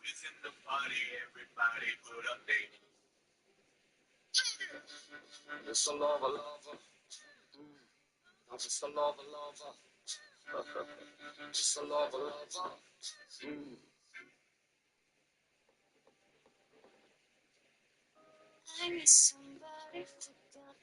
Is in the party, everybody put up their It's a lava, lava. It's a lava, lava. It's a lava, lava. I miss somebody forgot.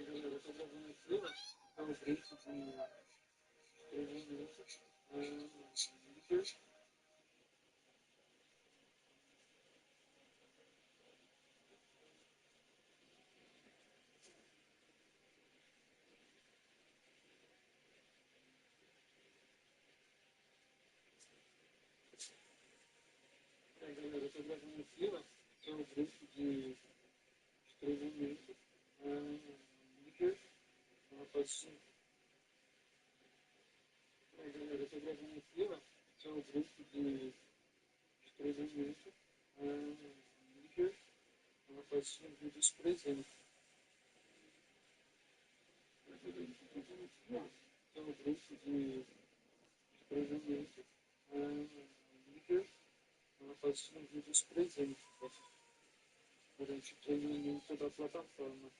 Eu tô gravando aqui, ó. É um grito de 3 minutos. Vídeos. Eu tô gravando aqui, ó. É um grito de 3 minutos. Vídeos. Ela faz assim. Eu tô gravando aqui, ó. É um grito de 3 minutos. Vídeos. Ela faz assim, vídeos presentes. É um grupo de 3 minutos. Vídeos. Ela faz assim, vídeos presentes. Durante o treinamento da plataforma.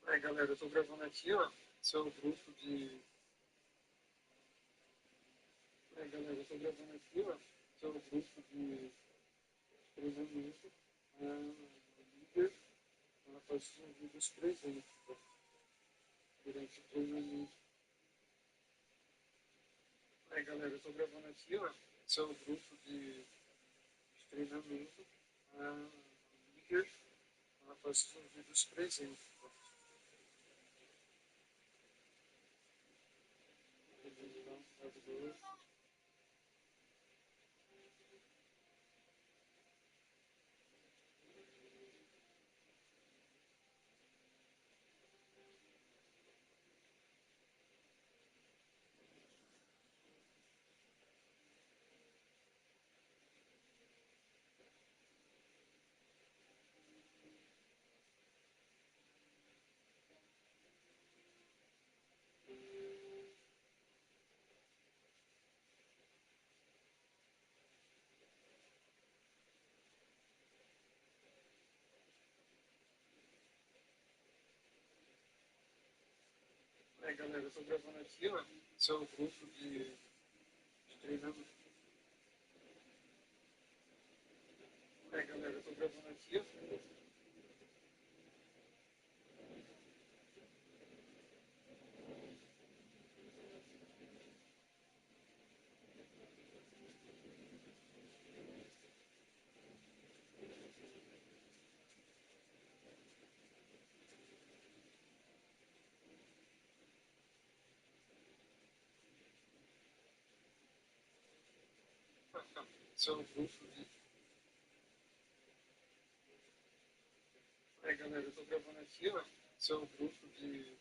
Aí galera, eu tô gravando aqui, ó. Esse é o grupo de. Aí galera, eu tô gravando aqui, ó. Esse é o grupo de treinamento. Líder, ela faz os vídeos presentes, tá? Durante o treinamento. Aí galera, eu tô gravando aqui, ó. Esse é o grupo de treinamento. Líder, ela faz os vídeos presentes, tá? É, galera, eu tô gravando aqui, ó, seu grupo de treinamento. É, galera, eu tô gravando aqui, ó. Seu grupo de. É, galera, eu tô gravando aqui, ó, seu grupo de.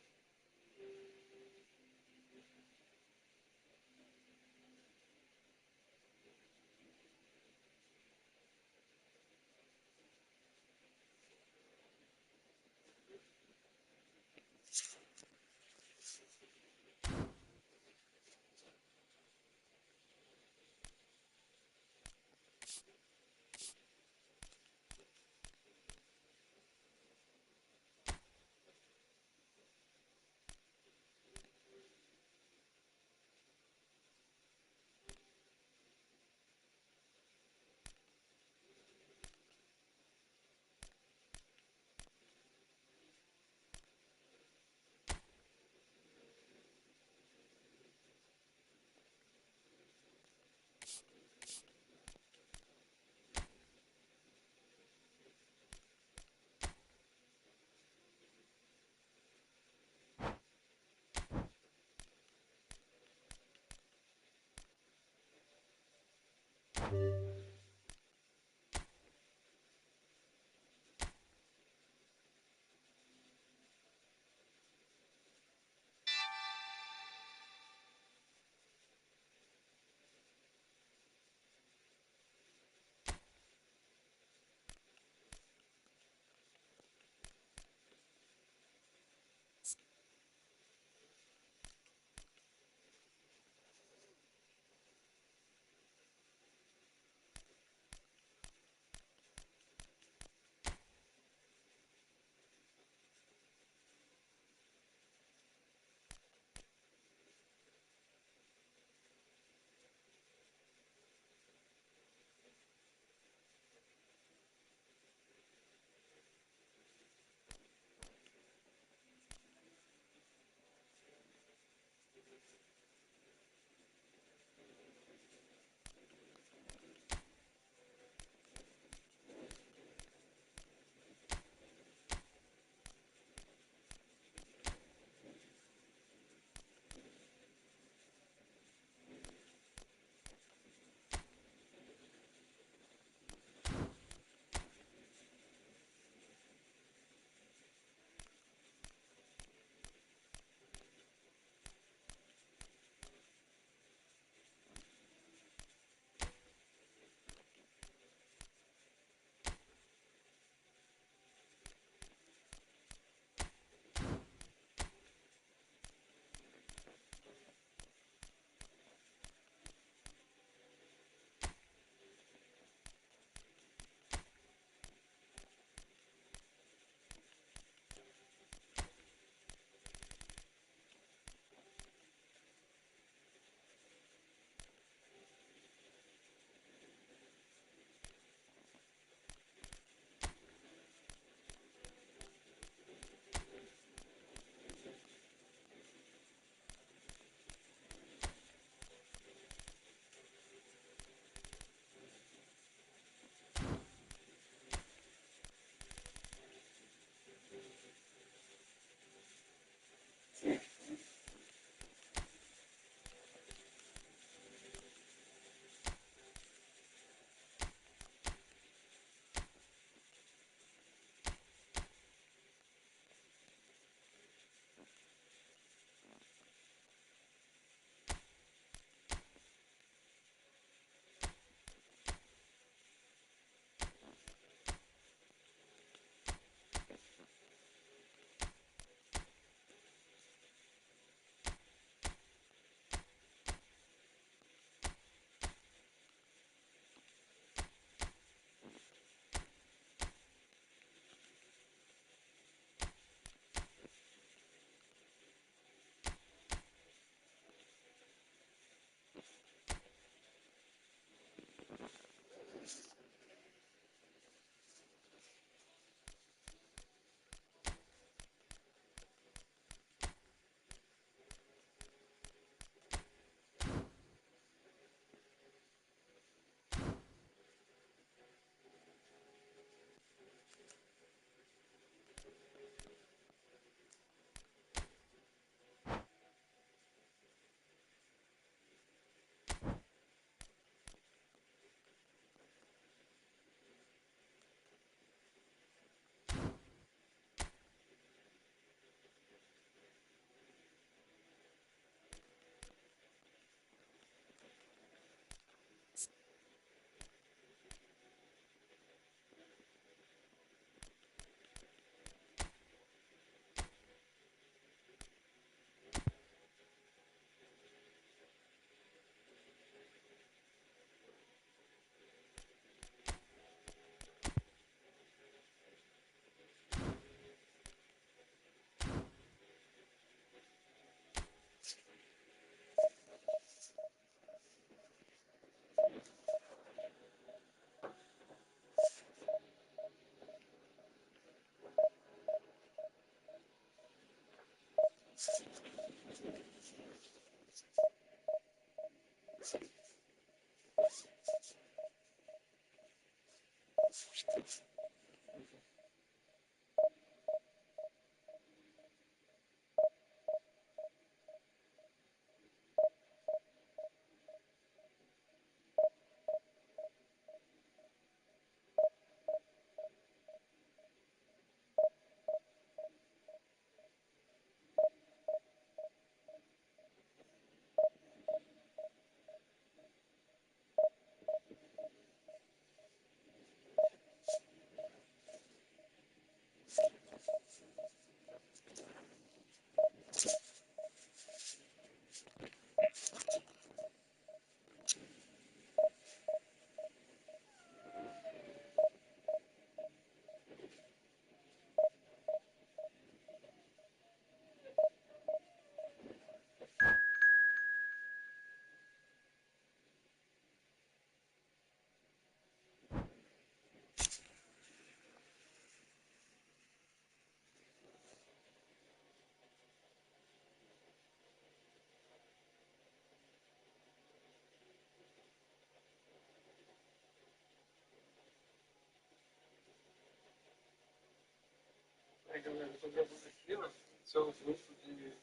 É, galera, eu tô gravando aqui, ó. Esse é o grupo de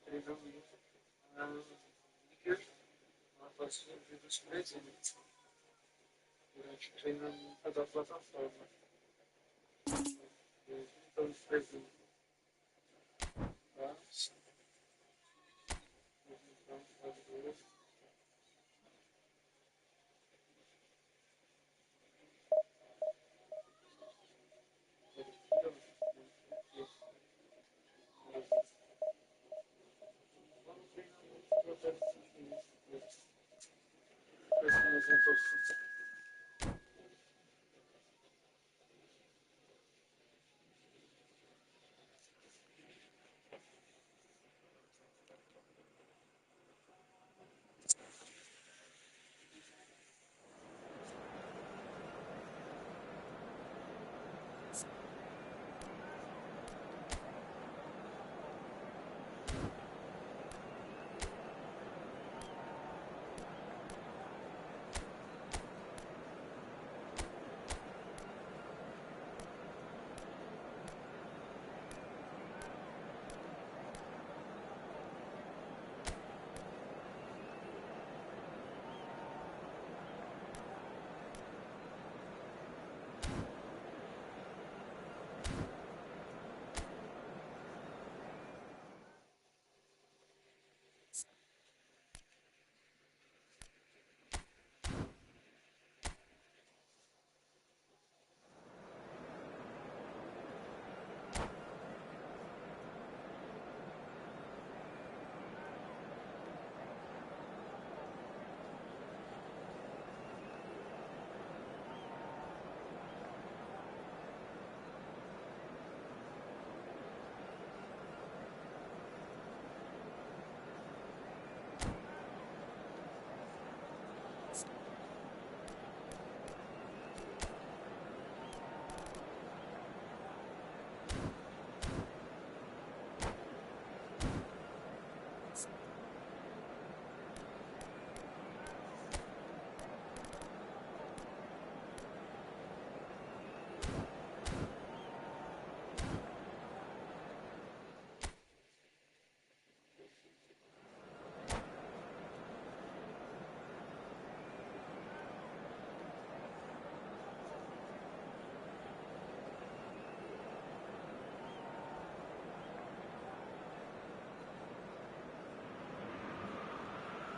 treinamento. Líder, ela faz vídeos presentes durante o treinamento da plataforma. Então, escrevendo. Tá?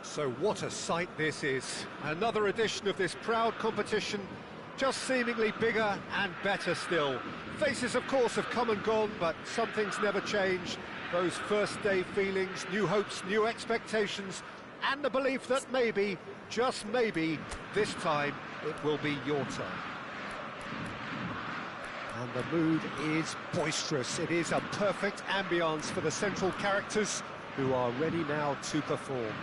So what a sight this is. Another edition of this proud competition, just seemingly bigger and better still. Faces, of course, have come and gone, but some things never change. Those first day feelings, new hopes, new expectations, and the belief that maybe, just maybe, this time it will be your turn. And the mood is boisterous. It is a perfect ambience for the central characters who are ready now to perform.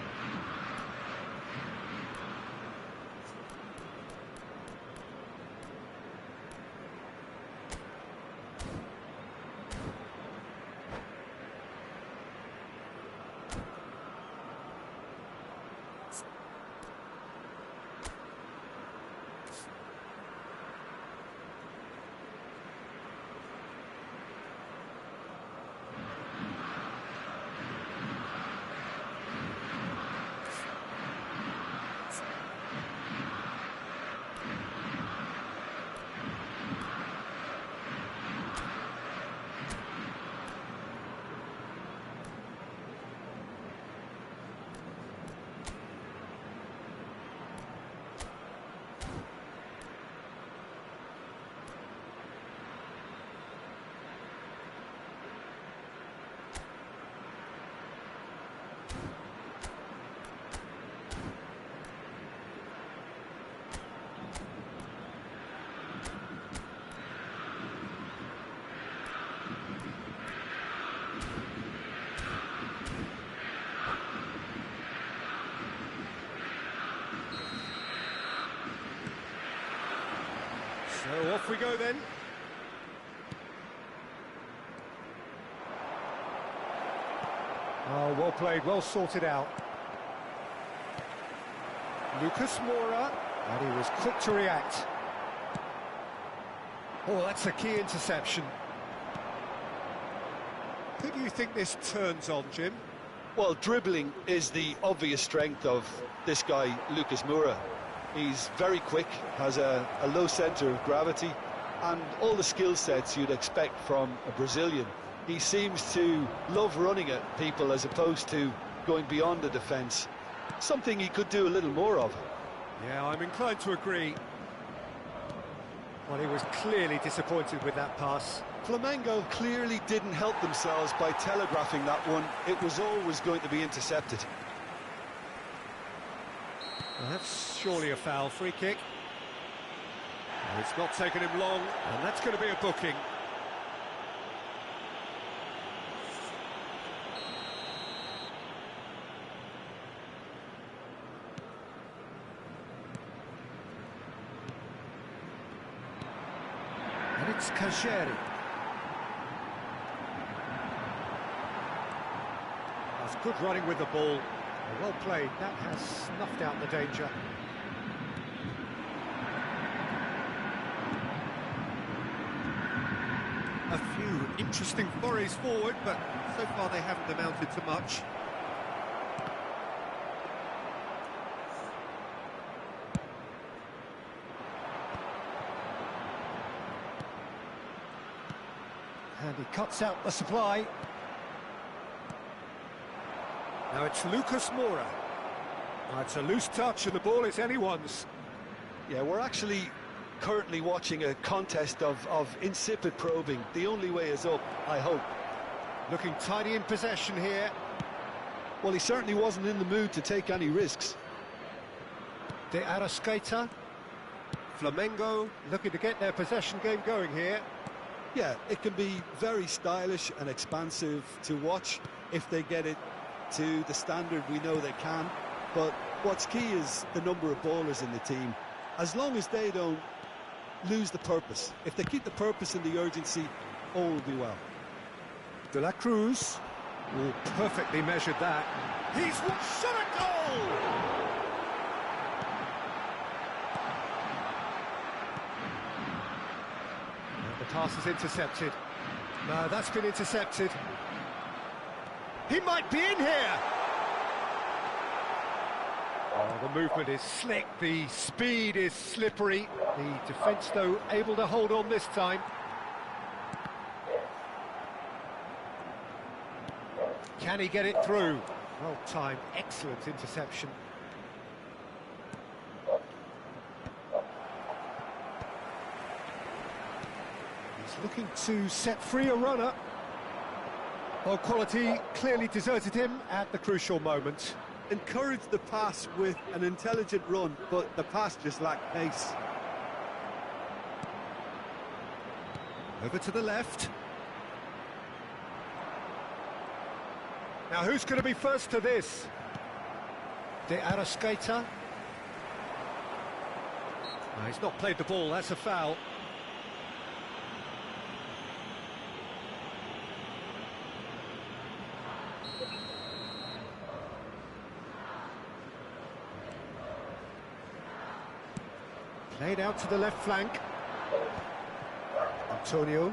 So off we go then. Oh, well played, well sorted out. Lucas Moura, and he was quick to react. Oh, that's a key interception. Who do you think this turns on, Jim? Well, dribbling is the obvious strength of this guy, Lucas Moura. He's very quick, has a low centre of gravity, and all the skill sets you'd expect from a Brazilian. He seems to love running at people as opposed to going beyond the defence. Something he could do a little more of. Yeah, I'm inclined to agree. Well, he was clearly disappointed with that pass. Flamengo clearly didn't help themselves by telegraphing that one. It was always going to be intercepted. Well, that's surely a foul. Free kick. Well, it's not taken him long, and that's going to be a booking. And it's Cajeri. That's good running with the ball. Well played, that has snuffed out the danger. A few interesting forays forward, but so far they haven't amounted to much. And he cuts out the supply. Now it's Lucas Moura. It's a loose touch and the ball is anyone's. Yeah, we're actually currently watching a contest of insipid probing. The only way is up, I hope. Looking tidy in possession here. Well, he certainly wasn't in the mood to take any risks. De Arrascaeta. Flamengo looking to get their possession game going here. Yeah, it can be very stylish and expansive to watch if they get it to the standard we know they can, but what's key is the number of ballers in the team. As long as they don't lose the purpose, if they keep the purpose and the urgency, all will be well. De La Cruz, perfectly measured that. He's shot a goal! And the pass is intercepted. No, that's been intercepted. He might be in here! Oh, the movement is slick, the speed is slippery. The defence, though, able to hold on this time. Can he get it through? Well timed, excellent interception. He's looking to set free a runner. Well, quality clearly deserted him at the crucial moment. Encouraged the pass with an intelligent run, but the pass just lacked pace. Over to the left. Now who's going to be first to this? De Arrascaeta. No, he's not played the ball, that's a foul. Played out to the left flank. Antonio.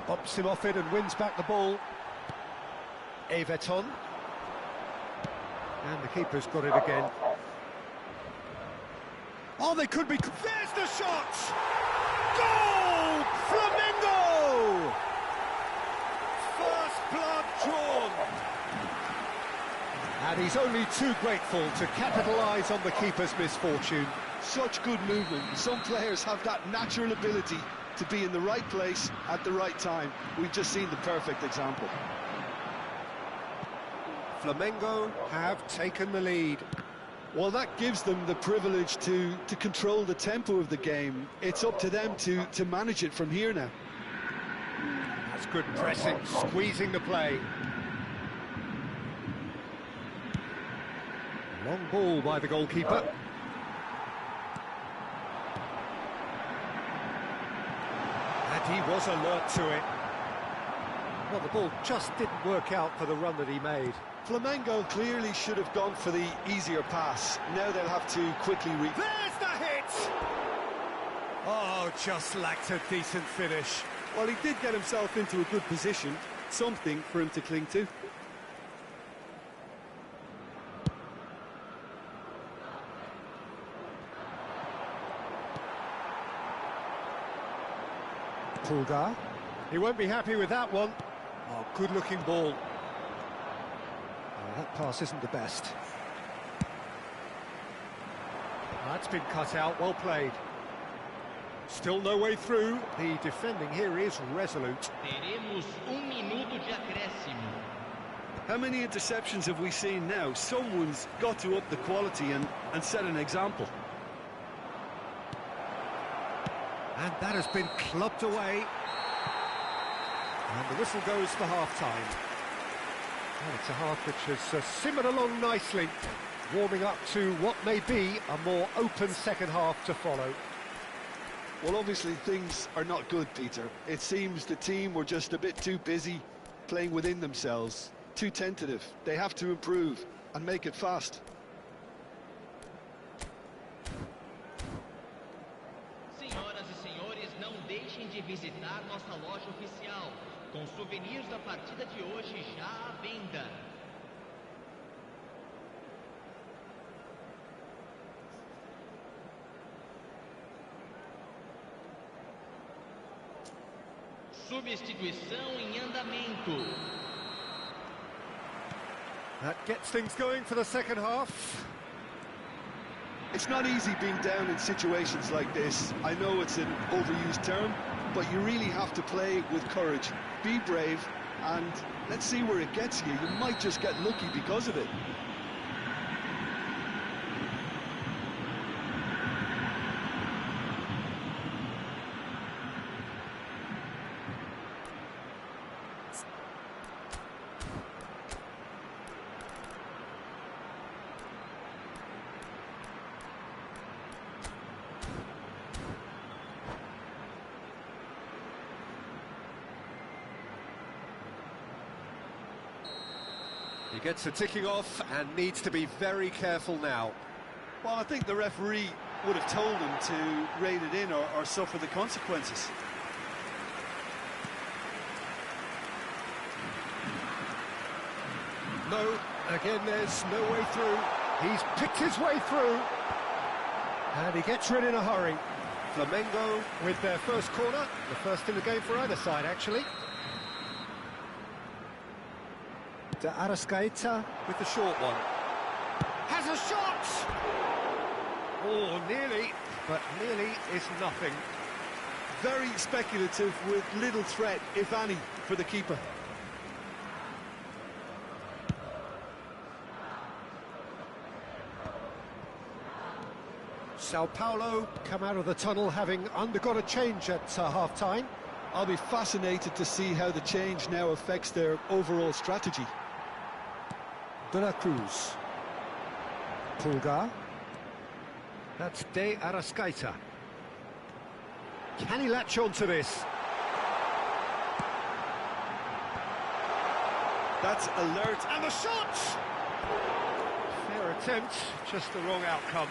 Bops him off it and wins back the ball. Everton. And the keeper's got it again. Oh, they could be... There's the shot! Goal! Flamengo! First blood drawn. And he's only too grateful to capitalise on the keeper's misfortune. Such good movement. Some players have that natural ability to be in the right place at the right time. We've just seen the perfect example. Flamengo have taken the lead. Well, that gives them the privilege to control the tempo of the game. It's up to them to manage it from here now. That's good pressing, squeezing the play. Long ball by the goalkeeper. And he was alert to it. Well, the ball just didn't work out for the run that he made. Flamengo clearly should have gone for the easier pass. Now they'll have to quickly There's the hit! Oh, just lacked a decent finish. Well, he did get himself into a good position, something for him to cling to. Pulgar. He won't be happy with that one. Oh, good-looking ball. Oh, that pass isn't the best. That's been cut out, well played. Still no way through. The defending here is resolute. Teremos minuto de acréscimo. How many interceptions have we seen now? Someone's got to up the quality and set an example. And that has been clubbed away. And the whistle goes for half-time. Well, it's a half which has simmered along nicely, warming up to what may be a more open second half to follow. Well, obviously things are not good, Peter. It seems the team were just a bit too busy playing within themselves, too tentative. They have to improve and make it fast. Senhoras e senhores, não deixem de visitar nossa loja oficial, com souvenirs da partida de hoje já à venda. Substituição em andamento. That gets things going for the second half. It's not easy being down in situations like this. I know it's an overused term, but you really have to play with courage. Be brave, and let's see where it gets you. You might just get lucky because of it. He gets a ticking off and needs to be very careful now. Well, I think the referee would have told him to rein it in or suffer the consequences. No, again there's no way through. He's picked his way through. And he gets rid in a hurry. Flamengo with their first corner, the first in the game for either side actually. De Arrascaeta with the short one. Has a shot! Oh, nearly, but nearly is nothing. Very speculative with little threat, if any, for the keeper. Sao Paulo come out of the tunnel having undergone a change at half-time. I'll be fascinated to see how the change now affects their overall strategy. De La Cruz. Pulgar. That's De Arrascaeta. Can he latch on to this? That's alert. And the shot! Fair attempt, just the wrong outcome.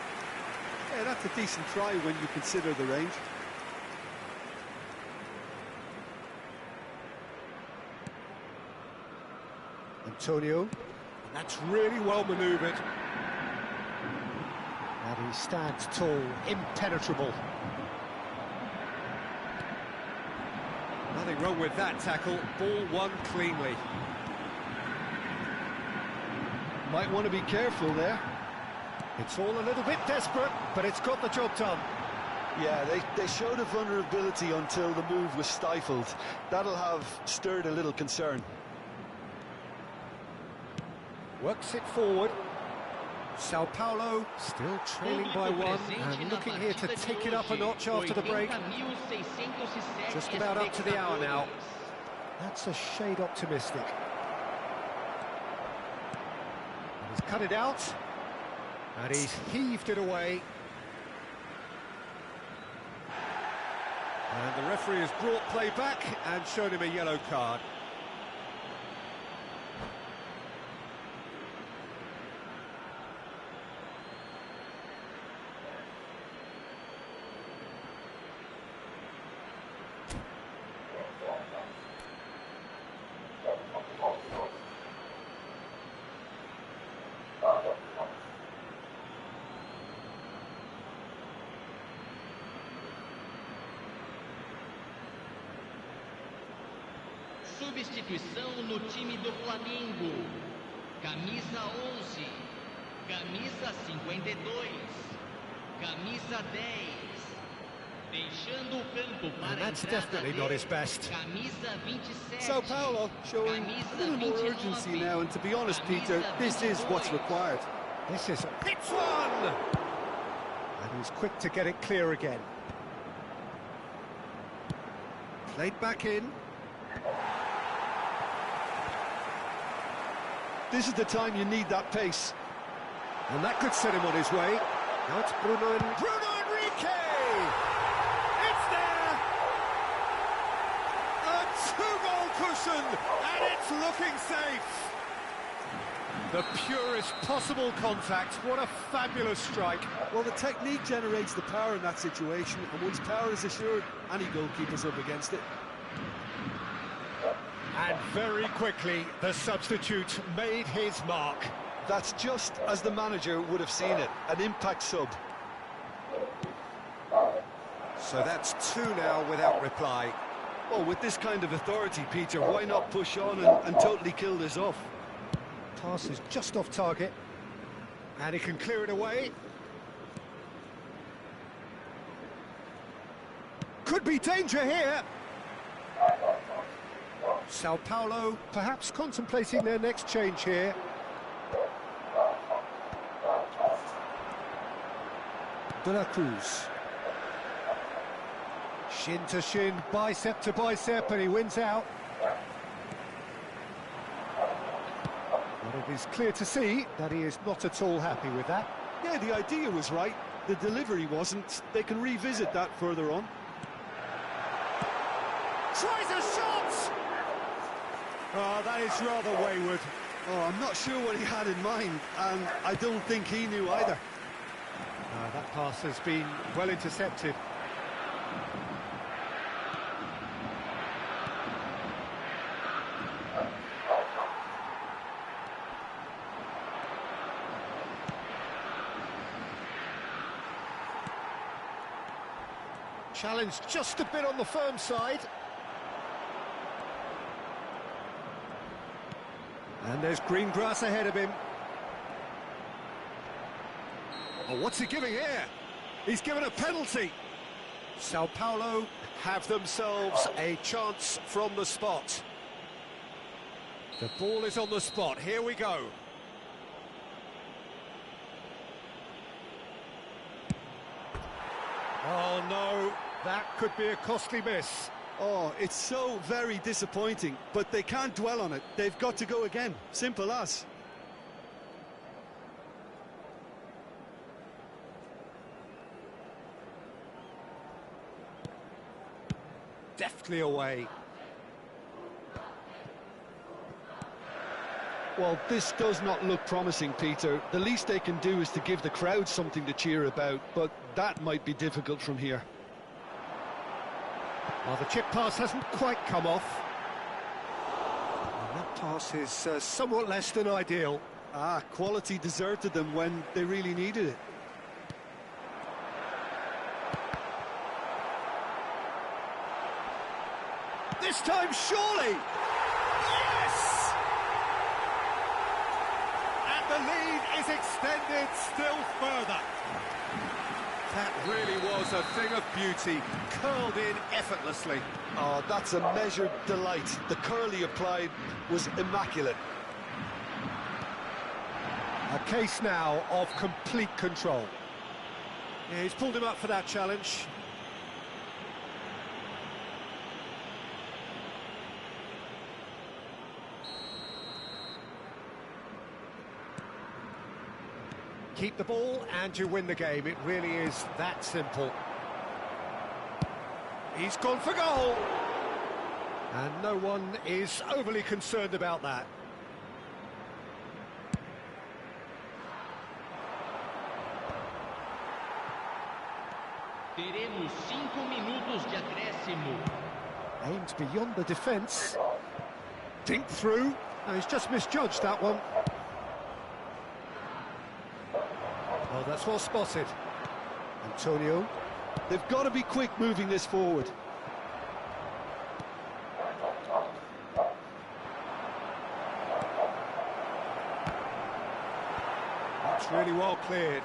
Yeah, that's a decent try when you consider the range. Antonio. And that's really well manoeuvred. And he stands tall, impenetrable. Nothing wrong with that tackle. Ball won cleanly. Might want to be careful there. It's all a little bit desperate, but it's got the job done. Yeah, they showed a vulnerability until the move was stifled. That'll have stirred a little concern. Works it forward. Sao Paulo still trailing by one and looking here to take it up a notch after the break. Just about up to the hour now. That's a shade optimistic. And he's cut it out. And he's heaved it away. And the referee has brought play back and shown him a yellow card. Substituição no time do Flamengo. Camisa 11, camisa 52, camisa 10. Deixando o campo para And that's definitely not his best. Camisa 27. Sao Paulo showing a little more urgency now, and to be honest, Peter, this is what's required. This is hits one! And he's quick to get it clear again. Played back in. This is the time you need that pace. And that could set him on his way. Now it's Bruno Enrique! It's there! A two-goal cushion, and it's looking safe! The purest possible contact. What a fabulous strike. Well, the technique generates the power in that situation, and once power is assured, any goalkeeper's up against it. And very quickly, the substitute made his mark. That's just as the manager would have seen it, an impact sub. So that's two now without reply. Well, with this kind of authority, Peter, why not push on and totally kill this off? Pass is just off target. And he can clear it away. Could be danger here. Sao Paulo perhaps contemplating their next change here. De la Cruz. Shin to shin, bicep to bicep, and he wins out. But it is clear to see that he is not at all happy with that. Yeah, the idea was right. The delivery wasn't. They can revisit that further on. Tries a shot! Oh, that is rather wayward. Oh, I'm not sure what he had in mind, and I don't think he knew either. That pass has been well intercepted. Challenge just a bit on the firm side. And there's green grass ahead of him. Oh, what's he giving here? He's given a penalty. Sao Paulo have themselves a chance from the spot. The ball is on the spot. Here we go. Oh, no. That could be a costly miss. Oh, it's so very disappointing, but they can't dwell on it. They've got to go again. Simple as. Deftly away. Well, this does not look promising, Peter. The least they can do is to give the crowd something to cheer about, but that might be difficult from here. Well, the chip pass hasn't quite come off. And that pass is somewhat less than ideal. Ah, quality deserted them when they really needed it. This time, surely! Yes! And the lead is extended still further. That really was a thing of beauty, curled in effortlessly. Oh, that's a measured delight. The curl he applied was immaculate. A case now of complete control. Yeah, he's pulled him up for that challenge. Keep the ball and you win the game. It really is that simple. He's gone for goal. And no one is overly concerned about that. Teremos 5 minutos de acréscimo. Aimed beyond the defence. Dinked through. No, he's just misjudged that one. Oh, that's well spotted. Antonio. They've got to be quick moving this forward. It's really well cleared.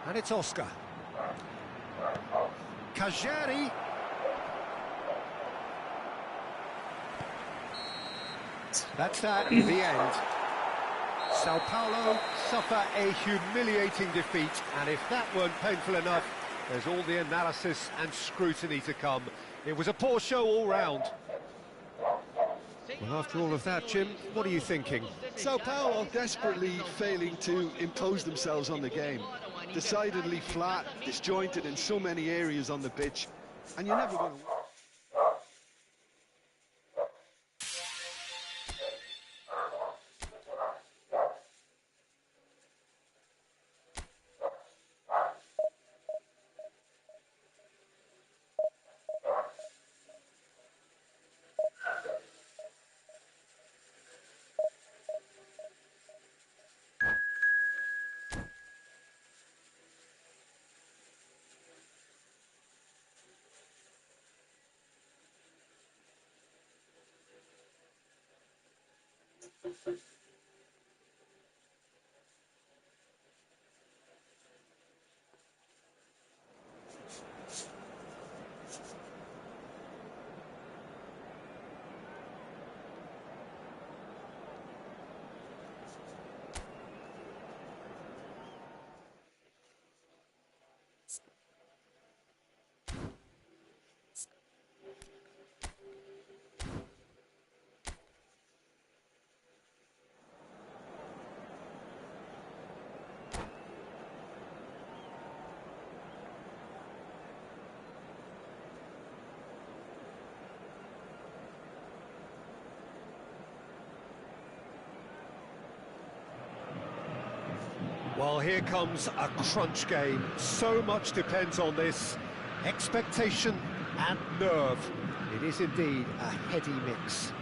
And it's Oscar. Kajari. That's that, the end. Sao Paulo suffer a humiliating defeat, and if that weren't painful enough, there's all the analysis and scrutiny to come. It was a poor show all round. Well, after all of that, Jim, what are you thinking? Sao Paulo desperately failing to impose themselves on the game. Decidedly flat, disjointed in so many areas on the pitch, and you're never going to... Well, here comes a crunch game. So much depends on this. Expectation and nerve. It is indeed a heady mix.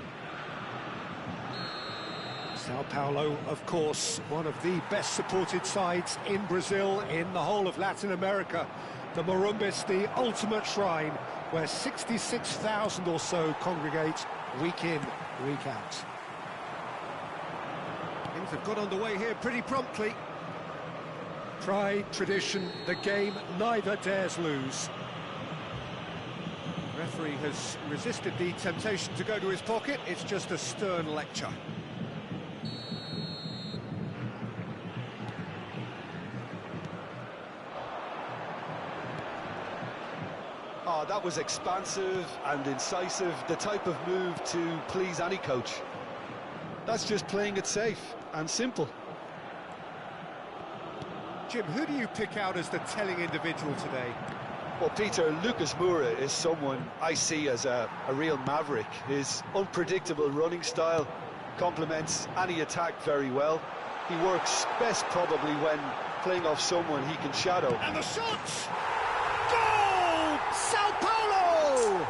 Sao Paulo, of course, one of the best supported sides in Brazil, in the whole of Latin America. The Morumbis, the ultimate shrine, where 66,000 or so congregate week in, week out. Things have got underway here pretty promptly. Pride, tradition, the game neither dares lose. The referee has resisted the temptation to go to his pocket. It's just a stern lecture. Oh, that was expansive and incisive, the type of move to please any coach. That's just playing it safe and simple. Jim, who do you pick out as the telling individual today? Well, Peter, Lucas Moura is someone I see as a real maverick. His unpredictable running style complements any attack very well. He works best probably when playing off someone he can shadow. And the shots! Goal! Sao Paulo!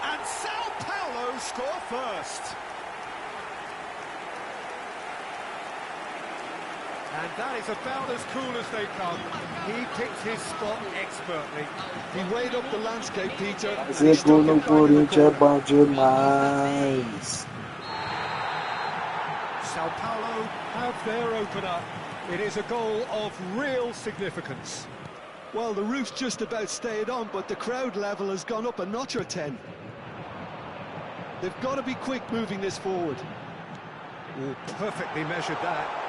And Sao Paulo score first. And that is about as cool as they come. He picked his spot expertly. He weighed up the landscape, Peter. Fazer gol no Corinthians é bom demais. Sao Paulo have their opener. It is a goal of real significance. Well, the roof's just about stayed on, but the crowd level has gone up a notch or 10. They've got to be quick moving this forward. Oh, perfectly measured that.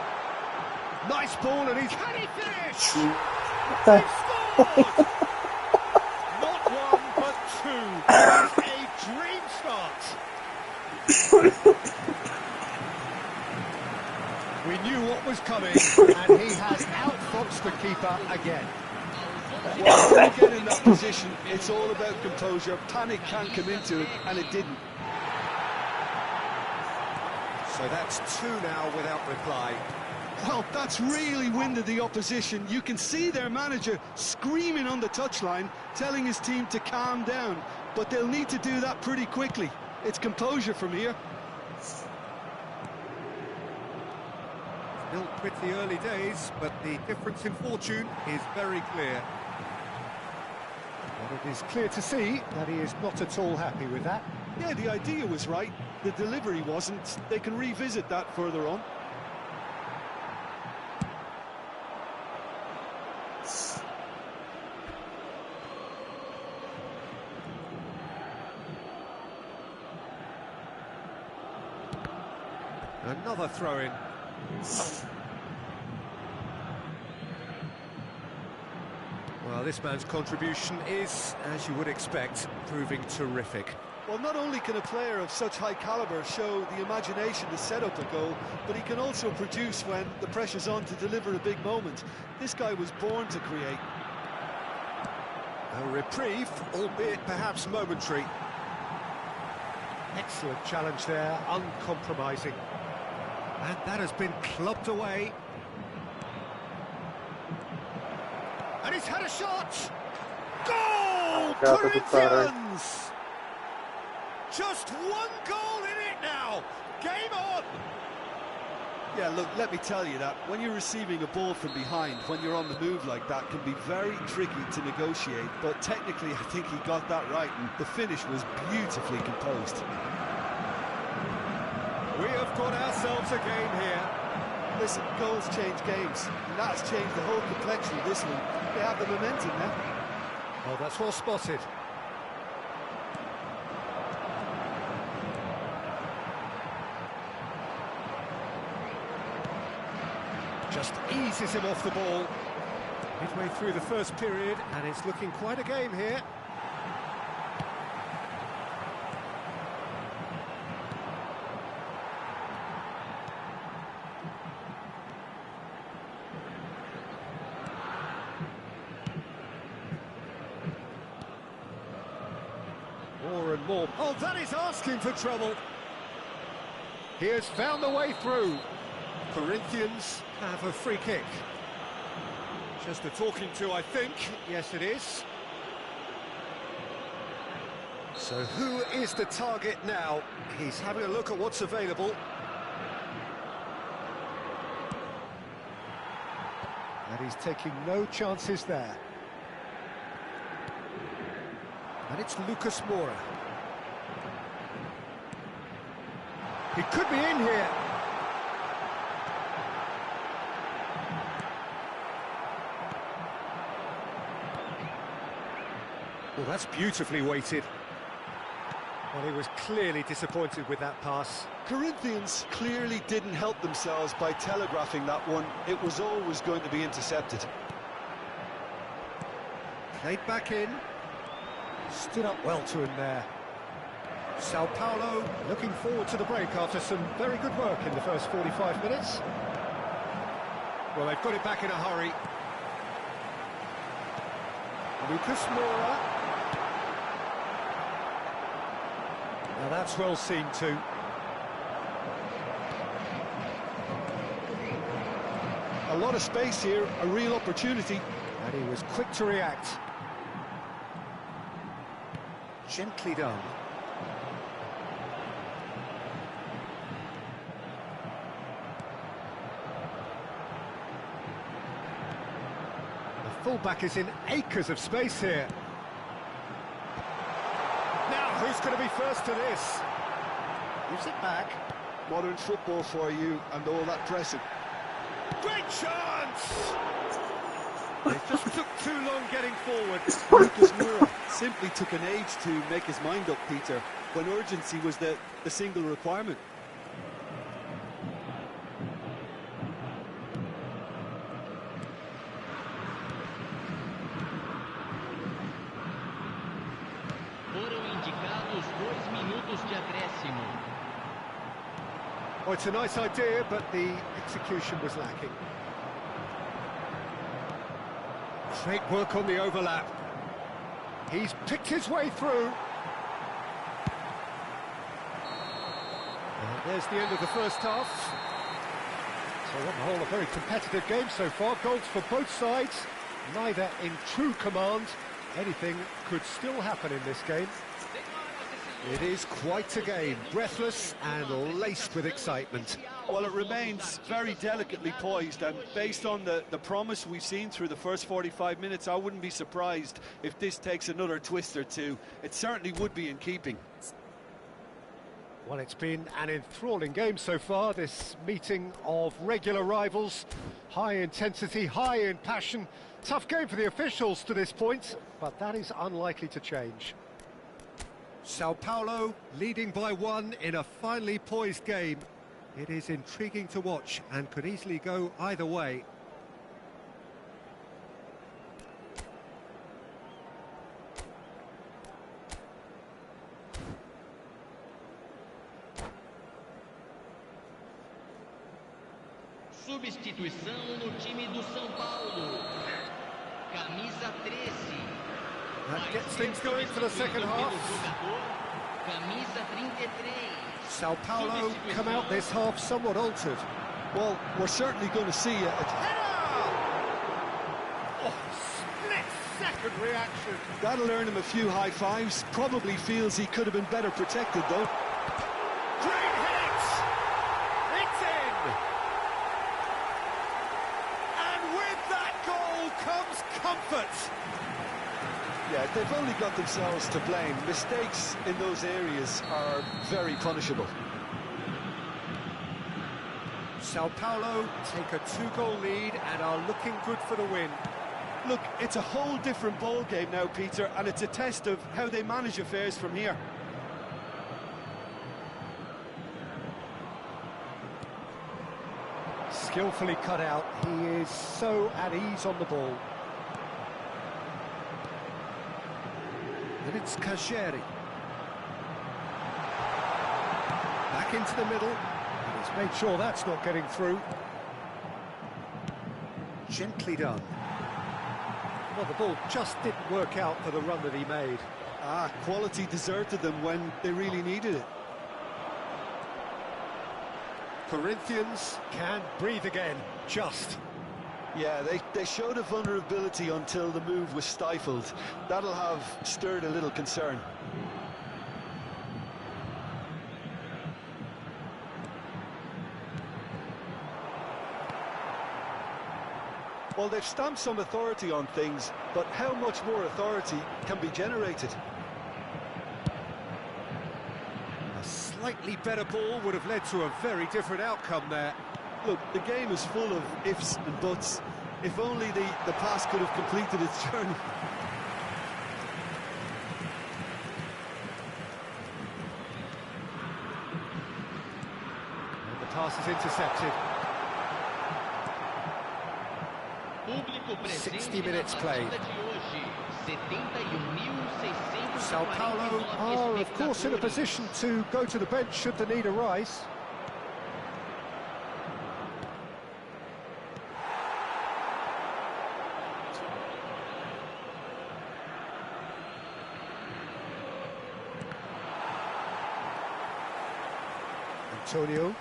Nice ball, and he's had it finished! They've scored! Not one, but two. A dream start. We knew what was coming, and he has outfoxed the keeper again. Well, when you get in that position, it's all about composure. Panic can't come into it, and it didn't. So that's two now without reply. Well, that's really winded the opposition. You can see their manager screaming on the touchline, telling his team to calm down, but they'll need to do that pretty quickly. It's composure from here. Still pretty early days, but the difference in fortune is very clear. But it is clear to see that he is not at all happy with that. Yeah, the idea was right. The delivery wasn't. They can revisit that further on. Another throw-in. Well, this man's contribution is, as you would expect, proving terrific. Well, not only can a player of such high calibre show the imagination to set up a goal, but he can also produce when the pressure's on to deliver a big moment. This guy was born to create. A reprieve, albeit perhaps momentary. Excellent challenge there, uncompromising. And that has been clubbed away. And he's had a shot! Goal! Corinthians! Just one goal in it now! Game on! Yeah, look, let me tell you that when you're receiving a ball from behind, when you're on the move like that, can be very tricky to negotiate. But technically, I think he got that right, and the finish was beautifully composed. We have got ourselves a game here. Listen, goals change games, and that's changed the whole complexion of this one. They have the momentum now. Oh, that's well spotted. Just eases him off the ball. Midway through the first period, and it's looking quite a game here. More and more. Oh, that is asking for trouble. He has found the way through. Corinthians have a free kick. Just a talking to, I think. Yes, it is. So who is the target now? He's having a look at what's available. And he's taking no chances there. And it's Lucas Moura. He could be in here. Well, that's beautifully weighted. Well, he was clearly disappointed with that pass. Corinthians clearly didn't help themselves by telegraphing that one. It was always going to be intercepted. Played back in. Stood up well to him there. Sao Paulo looking forward to the break after some very good work in the first 45 minutes. Well, they've got it back in a hurry. Lucas Moura. Now that's well seen too. A lot of space here, a real opportunity. And he was quick to react. Gently done. The fullback is in acres of space here. Now, who's going to be first to this? Gives it back. Modern football for you and all that pressing. Great chance! They just took too long getting forward. Lucas Moura simply took an age to make his mind up, Peter, when urgency was the single requirement. Foram indicados 2 minutos de acréscimo. Oh, it's a nice idea, but the execution was lacking. Great work on the overlap. He's picked his way through. And there's the end of the first half. So on the whole, a very competitive game so far. Goals for both sides, neither in true command. Anything could still happen in this game. It is quite a game, breathless and laced with excitement. Well, it remains very delicately poised, and based on the promise we've seen through the first 45 minutes, I wouldn't be surprised if this takes another twist or two. It certainly would be in keeping. Well, it's been an enthralling game so far, this meeting of regular rivals. High intensity, high in passion. Tough game for the officials to this point, but that is unlikely to change. Sao Paulo leading by 1 in a finely poised game. It is intriguing to watch and could easily go either way. Substituição no time do São Paulo. Camisa 13. That gets things going for the second half. Camisa 33. Sao Paulo come out this half somewhat altered. Well, we're certainly going to see a Oh, split-second reaction. that'll earn him a few high fives. Probably feels he could have been better protected, though. Great hit! It's in! And with that goal comes comfort. Yeah, they've only got themselves to blame. Mistakes in those areas are very punishable. Sao Paulo take a 2-goal lead and are looking good for the win. Look, it's a whole different ball game now, Peter, and it's a test of how they manage affairs from here. Skillfully cut out, he is so at ease on the ball. And it's Kajeri. Back into the middle. And he's made sure that's not getting through. Gently done. Well, the ball just didn't work out for the run that he made. Quality deserted them when they really needed it. Corinthians can breathe again, just. Yeah, they showed a vulnerability until the move was stifled. That'll have stirred a little concern. Well, they've stamped some authority on things, but how much more authority can be generated? A slightly better ball would have led to a very different outcome there. Look, the game is full of ifs and buts. If only the pass could have completed its journey. And the pass is intercepted. 60 minutes played. Sao Paulo are, of course, in a position to go to the bench should the need arise. Antonio.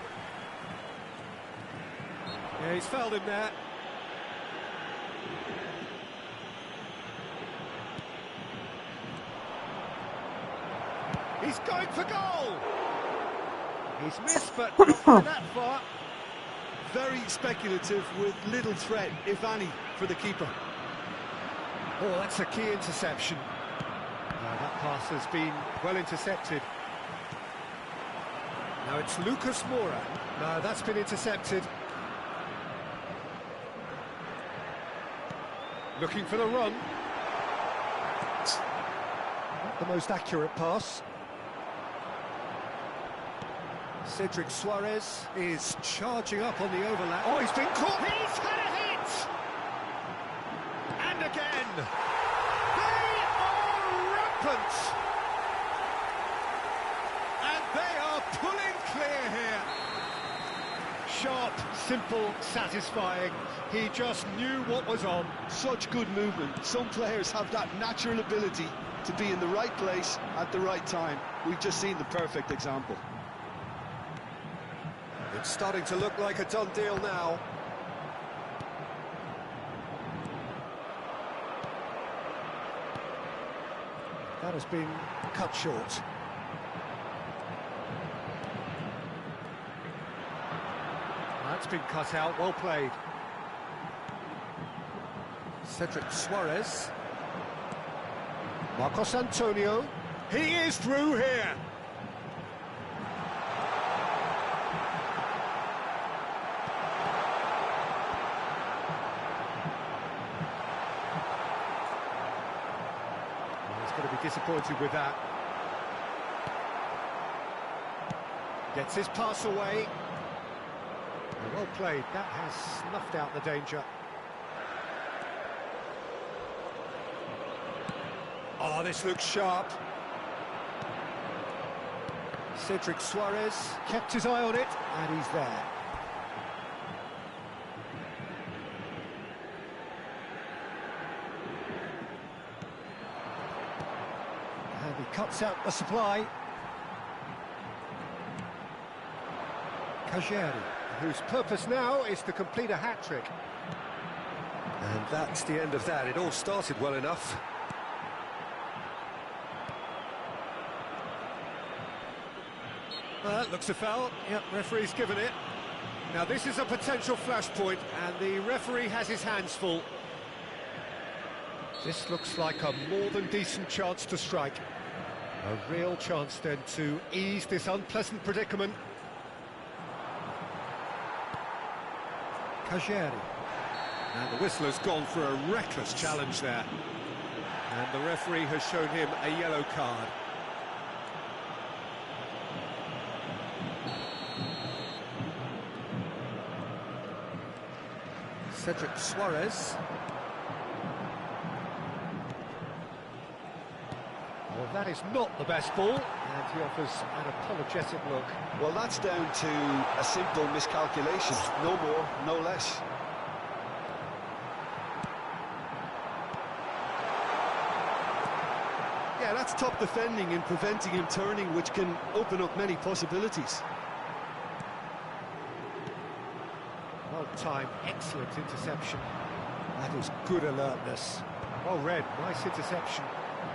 Yeah, he's fouled him there. He's going for goal! He's missed, but not that far. Very speculative with little threat, if any, for the keeper. Oh, that's a key interception. That pass has been well intercepted. Now it's Lucas Moura. No, that's been intercepted. Looking for the run. Not the most accurate pass. Cedric Suarez is charging up on the overlap. Oh, he's been caught! He's had a hit! And again! They are rampant! And they are pulling clear here. Sharp, simple, satisfying. He just knew what was on. Such good movement. Some players have that natural ability to be in the right place at the right time. We've just seen the perfect example. It's starting to look like a done deal now. That has been cut short. That's been cut out, well played. Cedric Suarez. Marcos Antonio. He is through here. He's going to be disappointed with that. Gets his pass away. Well played, that has snuffed out the danger. Oh, this looks sharp. Cedric Suarez kept his eye on it, and he's there. And he cuts out the supply. Kajeri, whose purpose now is to complete a hat-trick. And that's the end of that. It all started well enough. That looks a foul. Yep, referee's given it. Now this is a potential flashpoint, and the referee has his hands full. This looks like a more than decent chance to strike. A real chance then to ease this unpleasant predicament. Kajeri. And the whistler's gone for a reckless challenge there. And the referee has shown him a yellow card. Cedric Suarez. Well, that is not the best ball, and he offers an apologetic look. Well, that's down to a simple miscalculation, no more, no less. Yeah, that's top defending and preventing him turning, which can open up many possibilities. Well-timed, excellent interception. That is good alertness. Well read, nice interception.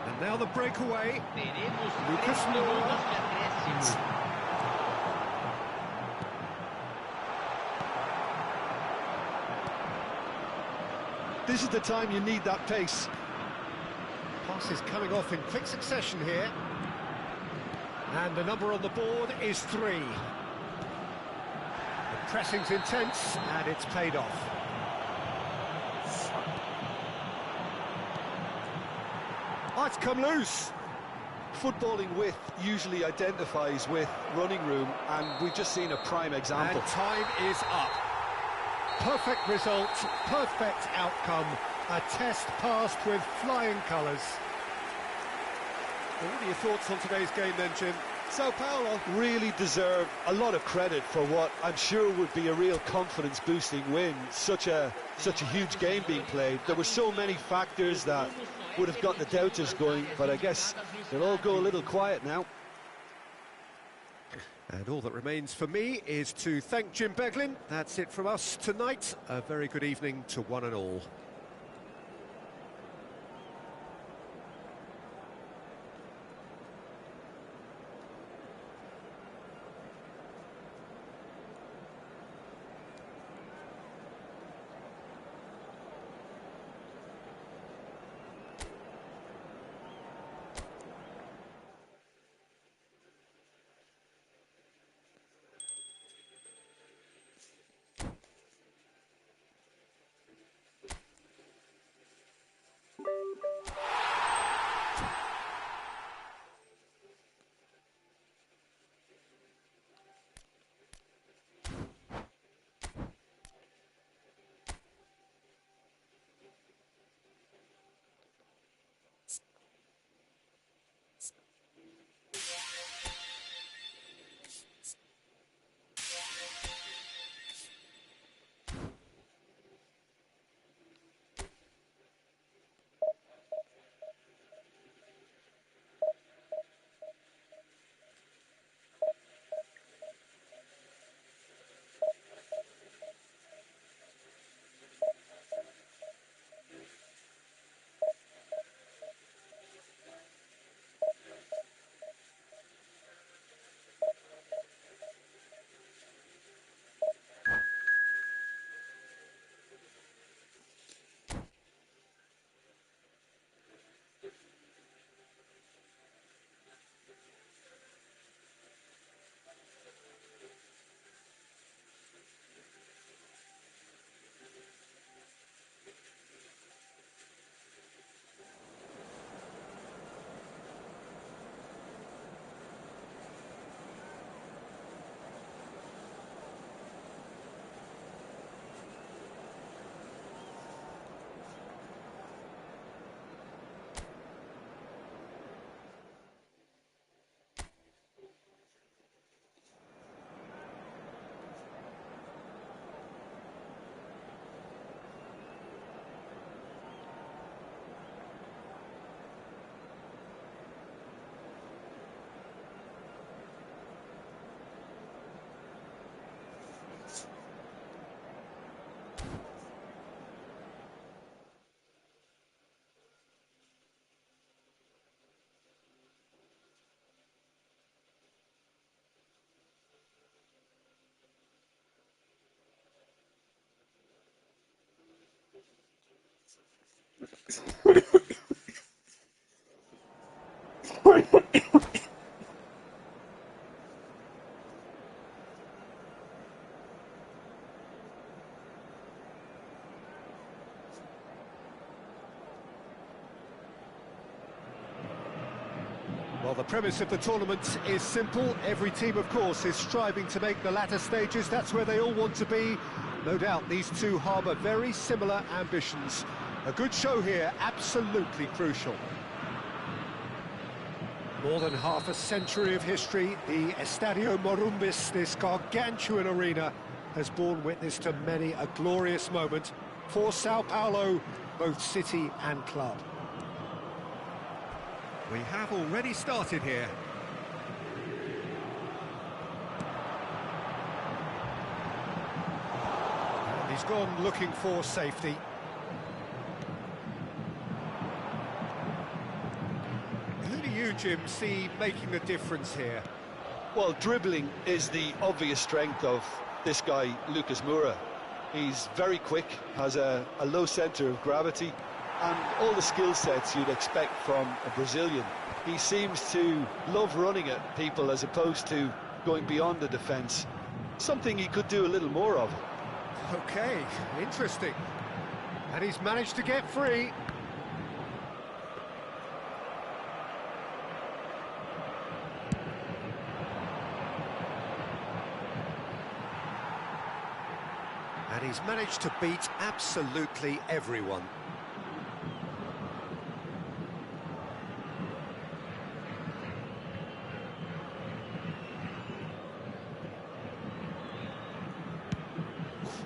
And now the breakaway. Lucas Moura. This is the time you need that pace. Pass is coming off in quick succession here. And the number on the board is 3. The pressing's intense, and it's paid off. Oh, it's come loose. Footballing width usually identifies with running room, and we've just seen a prime example. And time is up. Perfect result, perfect outcome. A test passed with flying colours. What are your thoughts on today's game then, Jim? Sao Paulo really deserve a lot of credit for what I'm sure would be a real confidence-boosting win. Such a huge game being played. There were so many factors that would have got the doubters going, but I guess they'll all go a little quiet now. And all that remains for me is to thank Jim Beglin. That's it from us tonight. A very good evening to one and all. Well, the premise of the tournament is simple. Every team, of course, is striving to make the latter stages. That's where they all want to be. No doubt these two harbour very similar ambitions. A good show here, absolutely crucial. More than half a century of history, the Estadio Morumbis, this gargantuan arena, has borne witness to many a glorious moment for Sao Paulo, both city and club. We have already started here. And he's gone looking for safety. Who do you, Jim, see making the difference here? Well, dribbling is the obvious strength of this guy, Lucas Moura. He's very quick, has a low centre of gravity, and all the skill sets you'd expect from a Brazilian. He seems to love running at people as opposed to going beyond the defence. Something he could do a little more of. Okay, interesting. And he's managed to get free. And he's managed to beat absolutely everyone.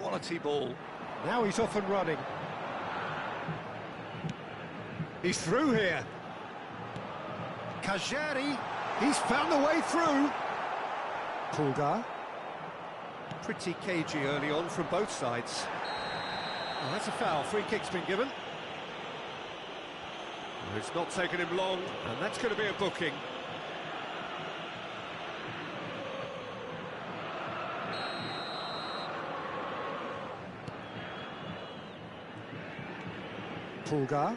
Quality ball. Now he's off and running. He's through here. Kajari, he's found the way through. Pulgar. Pretty cagey early on from both sides. Well, that's a foul. Free kick's been given. Well, it's not taken him long, and that's going to be a booking. Pulgar.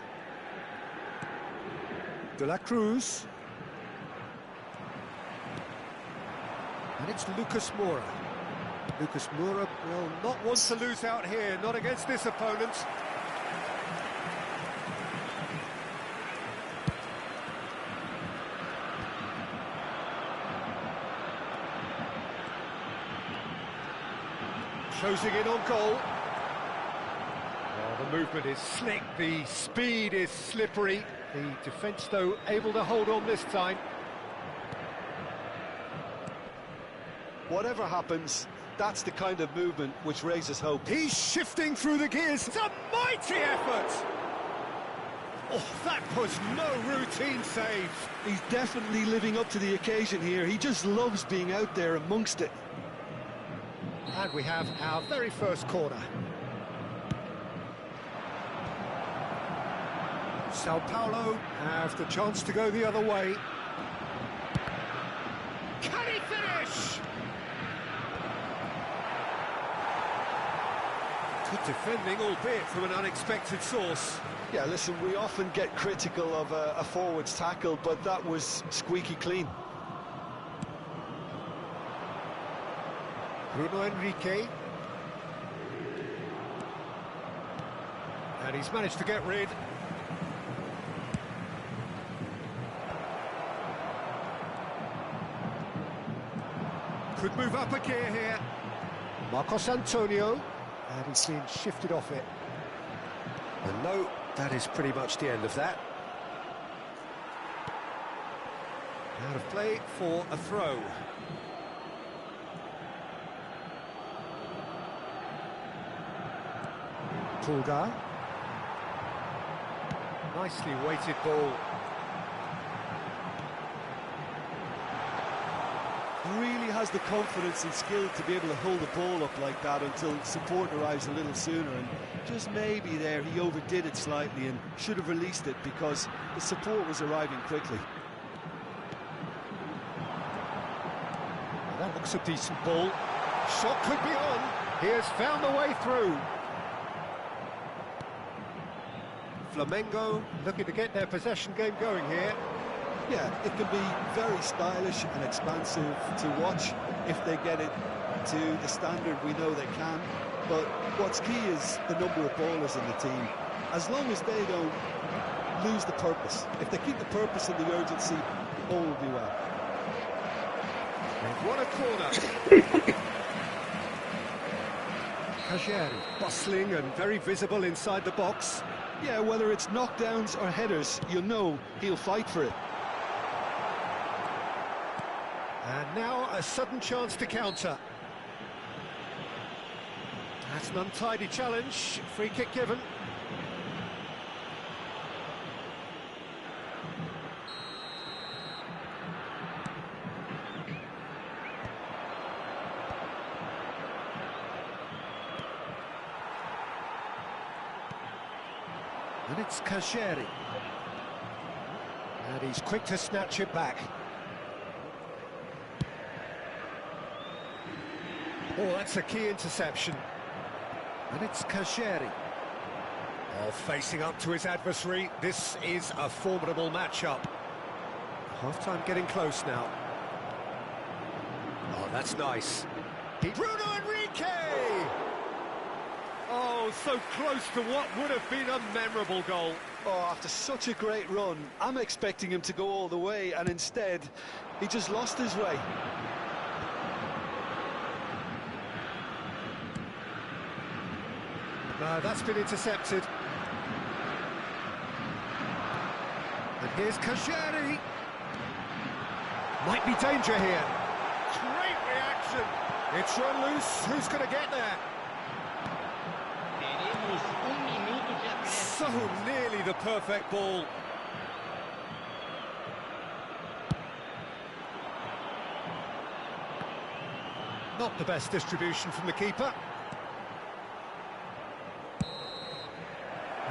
De la Cruz. And it's Lucas Moura. Lucas Moura will not want to lose out here, not against this opponent. Closing in on goal. Oh, the movement is slick, the speed is slippery. The defence, though, able to hold on this time. Whatever happens, that's the kind of movement which raises hope. He's shifting through the gears. It's a mighty effort! Oh, that was no routine save. He's definitely living up to the occasion here. He just loves being out there amongst it. And we have our very first corner. Sao Paulo have the chance to go the other way. Can he finish? Good defending, albeit from an unexpected source. Yeah, listen, we often get critical of a forward's tackle, but that was squeaky clean. Bruno Henrique. And he's managed to get rid. Could move up a gear here. Marcos Antonio. And he's been shifted off it. And no, that is pretty much the end of that. Out of play for a throw. Pulgar. Nicely weighted ball. He really has the confidence and skill to be able to hold the ball up like that until support arrives a little sooner, and just maybe there he overdid it slightly and should have released it because the support was arriving quickly. That looks a decent ball. Shot could be on. He has found the way through. Flamengo looking to get their possession game going here. Yeah, it can be very stylish and expansive to watch if they get it to the standard we know they can. But what's key is the number of ballers in the team. As long as they don't lose the purpose, if they keep the purpose and the urgency, all will be well. They've won a corner. Kajeri, bustling and very visible inside the box. Yeah, whether it's knockdowns or headers, you'll know he'll fight for it. And now a sudden chance to counter. That's an untidy challenge. Free kick given. And it's Kajeri. And he's quick to snatch it back. Oh, that's a key interception. And it's Kajeri. Oh, facing up to his adversary. This is a formidable matchup. Half-time getting close now. Oh, that's nice. Bruno Enrique! Oh, so close to what would have been a memorable goal. Oh, after such a great run, I'm expecting him to go all the way, and instead, he just lost his way. No, that's been intercepted. And here's Kajeri. Might be danger here. Great reaction. It's run loose. Who's going to get there? So nearly the perfect ball. Not the best distribution from the keeper.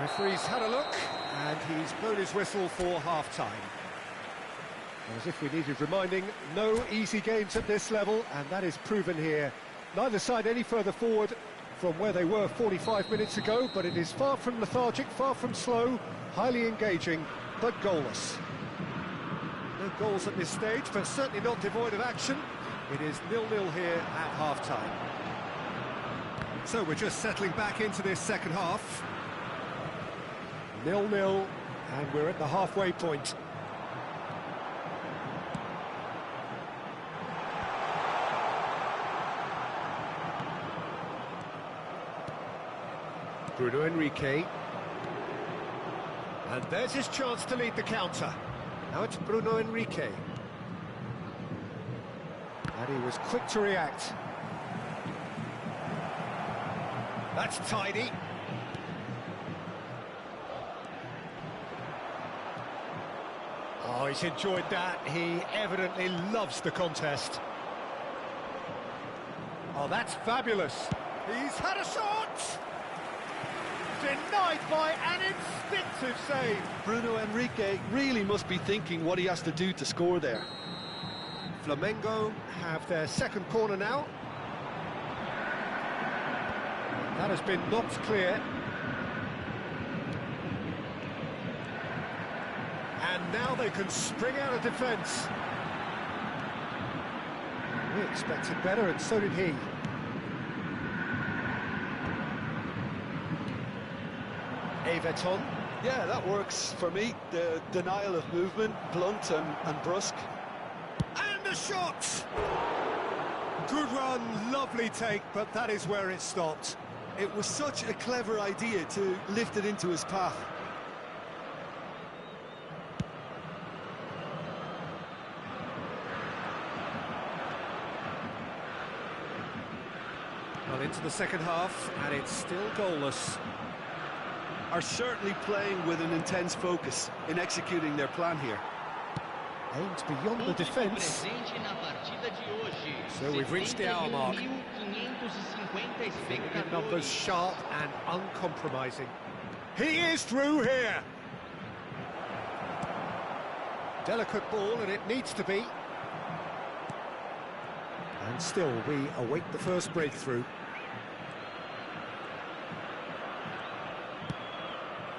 Referee's had a look, and he's blown his whistle for half-time. As if we needed reminding, no easy games at this level, and that is proven here. Neither side any further forward from where they were 45 minutes ago, but it is far from lethargic, far from slow, highly engaging, but goalless. No goals at this stage, but certainly not devoid of action. It is 0-0 here at half-time. So we're just settling back into this second half. 0-0, and we're at the halfway point. Bruno Enrique. And there's his chance to lead the counter. Now it's Bruno Enrique. And he was quick to react. That's tidy. Oh, he's enjoyed that. He evidently loves the contest. Oh, that's fabulous. He's had a shot! Denied by an instinctive save. Bruno Enrique really must be thinking what he has to do to score there. Flamengo have their second corner now. That has been knocked clear. And now they can spring out of defence. We expected better, and so did he. Everton. Yeah, that works for me. The denial of movement, blunt and brusque. And a shot! Good run, lovely take, but that is where it stopped. It was such a clever idea to lift it into his path. Well, into the second half, and it's still goalless. Are certainly playing with an intense focus in executing their plan here. Aimed beyond the defence. So we've reached the hour mark. Figure numbers sharp and uncompromising. He is through here. Delicate ball, and it needs to be. And still, we await the first breakthrough.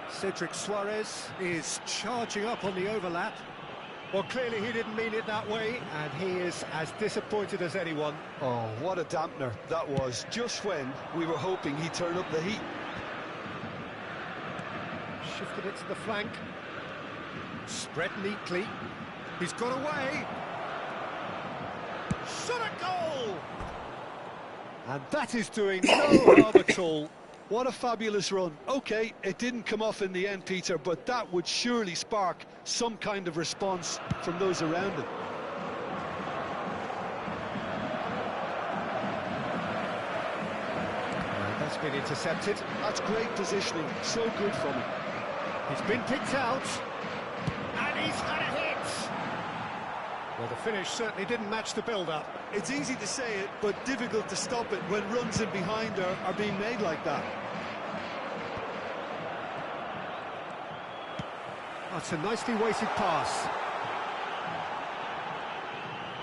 Cedric Suarez is charging up on the overlap. Well, clearly he didn't mean it that way, and he is as disappointed as anyone. Oh, what a dampener that was, just when we were hoping he'd turn up the heat. Shifted it to the flank. Spread neatly. He's got away. Shot at goal! And that is doing no harm at all. What a fabulous run. OK, it didn't come off in the end, Peter, but that would surely spark some kind of response from those around him. And that's been intercepted. That's great positioning, so good from him. He's been picked out. And he's had a hit. Well, the finish certainly didn't match the build-up. It's easy to say it, but difficult to stop it when runs in behind are being made like that. That's a nicely weighted pass.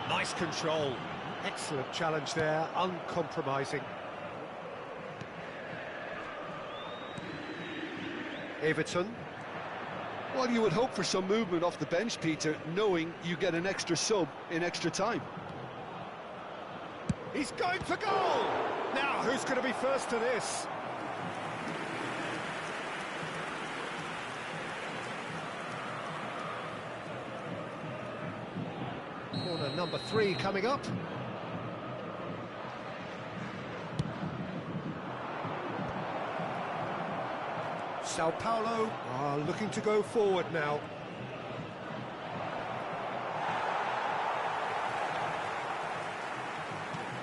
Nice control. Excellent challenge there, uncompromising. Everton. Well, you would hope for some movement off the bench, Peter, knowing you get an extra sub in extra time. He's going for goal! Now, who's going to be first to this? Corner number 3 coming up. Sao Paulo are looking to go forward now.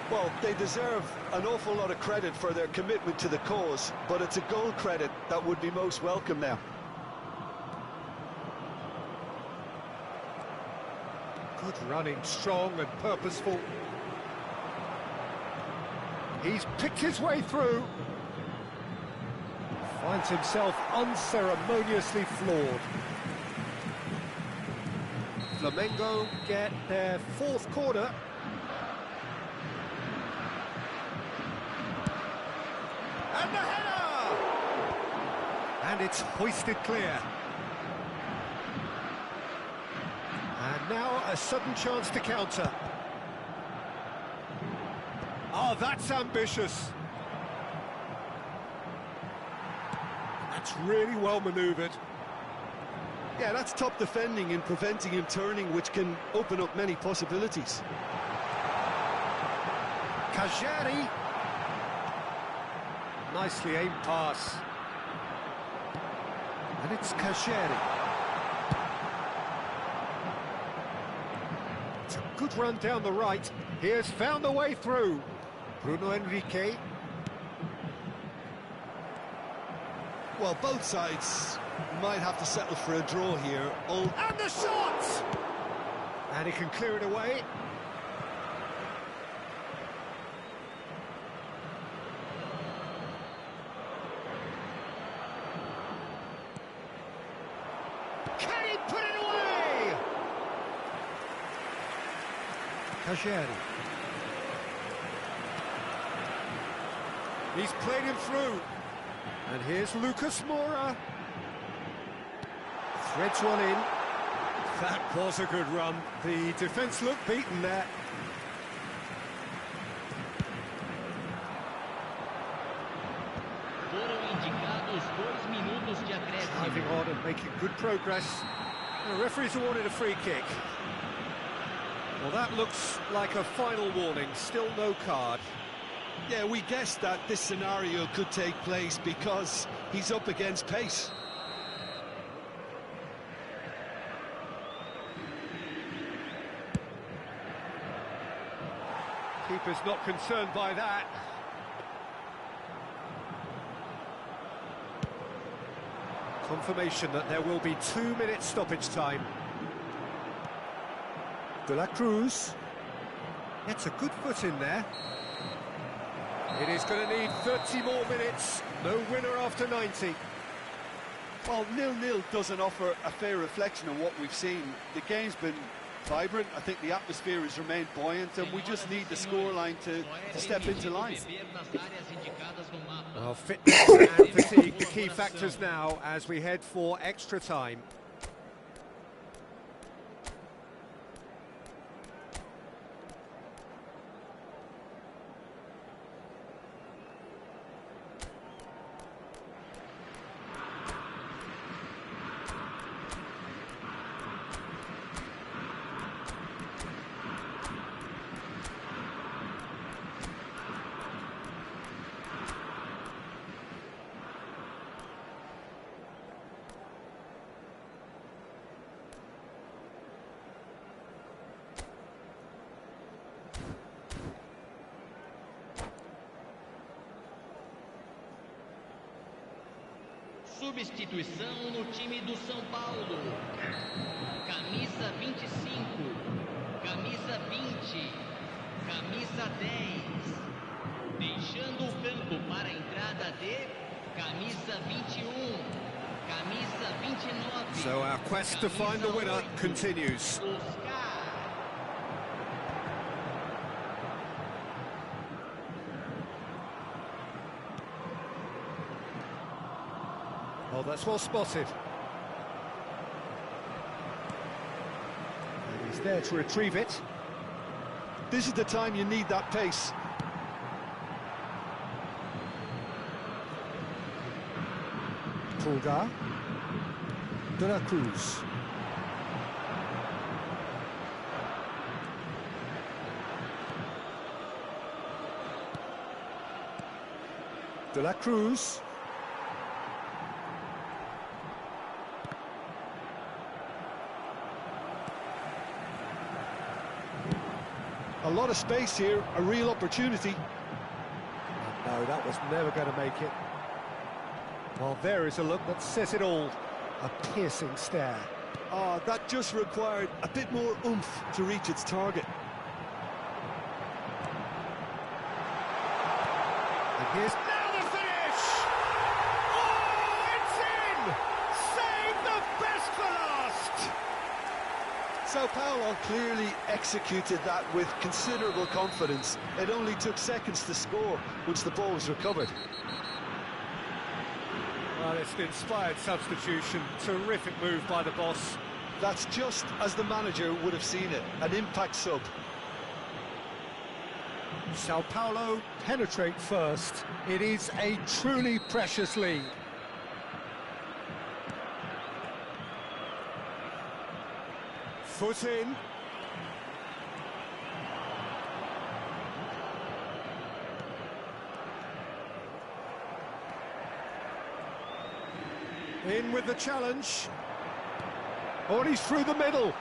Well, they deserve an awful lot of credit for their commitment to the cause, but it's a goal credit that would be most welcome now. Good running, strong and purposeful. He's picked his way through. Finds himself unceremoniously floored. Flamengo get their 4th corner. And the header! And it's hoisted clear. And now a sudden chance to counter. Oh, that's ambitious. That's really well manoeuvred. Yeah, that's top defending and preventing him turning, which can open up many possibilities. Kajari. Nicely aimed pass. And it's Kajari. It's a good run down the right. He has found the way through. Bruno Henrique. Well, both sides might have to settle for a draw here. And the shot! And he can clear it away. Can he put it away? Kajari. He's played him through. And here's Lucas Moura. Threads one in. That was a good run. The defence looked beaten there. Driving on and making good progress. The referee's awarded a free kick. Well, that looks like a final warning. Still no card. Yeah, we guessed that this scenario could take place because he's up against pace. Keeper's not concerned by that. Confirmation that there will be 2 minutes stoppage time. De la Cruz. Gets a good foot in there. It is going to need 30 more minutes. No winner after 90. Well, 0-0 doesn't offer a fair reflection of what we've seen. The game's been vibrant. I think the atmosphere has remained buoyant, and we just need the scoreline to step into line. Well, fitness and fatigue, the key factors now as we head for extra time. Substituição no time do São Paulo. Camisa 25, camisa 20, camisa 10. Deixando o campo para a entrada de camisa 21, camisa 29. So our quest to find the winner continues. Oh, that's well spotted. And he's there to retrieve it. This is the time you need that pace. Pulgar. De la Cruz. De la Cruz. A lot of space here, a real opportunity. No, that was never going to make it. Well, there is a look that says it all. A piercing stare. Oh, that just required a bit more oomph to reach its target. And here's now the finish! Oh, it's in! Save the best for last! Sao Paulo clearly executed that with considerable confidence. It only took seconds to score once the ball was recovered. Well, it's an inspired substitution. Terrific move by the boss. That's just as the manager would have seen it, an impact sub. Sao Paulo penetrate first. It is a truly precious lead. Foot in. In with the challenge. Oh, and he's through the middle.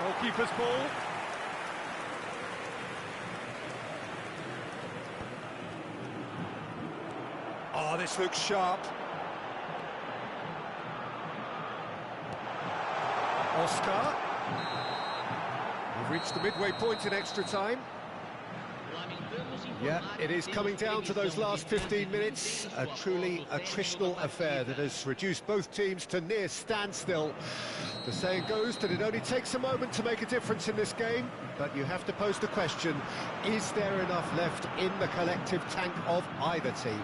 Goalkeeper's ball. Oh, this looks sharp. Oscar. We've reached the midway point in extra time. Yeah, it is coming down to those last 15 minutes. A truly attritional affair that has reduced both teams to near standstill. The saying goes that it only takes a moment to make a difference in this game, but you have to pose the question, is there enough left in the collective tank of either team?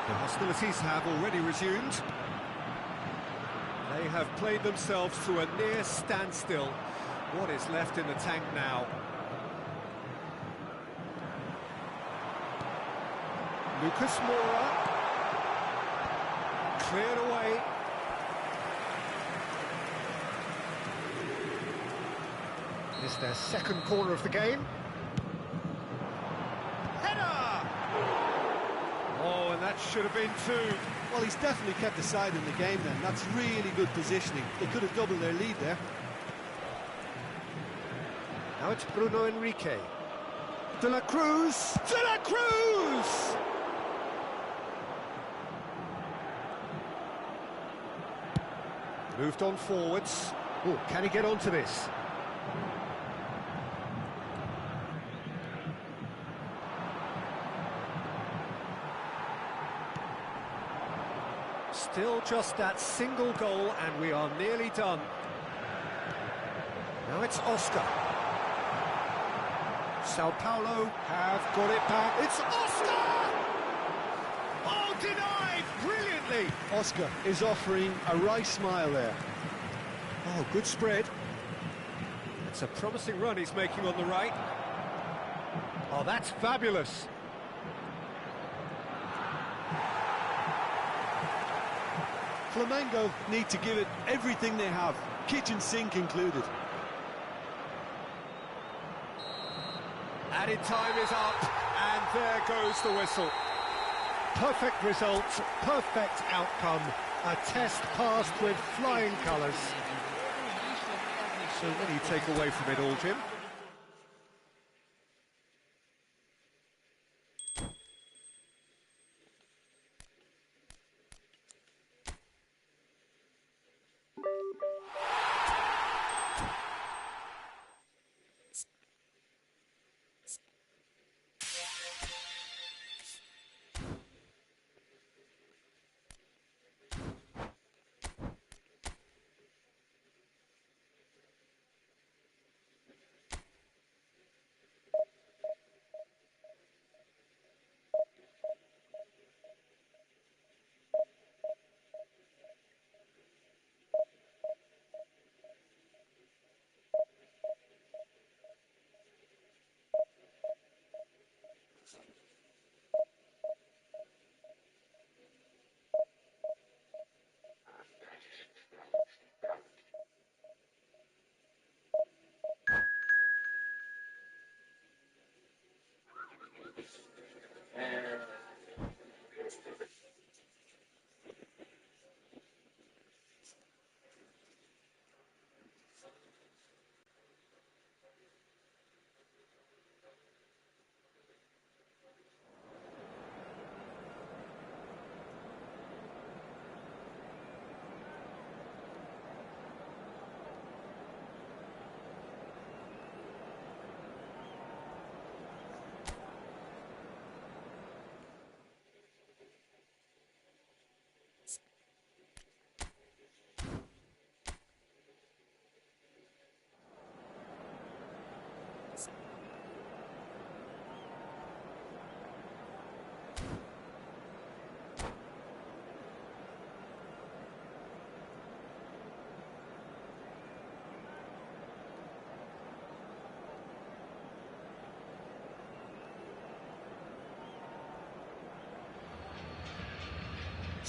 The hostilities have already resumed. They have played themselves to a near standstill. What is left in the tank now? Lucas Moura, cleared away. It's their second corner of the game. Header! Oh, and that should have been two. Well, he's definitely kept the side in the game then. That's really good positioning. They could have doubled their lead there. Now it's Bruno Henrique. De la Cruz! De la Cruz! Moved on forwards. Oh, can he get onto this? Still just that single goal and we are nearly done. Now it's Oscar. Sao Paulo have got it back. It's Oscar! Oh, denied brilliantly. Oscar is offering a wry smile there. Oh, good spread. It's a promising run he's making on the right. Oh, that's fabulous. Flamengo need to give it everything they have, kitchen sink included. Added time is up, and there goes the whistle. Perfect result, perfect outcome. A test passed with flying colours. So what do you take away from it all, Jim?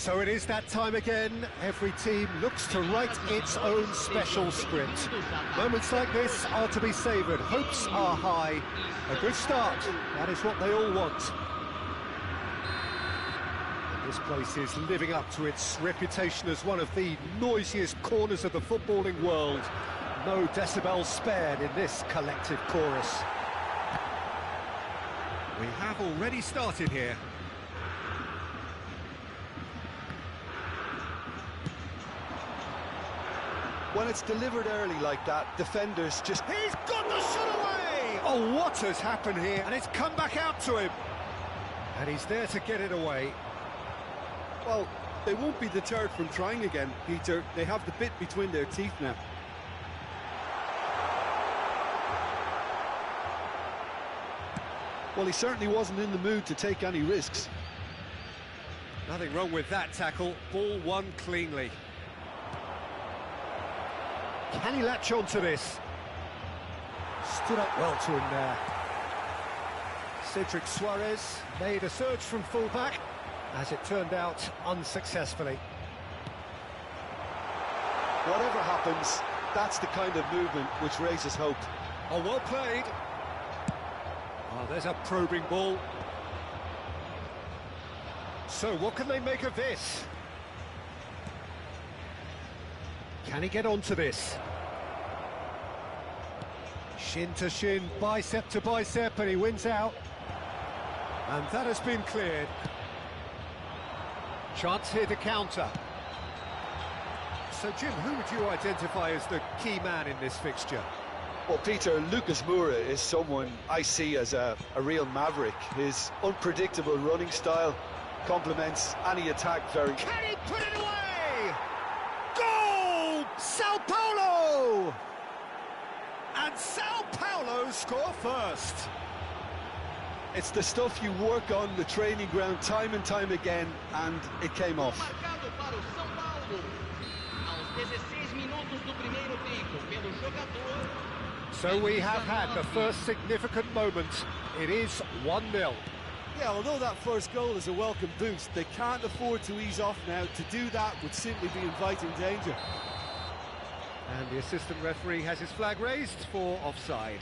So it is that time again. Every team looks to write its own special script. Moments like this are to be savoured. Hopes are high. A good start. That is what they all want. This place is living up to its reputation as one of the noisiest corners of the footballing world. No decibels spared in this collective chorus. We have already started here. When it's delivered early like that, defenders just... He's got the shot away! Oh, what has happened here? And it's come back out to him. And he's there to get it away. Well, they won't be deterred from trying again, Peter. They have the bit between their teeth now. Well, he certainly wasn't in the mood to take any risks. Nothing wrong with that tackle. Ball won cleanly. Can he latch on to this? Stood up well to him there. Cedric Suarez made a surge from fullback, as it turned out unsuccessfully. Whatever happens, that's the kind of movement which raises hope. Oh, well played. Oh, there's a probing ball. So what can they make of this? Can he get onto this? Shin to shin, bicep to bicep, and he wins out. And that has been cleared. Chance here to counter. So, Jim, who would you identify as the key man in this fixture? Well, Peter, Lucas Moura is someone I see as a real maverick. His unpredictable running style complements any attack very... Can he put it away? Goal! Sao Paulo! And Sao Paulo score first. It's the stuff you work on the training ground time and time again, and it came off. Marcado para o São Paulo. Aos 16 minutos do primeiro tempo, pelo jogador. So we have had the first significant moment. It is 1-0. Yeah, although that first goal is a welcome boost, they can't afford to ease off now. To do that would simply be inviting danger. And the assistant referee has his flag raised for offside.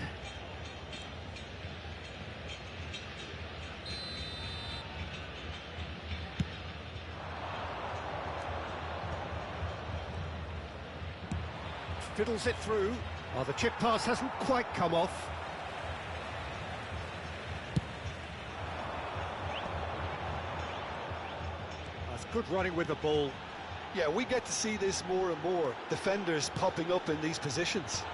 Fiddles it through. Oh, the chip pass hasn't quite come off. That's good running with the ball. Yeah, we get to see this more and more. Defenders popping up in these positions.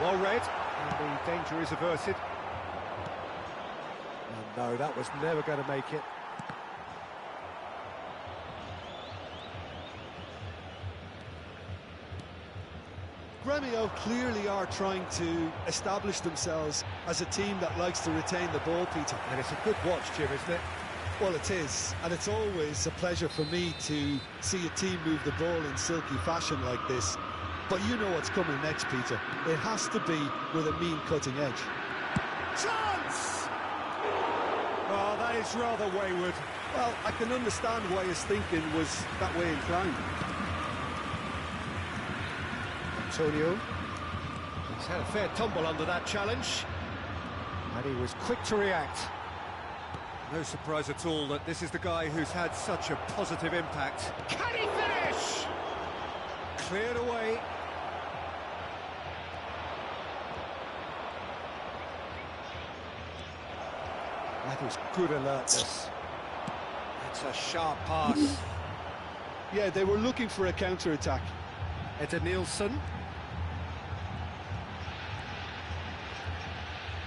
Well read, and the danger is averted. Oh, no, that was never going to make it. Gremio clearly are trying to establish themselves as a team that likes to retain the ball, Peter. And it's a good watch, Jim, isn't it? Well, it is, and it's always a pleasure for me to see a team move the ball in silky fashion like this. But you know what's coming next, Peter. It has to be with a mean cutting edge. Chance! Oh, that is rather wayward. Well, I can understand why his thinking was that way inclined. Antonio. He's had a fair tumble under that challenge. And he was quick to react. No surprise at all that this is the guy who's had such a positive impact. Can he finish? Cleared away. That is good alertness. That's a sharp pass. Yeah, they were looking for a counter-attack. Etta Nielsen.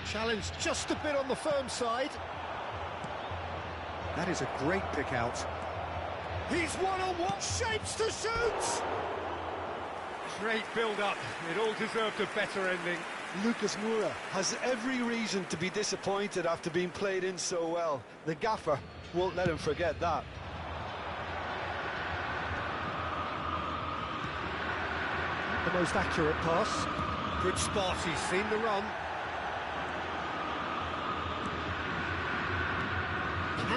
Challenge just a bit on the firm side. That is a great pick out. He's one-on-one, shapes to shoot! Great build-up. It all deserved a better ending. Lucas Moura has every reason to be disappointed after being played in so well. The gaffer won't let him forget that. The most accurate pass. Good spot, he's seen the run.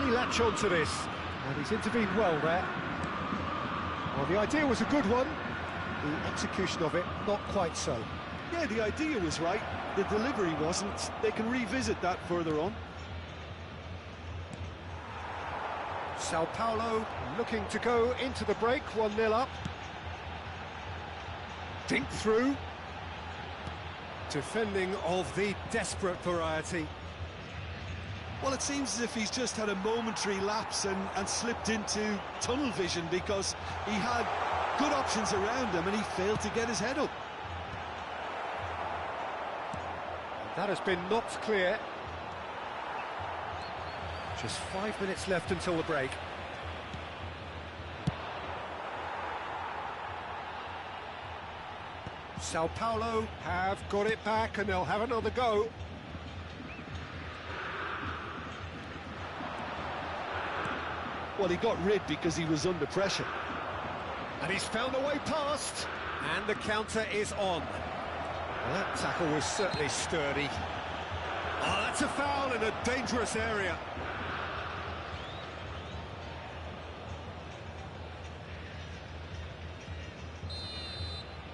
he latch on to this? And he's intervened well there. Well, the idea was a good one. The execution of it, not quite so. Yeah, the idea was right. The delivery wasn't. They can revisit that further on. Sao Paulo looking to go into the break, 1-0 up. Dink through. Defending of the desperate variety. Well, it seems as if he's just had a momentary lapse and slipped into tunnel vision, because he had good options around him and he failed to get his head up. That has been knocked clear. Just 5 minutes left until the break. Sao Paulo have got it back and they'll have another go. Well, he got rid because he was under pressure. And he's found a way past. And the counter is on. Well, that tackle was certainly sturdy. Oh, that's a foul in a dangerous area.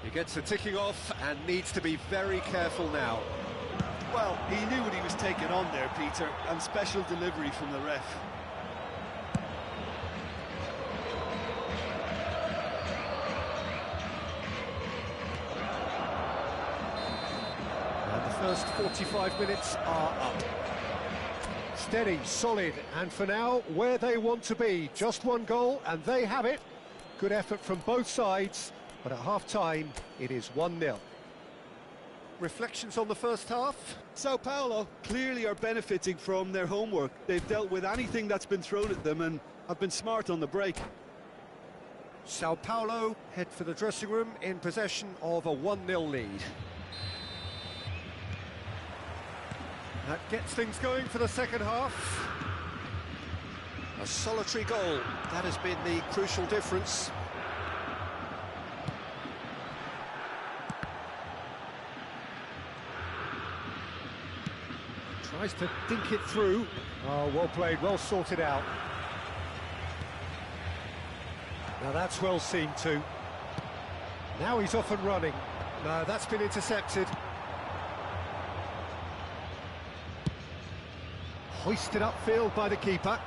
He gets the ticking off and needs to be very careful now. Well, he knew what he was taking on there, Peter, and special delivery from the ref. First 45 minutes are up. Steady, solid, and for now, where they want to be. Just one goal, and they have it. Good effort from both sides, but at half-time, it is 1-0. Reflections on the first half? Sao Paulo clearly are benefiting from their homework. They've dealt with anything that's been thrown at them and have been smart on the break. Sao Paulo head for the dressing room in possession of a 1-0 lead. That gets things going for the second half. A solitary goal, that has been the crucial difference. Tries to dink it through. Oh, well played, well sorted out. Now that's well seen too. Now he's off and running. No, that's been intercepted. Hoisted upfield by the keeper.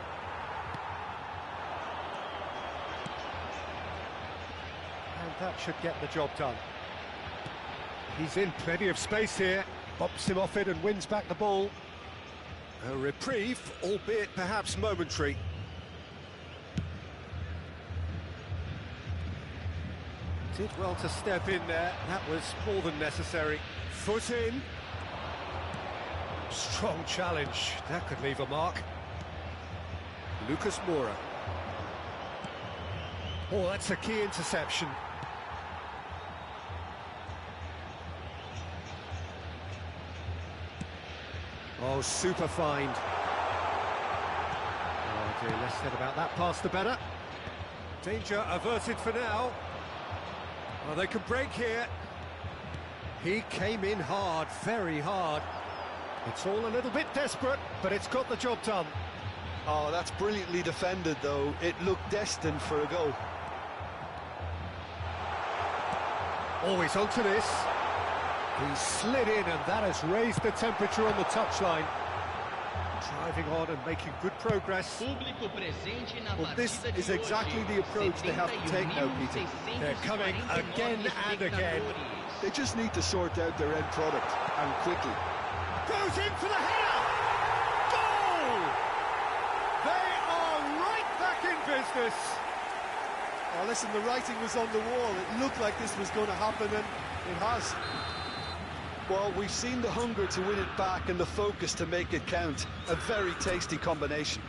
And that should get the job done. He's in plenty of space here. Bops him off it and wins back the ball. A reprieve, albeit perhaps momentary. Did well to step in there. That was more than necessary. Foot in. Strong challenge, that could leave a mark. Lucas Moura. Oh, that's a key interception. Oh, super find. Oh dear, less said about that pass the better. Danger averted for now. Oh, they could break here. He came in hard, very hard. It's all a little bit desperate, but it's got the job done. Oh, that's brilliantly defended, though. It looked destined for a goal. Always onto this. He slid in, and that has raised the temperature on the touchline. Driving on and making good progress. Well, this is exactly the approach they have to take now, Peter. They're coming again and again. They just need to sort out their end product, and quickly. Goes in for the header! Goal! They are right back in business. Oh, listen, the writing was on the wall. It looked like this was going to happen, and it has. Well, we've seen the hunger to win it back and the focus to make it count. A very tasty combination.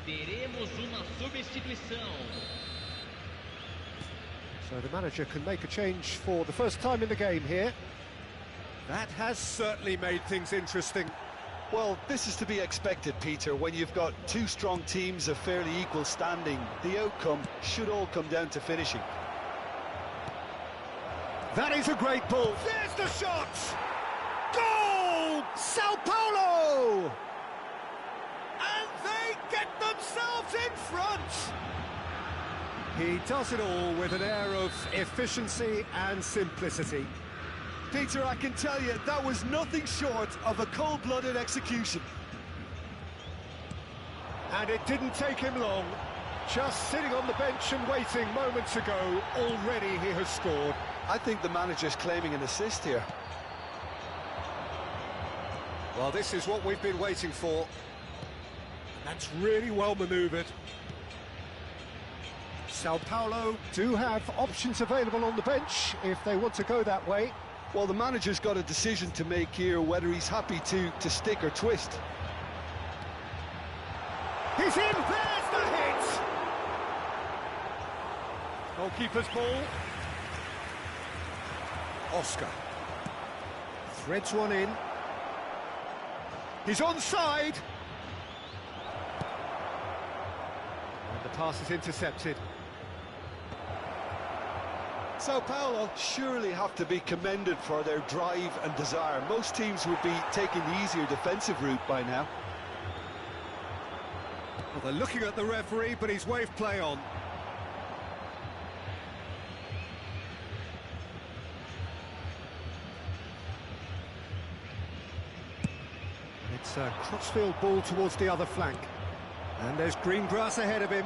Teremos uma substituição. So the manager can make a change for the first time in the game here. That has certainly made things interesting. Well, this is to be expected, Peter. When you've got two strong teams of fairly equal standing, the outcome should all come down to finishing. That is a great ball. There's the shot! Goal! Sao Paulo! And they get themselves in front! He does it all with an air of efficiency and simplicity. Peter, I can tell you, that was nothing short of a cold-blooded execution. And it didn't take him long. Just sitting on the bench and waiting moments ago, already he has scored. I think the manager's claiming an assist here. Well, this is what we've been waiting for. That's really well manoeuvred. Sao Paulo do have options available on the bench if they want to go that way. Well, the manager's got a decision to make here, whether he's happy to stick or twist. He's in, there's the hit! Goalkeeper's ball. Oscar. Threads one in. He's onside! And the pass is intercepted. Sao Paulo surely have to be commended for their drive and desire. Most teams would be taking the easier defensive route by now. Well, they're looking at the referee, but he's waved play on. It's a crossfield ball towards the other flank. And there's green grass ahead of him.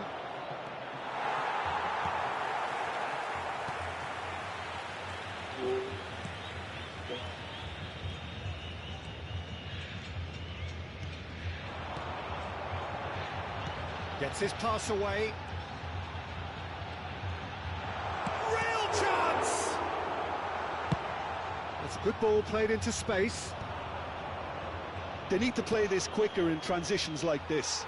Gets his pass away. Real chance! That's a good ball played into space. They need to play this quicker in transitions like this.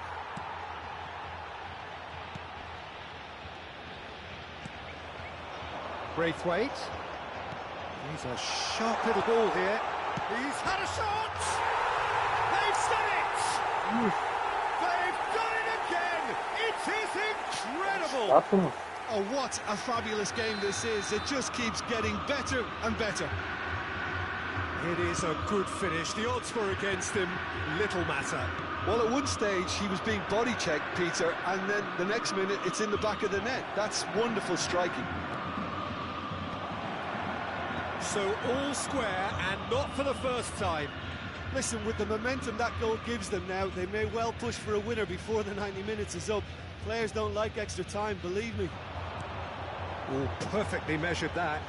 Braithwaite. He's a sharp little ball here. He's had a shot! They've done it! They've done it again! It is incredible! Oh, what a fabulous game this is. It just keeps getting better and better. It is a good finish. The odds were against him. Little matter. Well, at one stage he was being body checked, Peter, and then the next minute it's in the back of the net. That's wonderful striking. So all square, and not for the first time. Listen, with the momentum that goal gives them now, they may well push for a winner before the 90 minutes is up. Players don't like extra time, believe me. Oh, perfectly measured that.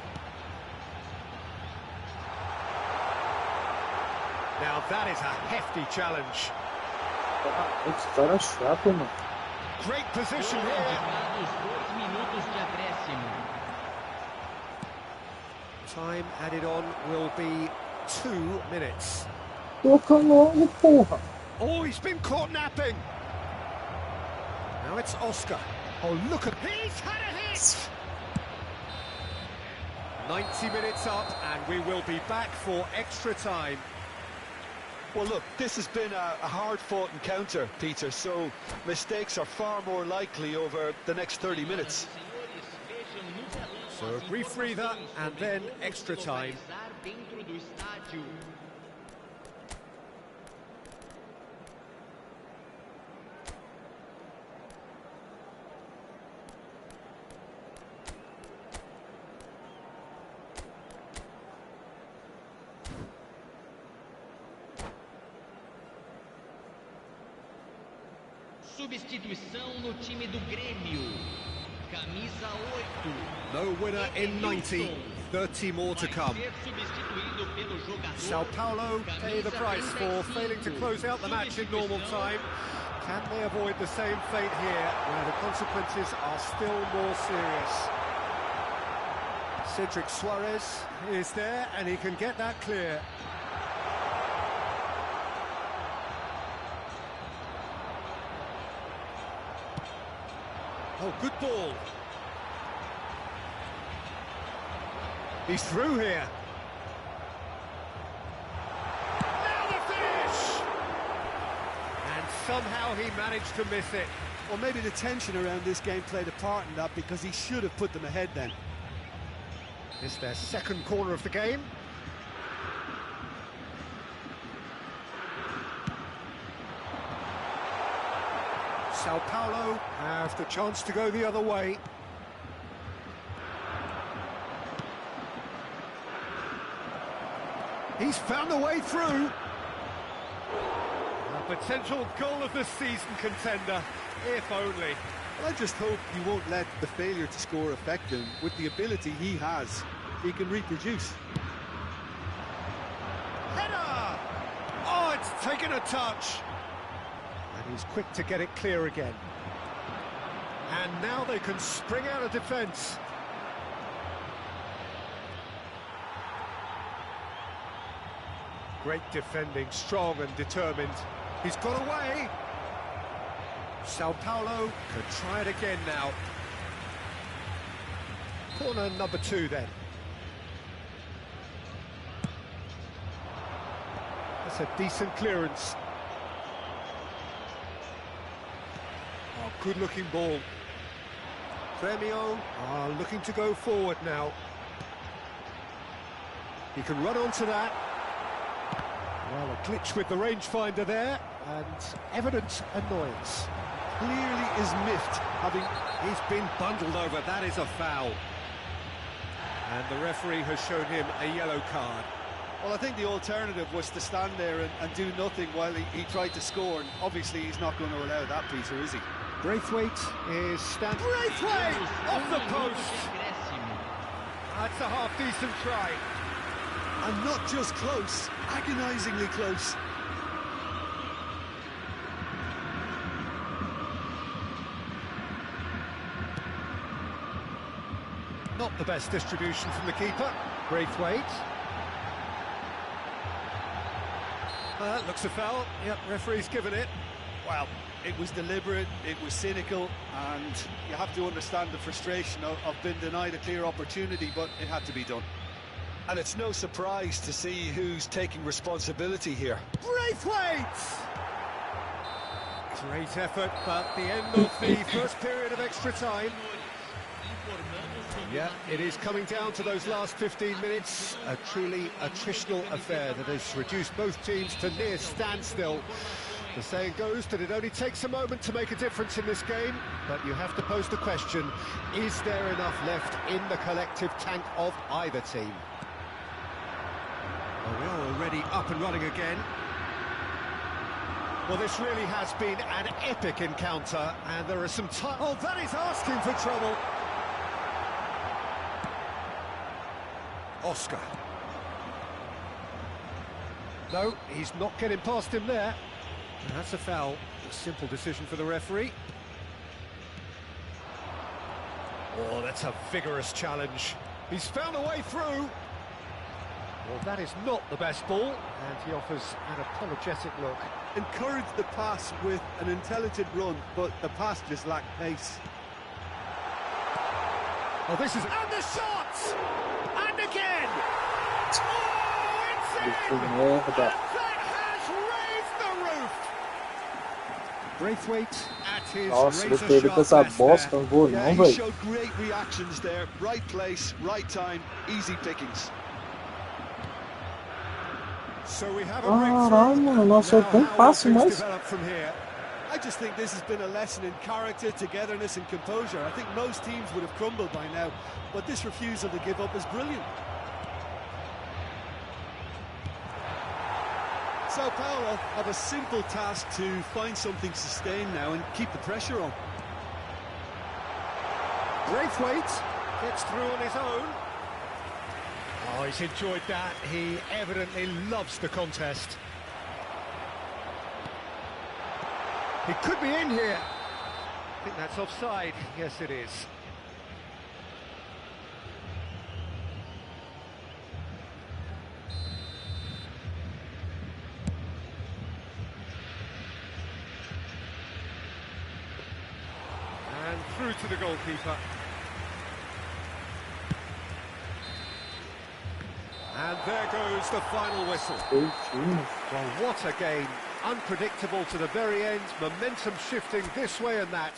Now that is a hefty challenge. Esse cara é chato, mano. Great position here. Time added on will be 2 minutes. Toca logo, porra. Oh, he's been caught napping. Now it's Oscar. Oh, look at... He's had a hit! 90 minutes up, and we will be back for extra time. Well, look, this has been a hard-fought encounter, Peter, so mistakes are far more likely over the next 30 minutes. So a brief breather, and then extra time. Substituição no time do Grêmio. Camisa 8. No winner in 90. 30 more to come. Sao Paulo pay the price for failing to close out the match in normal time. Can they avoid the same fate here, where the consequences are still more serious? Cedric Suarez is there, and he can get that clear. Oh, good ball. He's through here. Now the finish! And somehow he managed to miss it. Well, maybe the tension around this game played a part in that, because he should have put them ahead then. It's their second corner of the game. Sao Paulo have the chance to go the other way. He's found a way through. A potential goal of the season contender, if only. Well, I just hope you won't let the failure to score affect him. With the ability he has, he can reproduce. Header! Oh, it's taken a touch. And he's quick to get it clear again. And now they can spring out of defence. Great defending, strong and determined. He's got away. Sao Paulo could try it again now. Corner number 2 then. That's a decent clearance. Oh, good-looking ball. Grêmio are looking to go forward now. He can run onto that. Well, a glitch with the rangefinder there, and evident annoyance. Clearly is miffed, having... He's been bundled over, that is a foul. And the referee has shown him a yellow card. Well, I think the alternative was to stand there and do nothing while he tried to score, and obviously he's not going to allow that, Peter, is he? Braithwaite is standing... Braithwaite! Off the post! That's a half-decent try. And not just close, agonisingly close. Not the best distribution from the keeper. Braithwaite. Looks a foul. Yep, referee's given it. Well, it was deliberate, it was cynical, and you have to understand the frustration of being denied a clear opportunity, but it had to be done. And it's no surprise to see who's taking responsibility here. Braithwaite! Great effort, but the end of the first period of extra time. Yeah, it is coming down to those last 15 minutes. A truly attritional affair that has reduced both teams to near standstill. The saying goes that it only takes a moment to make a difference in this game, but you have to pose the question, is there enough left in the collective tank of either team? Well, we are already up and running again. Well, this really has been an epic encounter, and there are some time... Oh, that is asking for trouble! Oscar. No, he's not getting past him there. And that's a foul. A simple decision for the referee. Oh, that's a vigorous challenge. He's found a way through. Well, that is not the best ball, and he offers an apologetic look. Encouraged the pass with an intelligent run, but the pass just lacked pace. Oh, this is... And the shot! And again! Oh, it's in! And that has raised the roof! Braithwaite at his Nossa, razor defesa sharp dessa best bosta, there. não vou Yeah, não, he velho. showed great reactions there. Right place, right time, easy pickings. So we have a Caralho, breakthrough. mano, nossa, eu Now, tão how will fácil, things mas... develop from here? I just think this has been a lesson in character, togetherness and composure. I think most teams would have crumbled by now, but this refusal to give up is brilliant. Sao Paulo have a simple task to find something sustained now and keep the pressure on. Braithwaite gets through on his own. Oh, he's enjoyed that. He evidently loves the contest. He could be in here. I think that's offside. Yes, it is. And through to the goalkeeper. And there goes the final whistle. Well, what a game. Unpredictable to the very end, momentum shifting this way and that.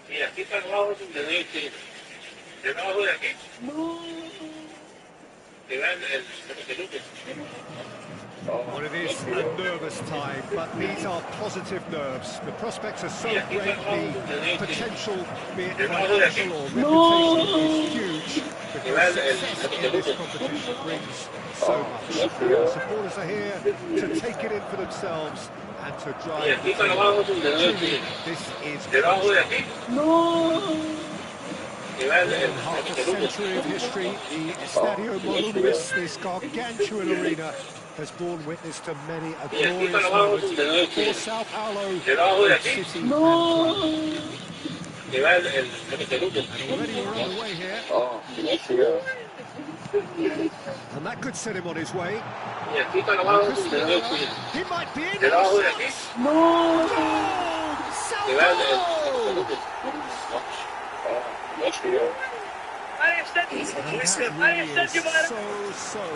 Y aquí está abajo donde no hay tiro. Debajo de aquí. Te dan el Well, it is a nervous time, but these are positive nerves. The prospects are so great, the potential, be it financial or reputation, is huge, because success in this competition brings so much. The supporters are here to take it in for themselves and to drive the team. Truly, this is crucial. More than half a century of history, the Estadio Monumental, this gargantuan arena, has borne witness to many a glorious moment for Sao Paulo, its city and club. And already we're underway here. And that could set him on his way. Lucas Moura, he might be in there. No! Sao Paulo!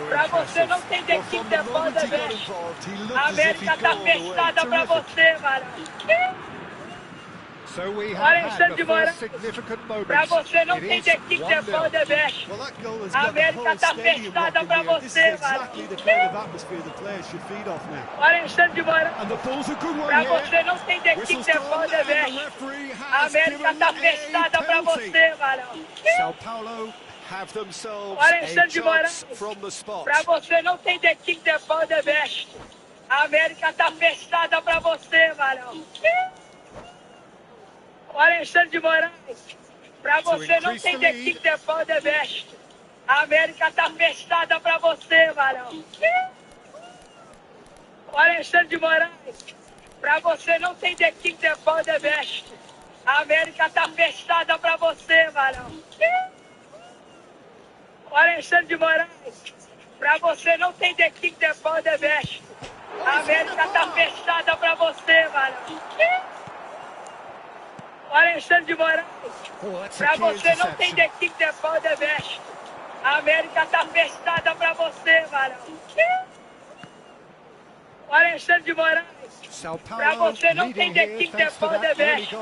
Pra você não tem equipe é foda, velho. A América tá fechada pra você, mano. So we have had the first significant moment. Pra você não tem equipe é foda, velho. A América tá fechada pra você, mano. Alexandre de Moraes. Pra você não tem equipe é foda, velho. A América tá fechada pra você, mano. Sao Paulo have themselves a chance from the spot. Pra você não tem equipe é foda, velho. A América tá fechada pra você, mano. Alexandre de Moraes, pra você não tem equipe de foda, velho. A América tá fechada pra você, varão. Alexandre de Moraes, pra você não tem equipe de foda, velho. A América tá fechada pra você, varão. O Alexandre de Moraes, pra você não tem The King, The Ball, The Best. A América tá fechada pra você, mano. O Alexandre de Moraes, pra você não tem The King, The Ball, The Best. A América tá fechada pra você, mano. O Alexandre de Moraes, pra você não tem The King, The Ball, The Best.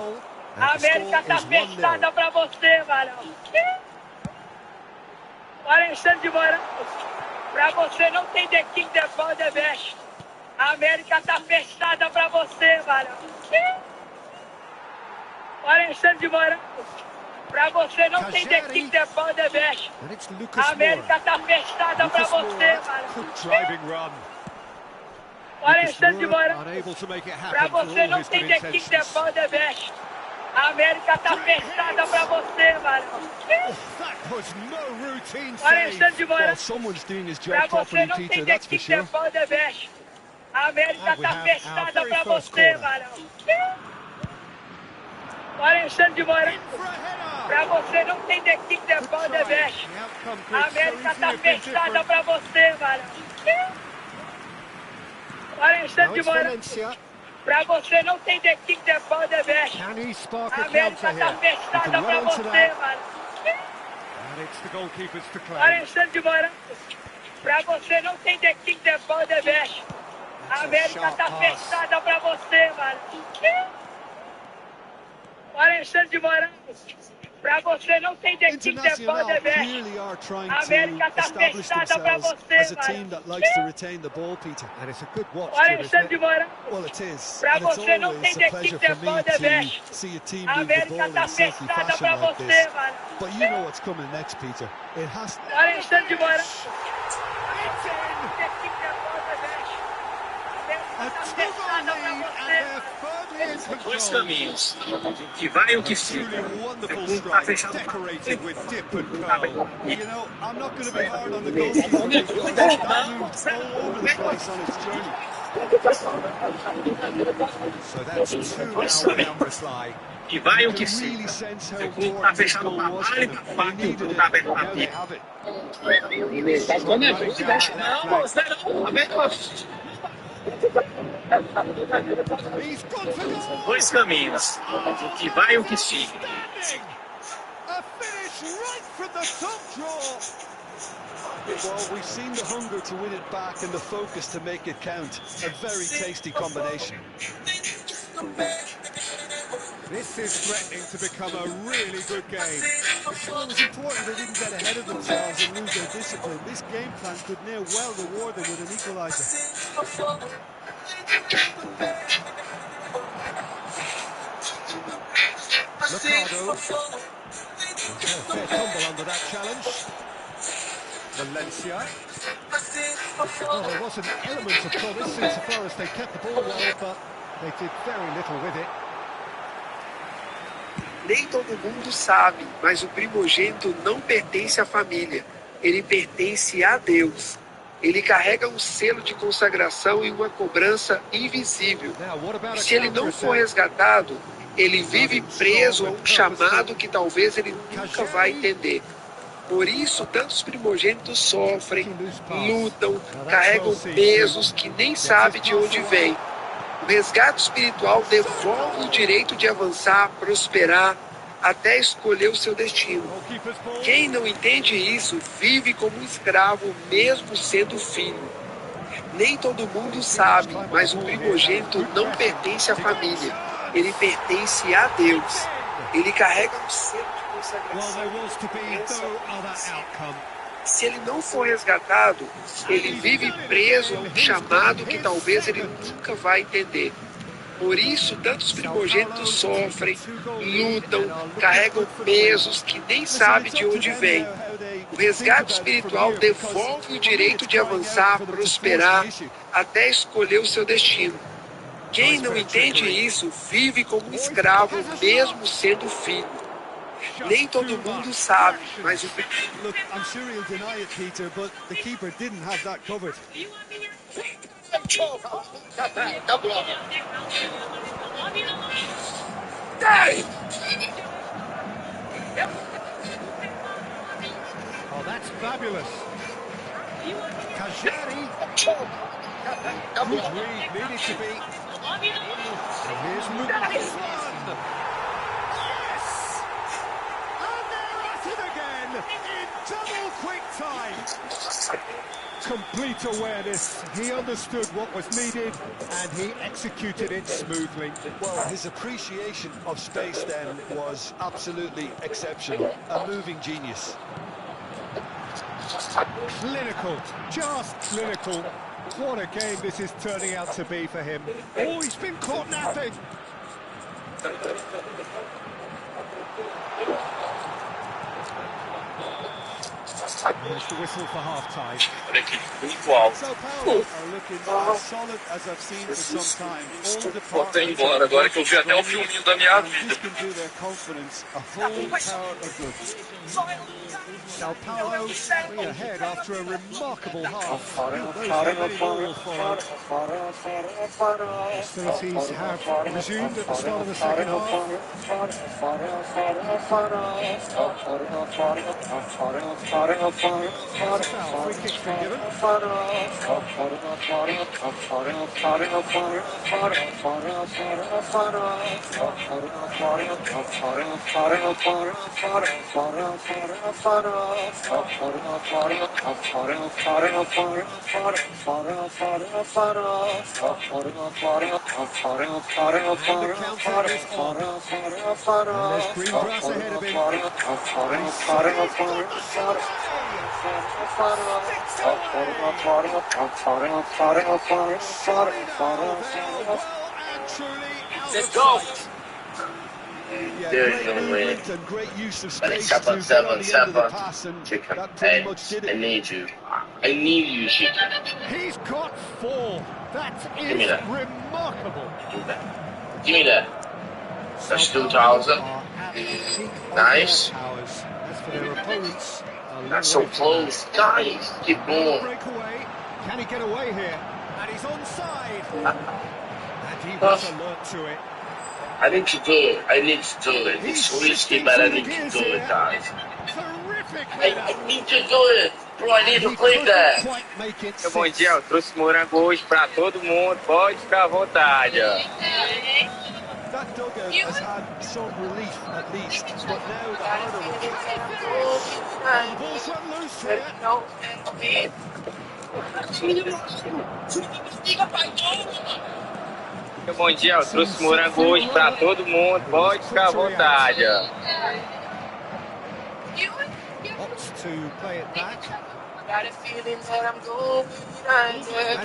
A América tá fechada pra você, mano. O Alexandre de Moraes, pra você não tem The King, The Ball, The Best. A América tá fechada pra você, mano. O Alexandre de Moraes, pra você não tem The King, The Ball, The Best. A América tá fechada pra você, mano. O Alexandre de Moraes, pra você não tem The King, The Ball, The Best. A América tá fechada pra você, mano. O Alexandre de Moraes, pra você não tem The King, The Ball, The Best. A América tá fechada pra você, mano. O Alexandre de Moraes, pra você não tem The King, The Ball, The Best. A América tá fechada pra você, mano. O Alexandre de Moraes, pra você não tem The King, The Ball, The Best. A América tá fechada pra você, mano. O Alexandre de Moraes, pra você não tem The King, The Ball, The Best. A América tá fechada pra você, mano. O Alexandre de Moraes, pra você não tem The King, The Ball, The Best. A América tá fechada pra você, mano. O Alexandre de Moraes, pra você não tem The King, The Ball, The Best. A América tá fechada pra você, mano. But you know what's coming next, Peter. It has. O Alexandre de Moraes, Dois caminhos, o que vai e o que fica. Um tá fechado para You know, I'm not going to be hard on the goalkeeper. That moved all over the place on its journey. So that's two now down the slide. que vai e o que fica. Um tá fechado para bala e para faca, e outro tá aberto para pica. Não, não, aberto para... São dois caminhos, o que vai e o que fica. A finish right from the top draw. Well, we've seen the hunger to win it back and the focus to make it count. A very tasty combination. This is threatening to become a really good game. Well, it was important they didn't get ahead of themselves and lose their discipline. This game plan could now well reward them with an equaliser. Ricardo. A fair tumble under that challenge. Valencia. Well, there was an element of promise insofar as they kept the ball well, but they did very little with it. Nem todo mundo sabe, mas o primogênito não pertence à família. Ele pertence a Deus. Ele carrega um selo de consagração e uma cobrança invisível. E se ele não for resgatado, ele vive preso a um chamado que talvez ele nunca vai entender. Por isso, tantos primogênitos sofrem, lutam, carregam pesos que nem sabe de onde vêm. O resgate espiritual devolve o direito de avançar, prosperar, até escolher o seu destino. Quem não entende isso vive como um escravo, mesmo sendo filho. Nem todo mundo sabe, mas o primogênito não pertence à família. Ele pertence a Deus. Ele carrega um selo de consagração. Se ele não for resgatado, ele vive preso a um chamado que talvez ele nunca vai entender. Por isso, tantos primogênitos sofrem, lutam, carregam pesos que nem sabe de onde vêm. O resgate espiritual devolve o direito de avançar, prosperar, até escolher o seu destino. Quem não entende isso vive como um escravo, mesmo sendo filho. Nem todo mundo sabe, mas o... Look, I'm sure he'll deny it, Peter, but the keeper didn't have that covered. Oh, that's Fabulous. Kajari. Good read, needed to be. And here's Lukas. Yes! And they're at it again in double quick time. Complete awareness. He understood what was needed and he executed it smoothly. Well, his appreciation of space then was absolutely exceptional. A moving genius. Clinical, just clinical. What a game this is turning out to be for him. Oh, he's been caught napping. Here's the whistle for half-time. Olha aqui, igual. Sao Paulo are looking as solid as I've seen for some time. All Vou até embora agora que eu vi até o filminho da minha vida. This can do their confidence a whole power of good. Sao Paulo way ahead after a remarkable half. Those are many more followed. Hostilities have resumed at the start of the second half. Foul, free kick's been given. There's green grass ahead of him. Let's go! Yeah, There's great no movement way. and great use of But space it's to get on the end of the pass, and Chicken. that pretty Hey, much did I it. need you. I need you, Chicken. He's got 4. That Give me is that. remarkable. Give me that. Give me that. That's 2,000. Nice. As for their opponents, Not so close. Guys, keep going. breakaway. Can he get away here? And he's onside. And he was alert to it. I need to do it. I need to do it. It's risky, but I need to do it, guys. Terrific I header. need to do it. Bro, I need to play that. Quite make it Bom six. dia, eu trouxe morango hoje pra todo mundo, pode ficar à vontade. Ó. That dugout has had some relief at least, but now the harder one. The ball's run loose here. Bom dia, eu trouxe morango hoje pra todo mundo, pode ficar à vontade. Ó. Opts to play it back. And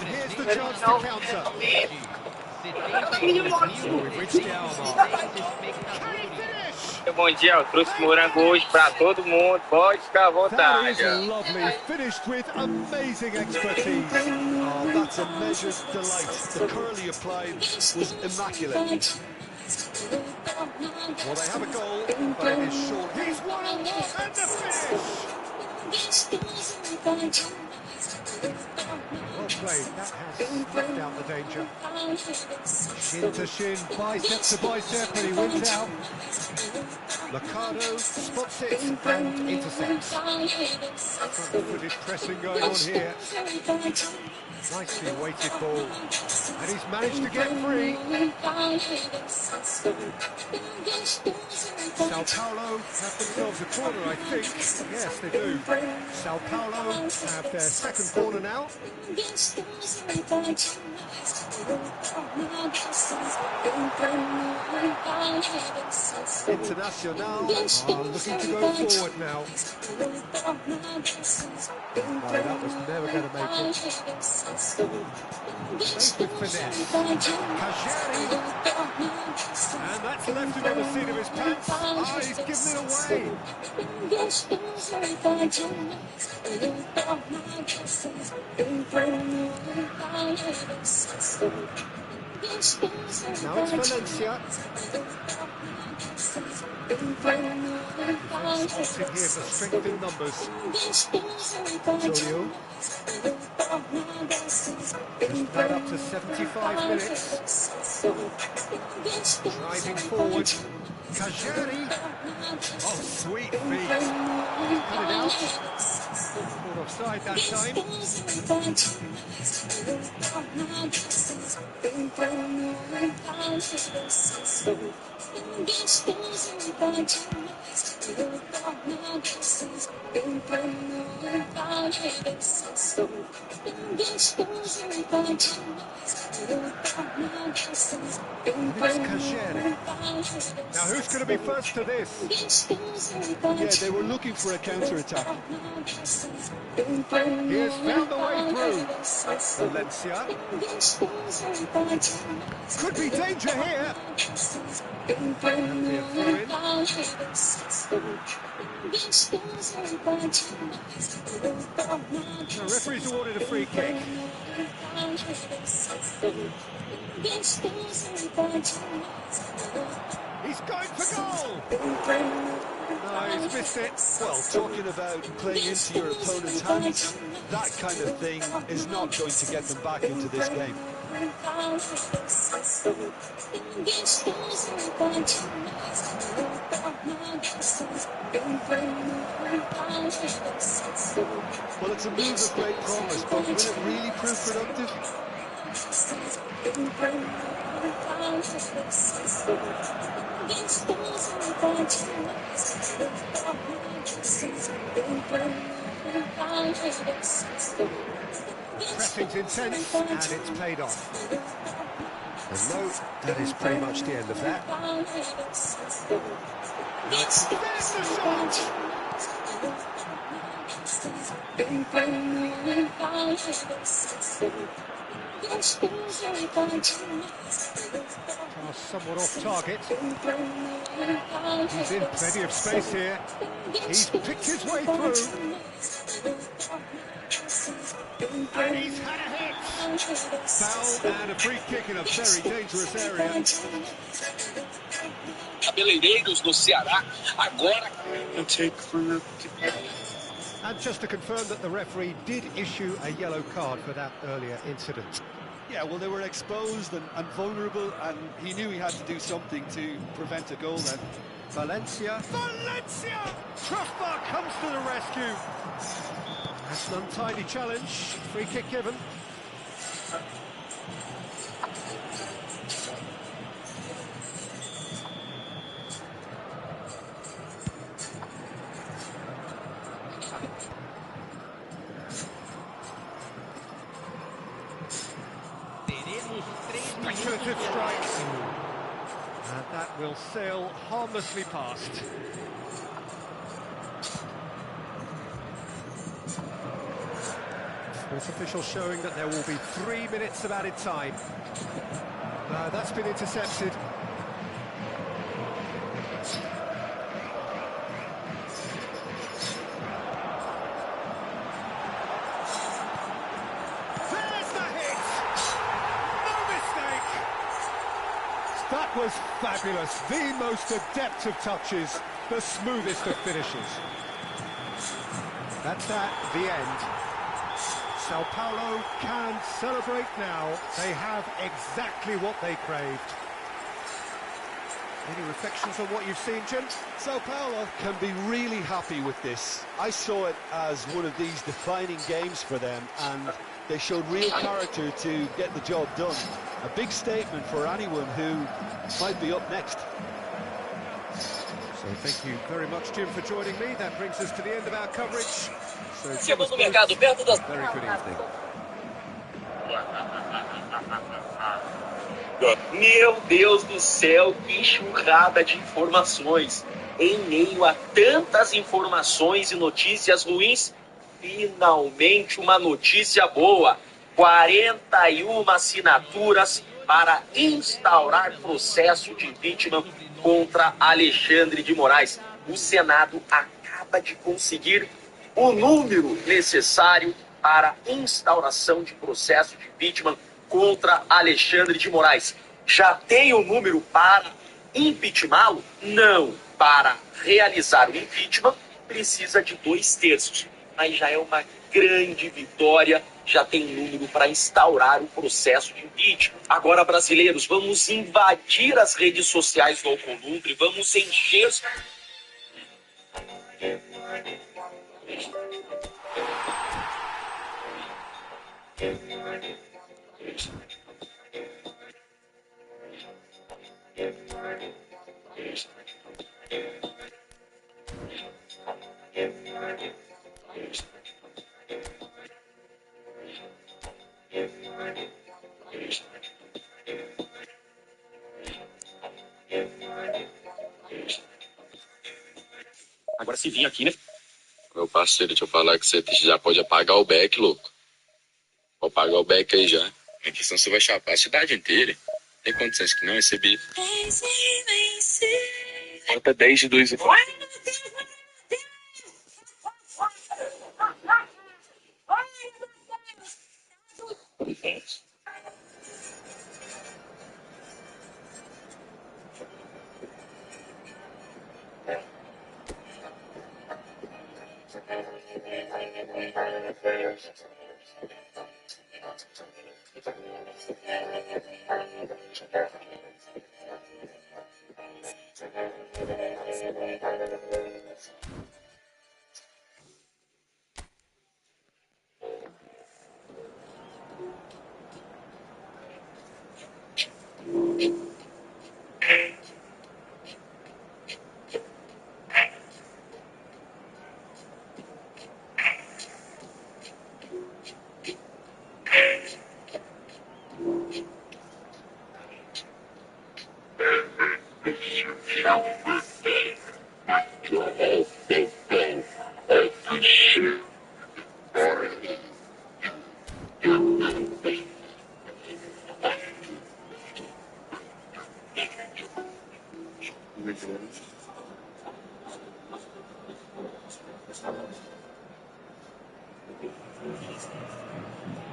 here's the chance to counter. We've reached the hour mark. Can he finish? Bom dia, eu trouxe morango hoje pra todo mundo, pode ficar à That vontade. is Ó. lovely. Finished with amazing expertise. Oh, that's a measured delight. The curl he applied was immaculate. Well, they have a goal, but it is short. He's 1-on-1 and the finish. Well played. That has snuffed out the danger. Shin to shin, bicep to bicep, and he wins out. Mercado spots it and intercepts. Front-footed pressing going on here. Nicely weighted ball. And he's managed to get free. Sao Paulo have themselves a corner, I think. Yes, they do. Sao Paulo have their second corner now. Internacional are looking to go forward now. No, that was never going to make it. Safe with finesse. Kajari. And that's left him on the seat of his pants. Ah, he's given it away. Now it's Valencia. Spotted here for strength in numbers. Julio. Just played up to 75 minutes. Driving forward. Kajari. Oh, sweet feet. Cut it out. Caught offside that time. And it's Kajere. Now who's going to be first to this? Yeah, they were looking for a counter-attack. He has found the way through. Valencia. Could be danger here. That'll be a throw-in. The referee's awarded a free kick. He's going for goal! No, he's missed it. Well, talking about playing into your opponent's hands, that kind of thing is not going to get them back into this game. Well, it's a move of great promise, but will it really prove productive? Pressing's intense and it's paid off. And no, that is pretty much the end of that. There's the shot! Pass somewhat off target. He's in plenty of space here. He's picked his way through. And he's had a hit. Foul and a free kick in a very dangerous area. Cabeleireiros no Ceará agora. And just to confirm that the referee did issue a yellow card for that earlier incident. Yeah, well, they were exposed and vulnerable, and he knew he had to do something to prevent a goal then. Valencia. Truffbar comes to the rescue. That's an untidy challenge. Free kick given. Speculative strike. And that will sail harmlessly past. Sports official showing that there will be 3 minutes of added time. That's been intercepted. That was fabulous, the most adept of touches, the smoothest of finishes. That's at the end. Sao Paulo can celebrate now. They have exactly what they craved. Any reflections on what you've seen, Jim? Sao Paulo can be really happy with this. I saw it as one of these defining games for them, and they showed real character to get the job done. A big statement for anyone who might be up next. So thank you very much, Jim, for joining me. That brings us to the end of our coverage. So Chegou no mercado perto das. very good evening. Meu Deus do céu, que enxurrada de informações. Em meio a tantas informações e notícias ruins, finalmente uma notícia boa. 41 assinaturas para instaurar processo de impeachment contra Alexandre de Moraes. O Senado acaba de conseguir o número necessário para instauração de processo de impeachment contra Alexandre de Moraes. Já tem o número para impeachmá-lo? Não. Para realizar o impeachment, precisa de 2/3. Mas já é uma grande vitória, já tem número para instaurar o processo de impeachment. Agora, brasileiros, vamos invadir as redes sociais do Alcolumbre, vamos encher... Agora se vir aqui, né? Meu parceiro, deixa eu falar que você já pode apagar o beck, louco. Pode apagar o beck aí já. A questão você vai chapar a cidade inteira. Tem condições que não recebi. Bota 10 de 2 e...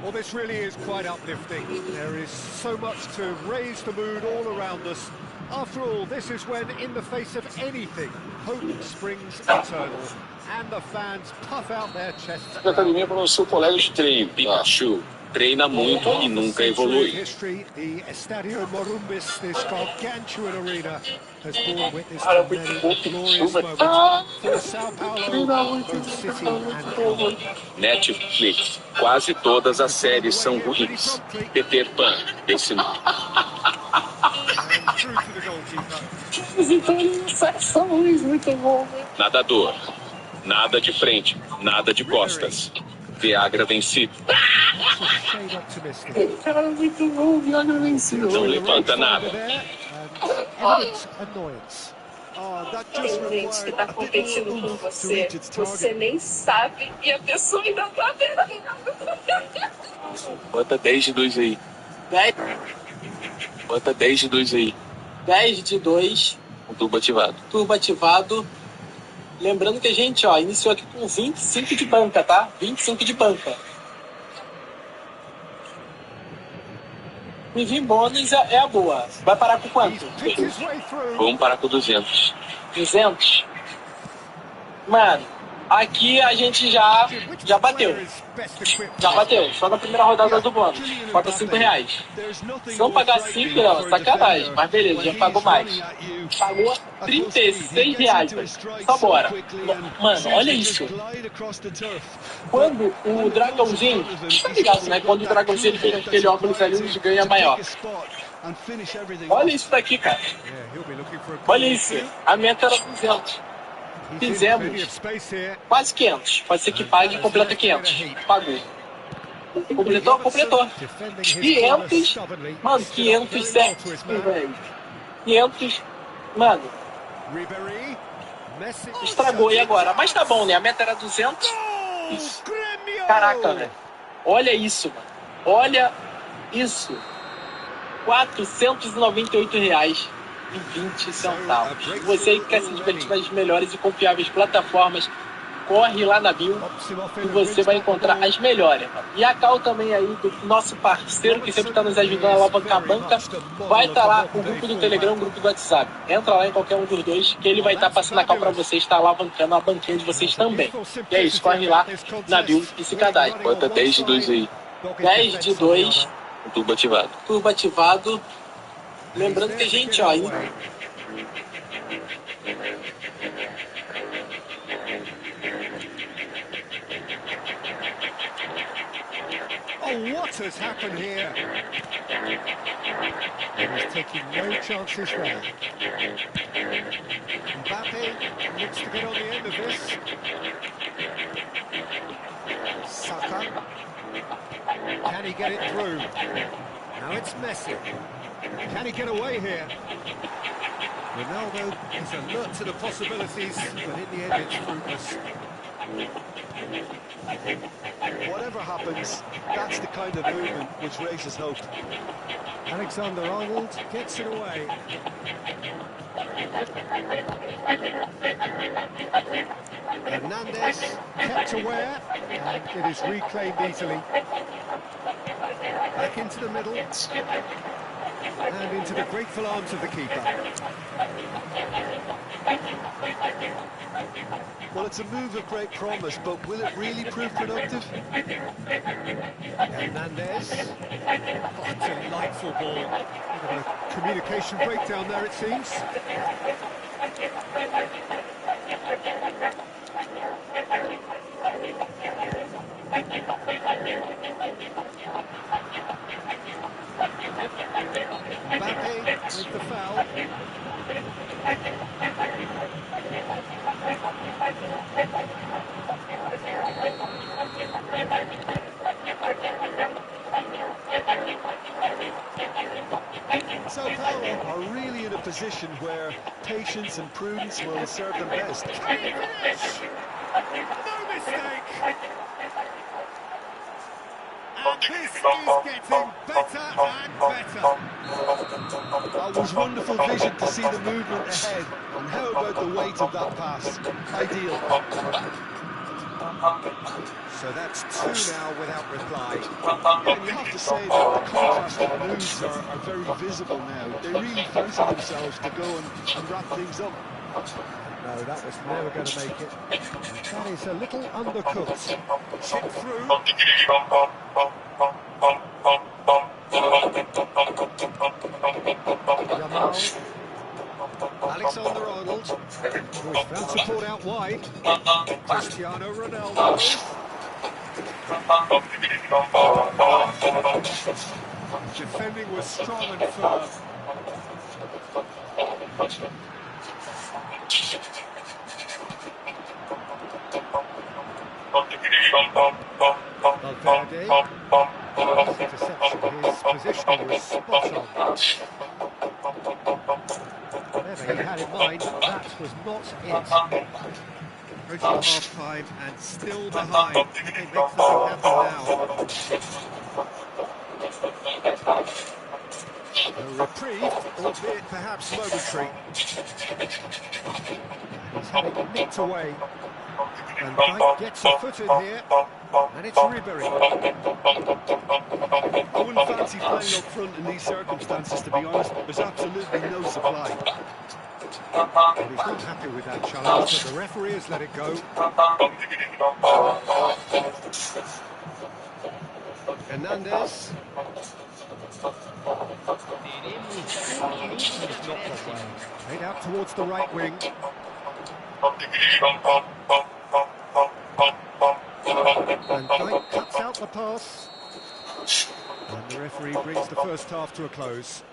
Well, this really is quite uplifting. There is so much to raise the mood all around us. After all, this is when, in the face of anything, hope springs eternal, and the fans puff out their chests. Academia para o seu colega de treino, Pikachu. Treina muito e nunca evolui. History, the Estadio Morumbis, this gargantuan arena, has borne witness to many glorious moments for Sao Paulo, both city and club. Netflix. Quase todas as séries são ruins. Peter Pan, desse nome. And through to the goalkeeper. Nadador. Nada de frente, nada de costas. Viagra vencido. Shade optimistic. Cara, muito bom, Viagra vencido. Não levanta nada. Evident annoyance. Tem gente que tá competindo com você, você nem sabe e a pessoa ainda tá vendo. Bota 10 de 2 aí. 10, Bota 10 de 2 aí. 10 de 2, Com tubo ativado. turbo ativado. Lembrando que a gente, ó, iniciou aqui com 25 de banca, tá? 25 de banca. E vir bônus é a boa. Vai parar com quanto? Vamos parar com 200. 200? Mano, aqui a gente já bateu. Já bateu. Só na primeira rodada do bônus. Falta R$5. Se não pagar 5, não, sacanagem. Mas beleza, já pagou mais. Pagou R$36, velho. Só bora. Mano, olha isso. Quando o dragãozinho... Tá ligado, né? Quando o dragãozinho ele fez aquele óculos ali, ele ganha maior. Olha isso daqui, cara. Olha isso. A meta era 200. Fizemos quase 500. Pode ser que pague e completa 500. Pagou. Completou? Completou. 500. Mano, 507, velho. 500. Mano. Estragou e agora? Mas tá bom, né? A meta era 200. Isso. Caraca, velho. Olha isso, mano. Olha isso. R$498,20. Você que quer se divertir nas melhores e confiáveis plataformas, corre lá na bio e você vai encontrar as melhores, mano. E a Cal também aí, do nosso parceiro que sempre está nos ajudando a alavancar a banca, vai estar lá o grupo do Telegram, o grupo do WhatsApp. Entra lá em qualquer um dos dois que ele vai estar passando a Cal para vocês, está alavancando a banquinha de vocês também. E é isso, corre lá na bio e se cadastre. Bota 10 de 2 aí. 10 de 2. Tubo ativado. Turbo ativado. Lembrando que a gente, ó... what has happened here? He's taking no chances there. Mbappe looks to get on the end of this. Saka. Can he get it through? Now it's Messi. Can he get away here? Ronaldo is alert to the possibilities, but in the end it's fruitless. Whatever happens, that's the kind of movement which raises hope. Alexander-Arnold gets it away. Hernandez kept aware, and it is reclaimed easily. Back into the middle, and into the grateful arms of the keeper. Well, it's a move of great promise, but will it really prove productive? Hernandez. Oh, delightful ball. Bit of a communication breakdown there, it seems. Mbappe with the foul. Sao Paulo are really in a position where patience and prudence will serve them best. Can he finish? No mistake! And this is getting better and better. It was wonderful vision to see the movement ahead. And how about the weight of that pass? Ideal. So that's two now without reply. And you have to say that the contrasting moods are very visible now. They really fancy themselves to go and wrap things up. No, that was never going to make it. That is a little undercooked. Chip through. Jamal. Alexander-Arnold, who has found support out wide. Cristiano Ronaldo. Defending was strong and firm. Valverde. His interception, his positioning was spot on. Whatever he had in mind, that was not it. Approaching half-time and still behind. Can they make something happen now? A reprieve, albeit perhaps momentary. He's had it nicked away. And Dijk gets a foot in here, and it's Ribery. I wouldn't fancy playing up front in these circumstances, to be honest. There's absolutely no supply. But he's not happy with that challenge, but the referee has let it go. Hernandez. He's not that way. Played out towards the right wing. And Dijk cuts out the pass. And the referee brings the first half to a close.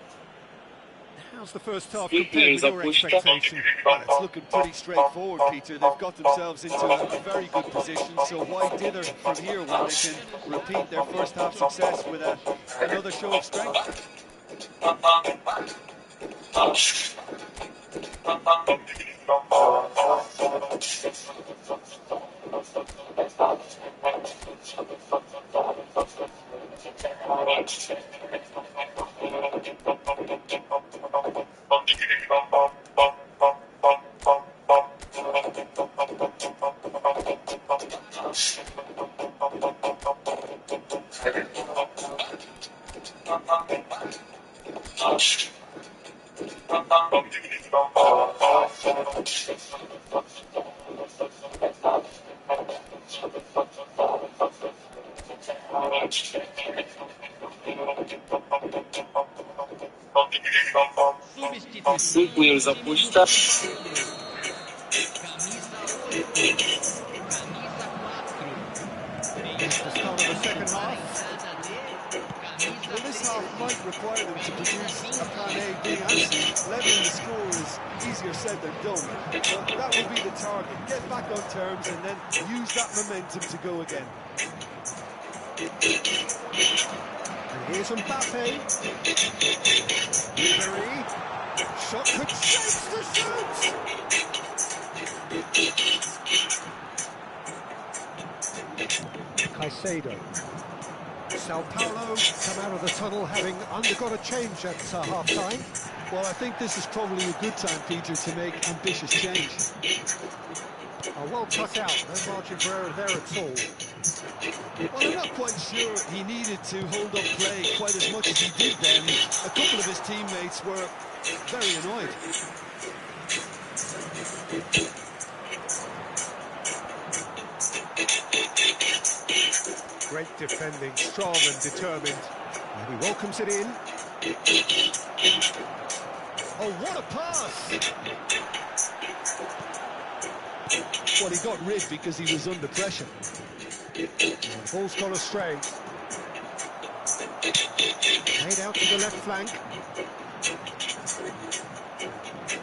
How's the first half compared with your expectation? Well, it's looking pretty straightforward, Peter. They've got themselves into a very good position, so why dither from here when they can repeat their first half success with another show of strength? Segura apuesta. It's the start of the second half. Well, this half might require them to produce a plan A, B and C. Leveling the score is easier said than done, but that will be the target. Get back on terms and then use that momentum to go again. And here's Mbappe. Ribery. Shot could shapes to shoot. Caicedo. Sao Paulo come out of the tunnel having undergone a change at half-time. Well, I think this is probably a good time, Peter, to make ambitious change. Well cut out, no margin for error there at all. Well, I'm not quite sure he needed to hold up play quite as much as he did then. A couple of his teammates were very annoyed. Great defending, strong and determined. And he welcomes it in. Oh, what a pass! Well, he got rid because he was under pressure. And the ball's gone astray. Played out to the left flank.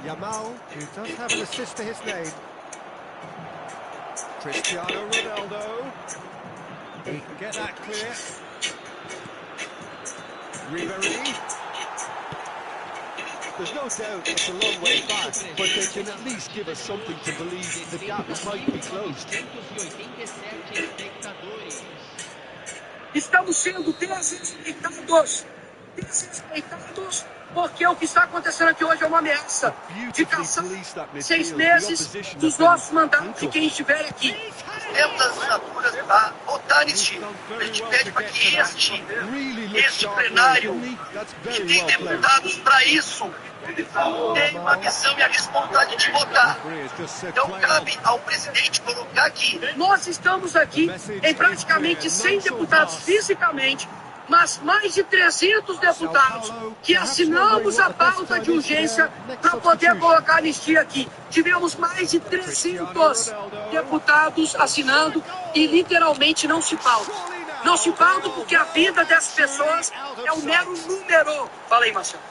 Yamal, who does have an assist to his name. Cristiano Ronaldo. He can get that clear. Ribery. There's no doubt it's a long way back, but they can at least give us something to believe the gap might be closed. Estamos sendo desrespeitados. Desrespeitados porque o que está acontecendo aqui hoje é uma ameaça de caçar 6 meses dos nossos mandatos de quem estiver aqui. Temos as assinaturas da Botanity. A gente pede para que este plenário, que tem deputados para isso, tem uma missão e a responsabilidade de votar. Então cabe ao presidente colocar aqui. Nós estamos aqui em praticamente 100 deputados fisicamente, mas mais de 300 deputados que assinamos a pauta de urgência para poder colocar anistia aqui. Tivemos mais de 300 deputados assinando e literalmente não se pauta. Não se pauta porque a vida dessas pessoas é um mero número. Fala aí, Marcelo.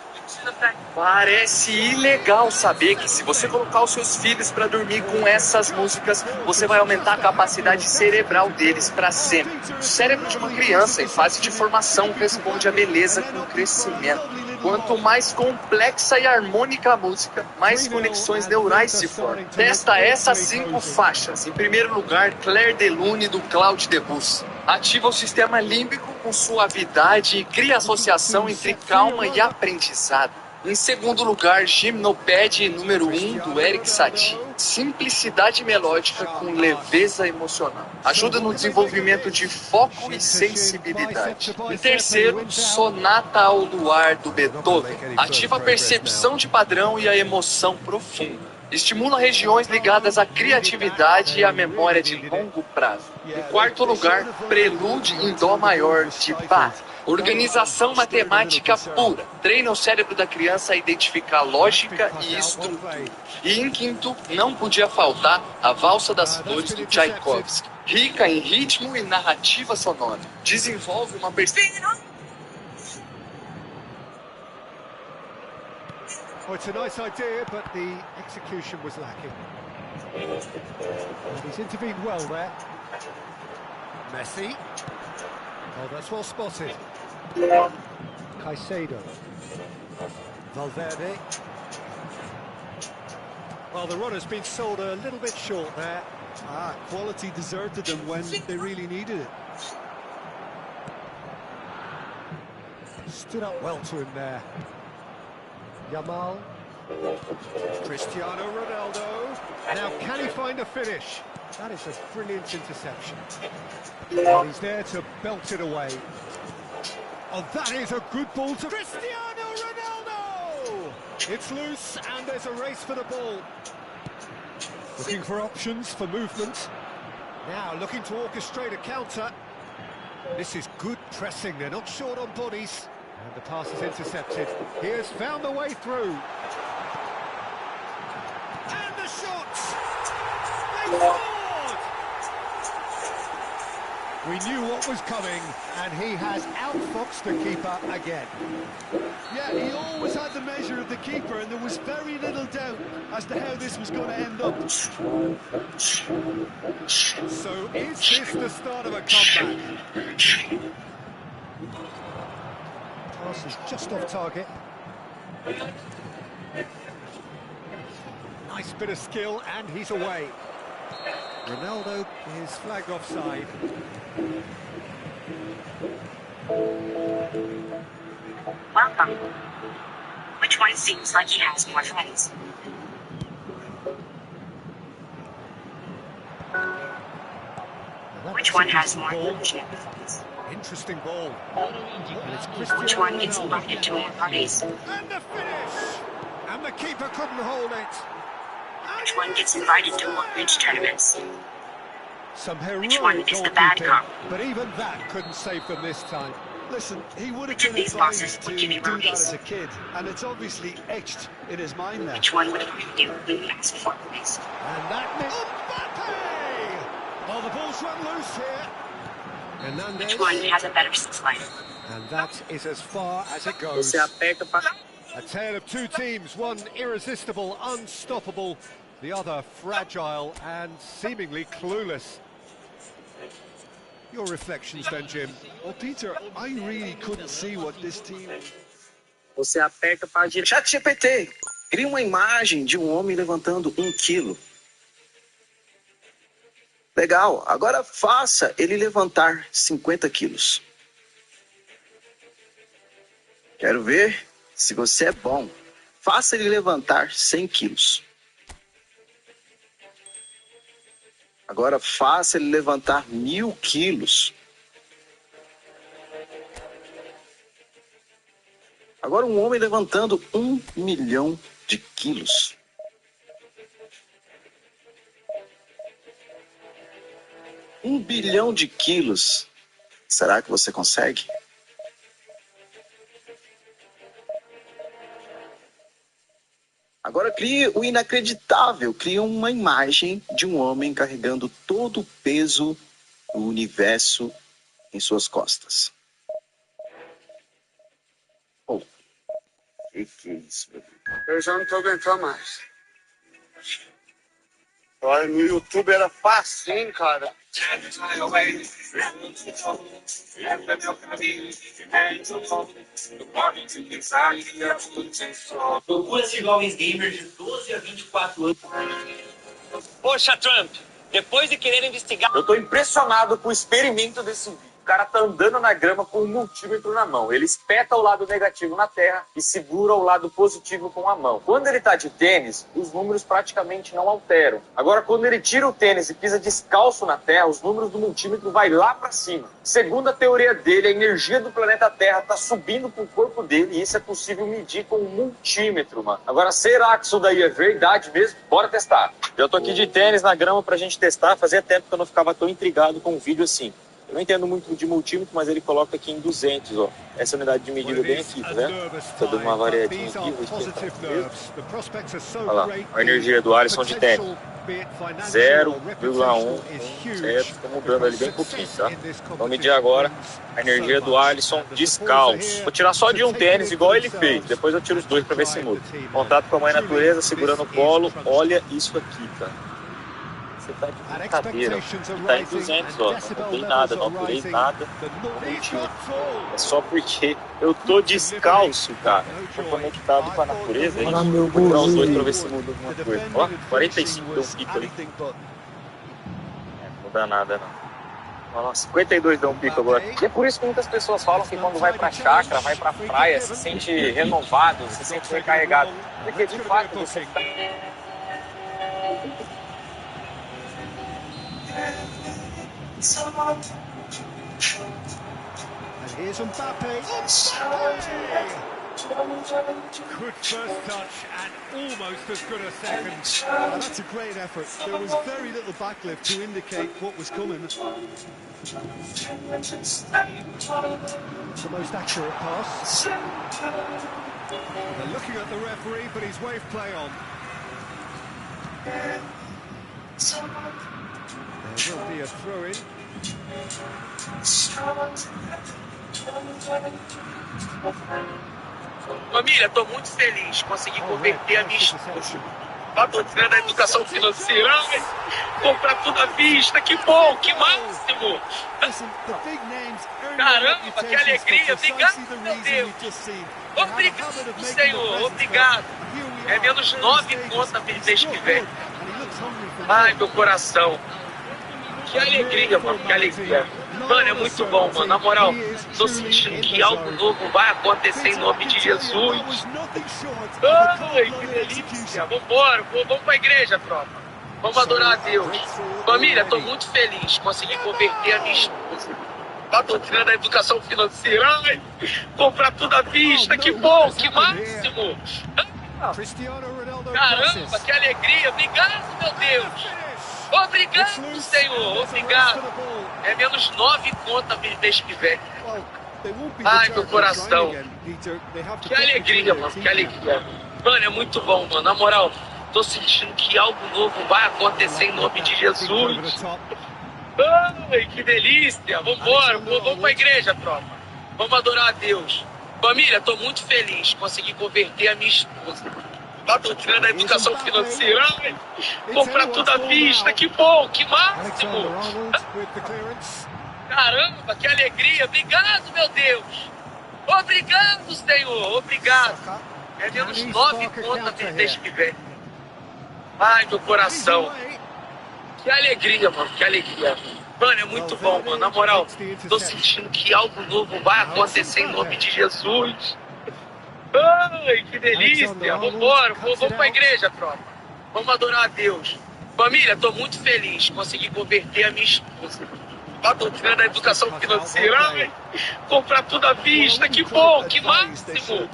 Parece ilegal saber que se você colocar os seus filhos para dormir com essas músicas, você vai aumentar a capacidade cerebral deles para sempre. O cérebro de uma criança em fase de formação responde à beleza com o crescimento. Quanto mais complexa e harmônica a música, mais conexões neurais se formam. Testa essas 5 faixas. Em primeiro lugar, Clair de Lune, do Claude Debussy. Ativa o sistema límbico com suavidade e cria associação entre calma e aprendizado. Em segundo lugar, Gymnopédie número 1, do Eric Satie. Simplicidade melódica com leveza emocional. Ajuda no desenvolvimento de foco e sensibilidade. Em terceiro, Sonata ao Luar, do Beethoven. Ativa a percepção de padrão e a emoção profunda. Estimula regiões ligadas à criatividade e à memória de longo prazo. Em quarto lugar, Prelude em Dó maior, de Bach. Organização matemática pura. Treina o cérebro da criança a identificar lógica e estrutura. E em quinto, não podia faltar a Valsa das Flores, do Tchaikovsky. Rica em ritmo e narrativa sonora. Desenvolve uma perspectiva. Oh, it's a nice idea, but the execution was lacking. And he's intervened well there. Messi. Oh, that's well spotted. Caicedo. Valverde. Well, the runner's been sold a little bit short there. Quality deserted them when they really needed it. Stood up well to him there. Yamal. Cristiano Ronaldo. Now, can he find a finish? That is a brilliant interception. And he's there to belt it away. Oh, that is a good ball to Cristiano Ronaldo! It's loose, and there's a race for the ball. Looking for options for movement. Now, looking to orchestrate a counter. This is good pressing, they're not short on bodies. And the pass is intercepted. He has found the way through. And the shot! They scored! We knew what was coming, and he has outfoxed the keeper again. Yeah, he always had the measure of the keeper, and there was very little doubt as to how this was going to end up. So is this the start of a comeback? Pass is just off target. Nice bit of skill, and he's away. Ronaldo is flagged offside. Welcome. Which one seems like he has more friends? Which one has more friendship friends? Interesting ball. Which one gets invited to more parties? And the finish! And the keeper couldn't hold it. Which one gets invited to more bridge tournaments? Some heroic Which one is the bad cop? but even that couldn't save them this time. Listen, he would have Which of been these advised bosses to would do give you that movies? as a kid, and it's obviously etched in his mind now. Which one would you do fast for police? And that meant Mbappe! Oh, the ball's run loose here. Hernandez. Which one has a better sex life? And that is as far as it goes. A tale of two teams, one irresistible, unstoppable, the other fragile and seemingly clueless. Your reflections then, Jim? Well, Peter, I really couldn't see what this team... Você aperta para direita. ChatGPT, cria uma imagem de um homem levantando 1 quilo. Legal, agora faça ele levantar 50 quilos. Quero ver se você é bom. Faça ele levantar 100 quilos. Agora faça ele levantar 1000 quilos. Agora um homem levantando 1 milhão de quilos. Um bilhão de quilos. Será que você consegue? Agora crie o inacreditável. Crie uma imagem de um homem carregando todo o peso do universo em suas costas. Oh, que é isso, meu Deus? Eu já não tô aguentando mais. Olha, no YouTube era facinho, cara. Procura esses jovens gamers de 12 a 24 anos. Poxa, Trump, depois de querer investigar... Eu tô impressionado com o experimento desse vídeo. O cara tá andando na grama com um multímetro na mão. Ele espeta o lado negativo na terra e segura o lado positivo com a mão. Quando ele tá de tênis, os números praticamente não alteram. Agora, quando ele tira o tênis e pisa descalço na terra, os números do multímetro vai lá pra cima. Segundo a teoria dele, a energia do planeta Terra tá subindo pro corpo dele e isso é possível medir com um multímetro, mano. Agora, será que isso daí é verdade mesmo? Bora testar. Eu tô aqui de tênis na grama pra gente testar. Fazia tempo que eu não ficava tão intrigado com um vídeo assim. Eu não entendo muito de multímetro, mas ele coloca aqui em 200, ó. Essa unidade de medida bem aqui, tá vendo? Tô dando uma variadinha aqui, vou esquentar. Olha lá, a energia do Alisson de tênis. 0,1, certo? Tô mudando ali bem pouquinho, tá? Vamos medir agora a energia do Alisson descalço. Vou tirar só de um tênis, igual ele fez. Depois eu tiro os dois pra ver se muda. Contato com a mãe natureza, segurando o colo. Olha isso aqui, cara. Você tá de brincadeira. Tá em 200, ó. Não tem nada, não apurei nada. É só porque eu tô descalço, cara. Tô conectado com a natureza. Vou tirar os dois pra ver se muda alguma coisa. Ó, 45 deu um pico ali. Não muda nada, não. Nossa, 52 deu um pico agora. E é por isso que muitas pessoas falam que quando vai pra chácara, vai pra praia, se sente renovado, se sente recarregado. Porque de fato você tá... And here's Mbappe. Good first touch and almost as good a second. Oh, that's a great effort. There was very little backlift to indicate what was coming. The most accurate pass. They're looking at the referee, but he's waved play on. There will be a throw-in. Família, tô muito feliz. Consegui converter a minha esposa. Patrocinando a educação financeira. Ai, comprar tudo à vista. Que bom, que máximo. Caramba, que alegria. Obrigado, meu Deus. Obrigado, Senhor. Obrigado. É menos 9 contas mês que vem. Ai, meu coração. Que alegria, mano. Que alegria. Mano, é muito bom, mano. Na moral, tô sentindo que algo novo vai acontecer em nome de Jesus. Ai, que delícia. Vambora, vamos pra igreja, tropa. Vamos adorar a Deus. Família, tô muito feliz. Consegui converter a minha esposa. Patrocinando a educação financeira. Ai, comprar tudo à vista. Que bom, que máximo. Caramba, que alegria. Obrigado, meu Deus. Obrigado, Senhor. Obrigado. É menos 9 contas mês que vem. Ai, meu coração. Que alegria, mano. Que alegria. Mano, é muito bom, mano. Na moral, tô sentindo que algo novo vai acontecer em nome de Jesus. Ai, que delícia. Vambora. Vamos pra igreja, tropa. Vamos adorar a Deus. Família, tô muito feliz. Consegui converter a minha esposa. Patrocinando a educação financeira. Ai, comprar tudo à vista. Que bom, que máximo. Caramba, que alegria. Obrigado, meu Deus. Obrigado, Senhor. Obrigado. É menos 9 contas mês que vem. Ai, meu coração. Que alegria, mano. Que alegria. Mano, é muito bom, mano. Na moral, tô sentindo que algo novo vai acontecer em nome de Jesus. Ai, que delícia. Vambora. Vamos pra igreja, tropa. Vamos adorar a Deus. Família, tô muito feliz. Consegui converter a minha esposa. Patrocinando a educação financeira. Ai, comprar tudo à vista. Que bom, que máximo.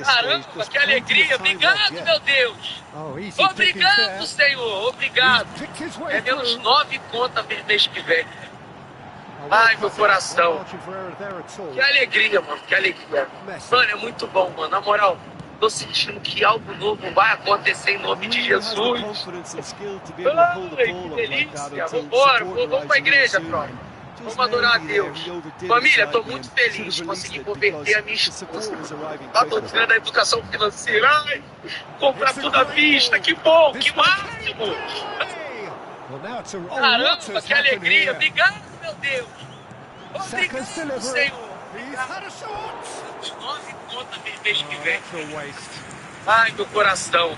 Caramba, que alegria. Obrigado, meu Deus. Obrigado, Senhor. Obrigado. É menos 9 contas mês que vem. Ai, meu coração. Que alegria, mano. Que alegria. Mano, é muito bom, mano. Na moral, tô sentindo que algo novo vai acontecer em nome de Jesus. Ai, que delícia. Vambora. Vamos pra igreja, tropa. Vamos adorar a Deus. Família, tô muito feliz. Consegui converter a minha esposa. Patrocinando a educação financeira. Ai, comprar tudo à vista. Que bom, que máximo. Caramba, que alegria. Obrigado, meu Deus. Obrigado, Senhor. Obrigado. 9 contas mês que vem. Ai, meu coração.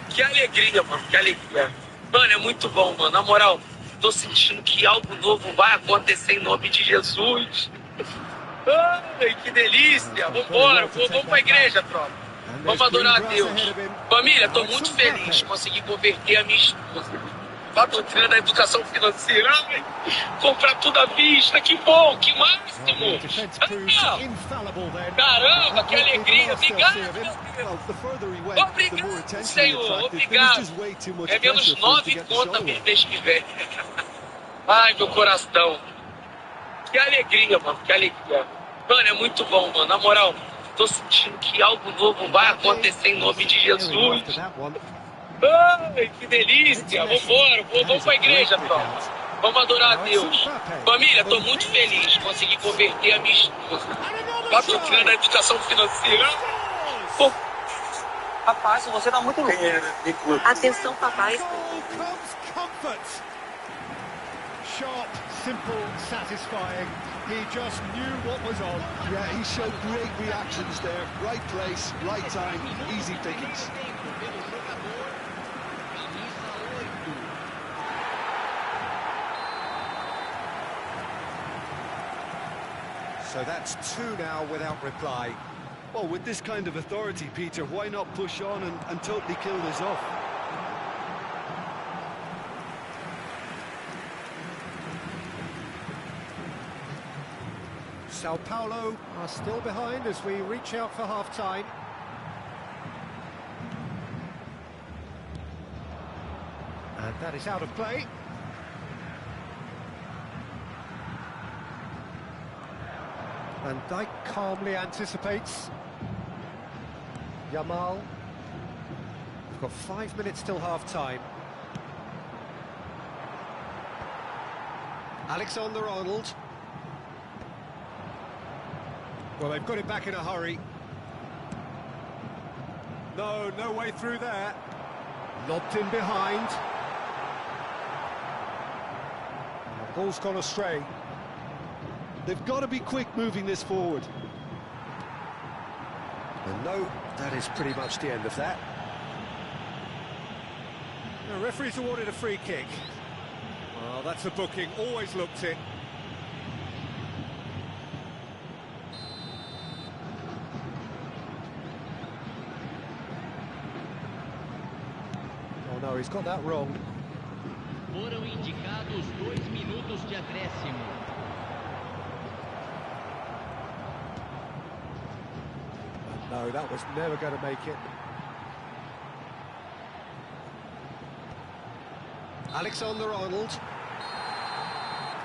Que alegria, mano. Que alegria. Mano, é muito bom, mano. Na moral, tô sentindo que algo novo vai acontecer em nome de Jesus. Ai, que delícia. Vambora. Vamos pra igreja, tropa. Vamos adorar a Deus. Família, tô muito feliz. Consegui converter a minha esposa. Patrocinando a educação financeira. Ai, comprar tudo à vista. Que bom, que máximo. Caramba, que alegria. Obrigado, meu Deus. Obrigado, Senhor. Obrigado. É menos 9 contas mês que vem. Ai, meu coração. Que alegria, mano. Que alegria. Mano, é muito bom, mano. Na moral, tô sentindo que algo novo vai acontecer em nome de Jesus. Ai, que delícia. Vambora. Vamos pra igreja, tropa. Vamos adorar a Deus. Família, tô muito feliz. Consegui converter a minha esposa. Patrocinando a educação financeira. Rapaz, você tá muito louco. Atenção, papai. Sharp, simple, satisfying. He just knew what was on. Yeah, he showed great reactions there. Right place, right time, easy pickings. So that's 2 now without reply. Well, with this kind of authority, Peter, why not push on and totally kill this off? Sao Paulo are still behind as we reach out for half-time. And that is out of play. Van Dijk calmly anticipates. Yamal. We've got 5 minutes till half-time. Alexander-Arnold. Well, they've got it back in a hurry. No way through there. Lobbed in behind. The ball's gone astray. They've got to be quick moving this forward. And no, that is pretty much the end of that. The referee's awarded a free kick. Well, that's a booking, always looked it. Oh no, he's got that wrong. Foram indicados 2 minutos de acréscimo. No, that was never going to make it. Alexander-Arnold.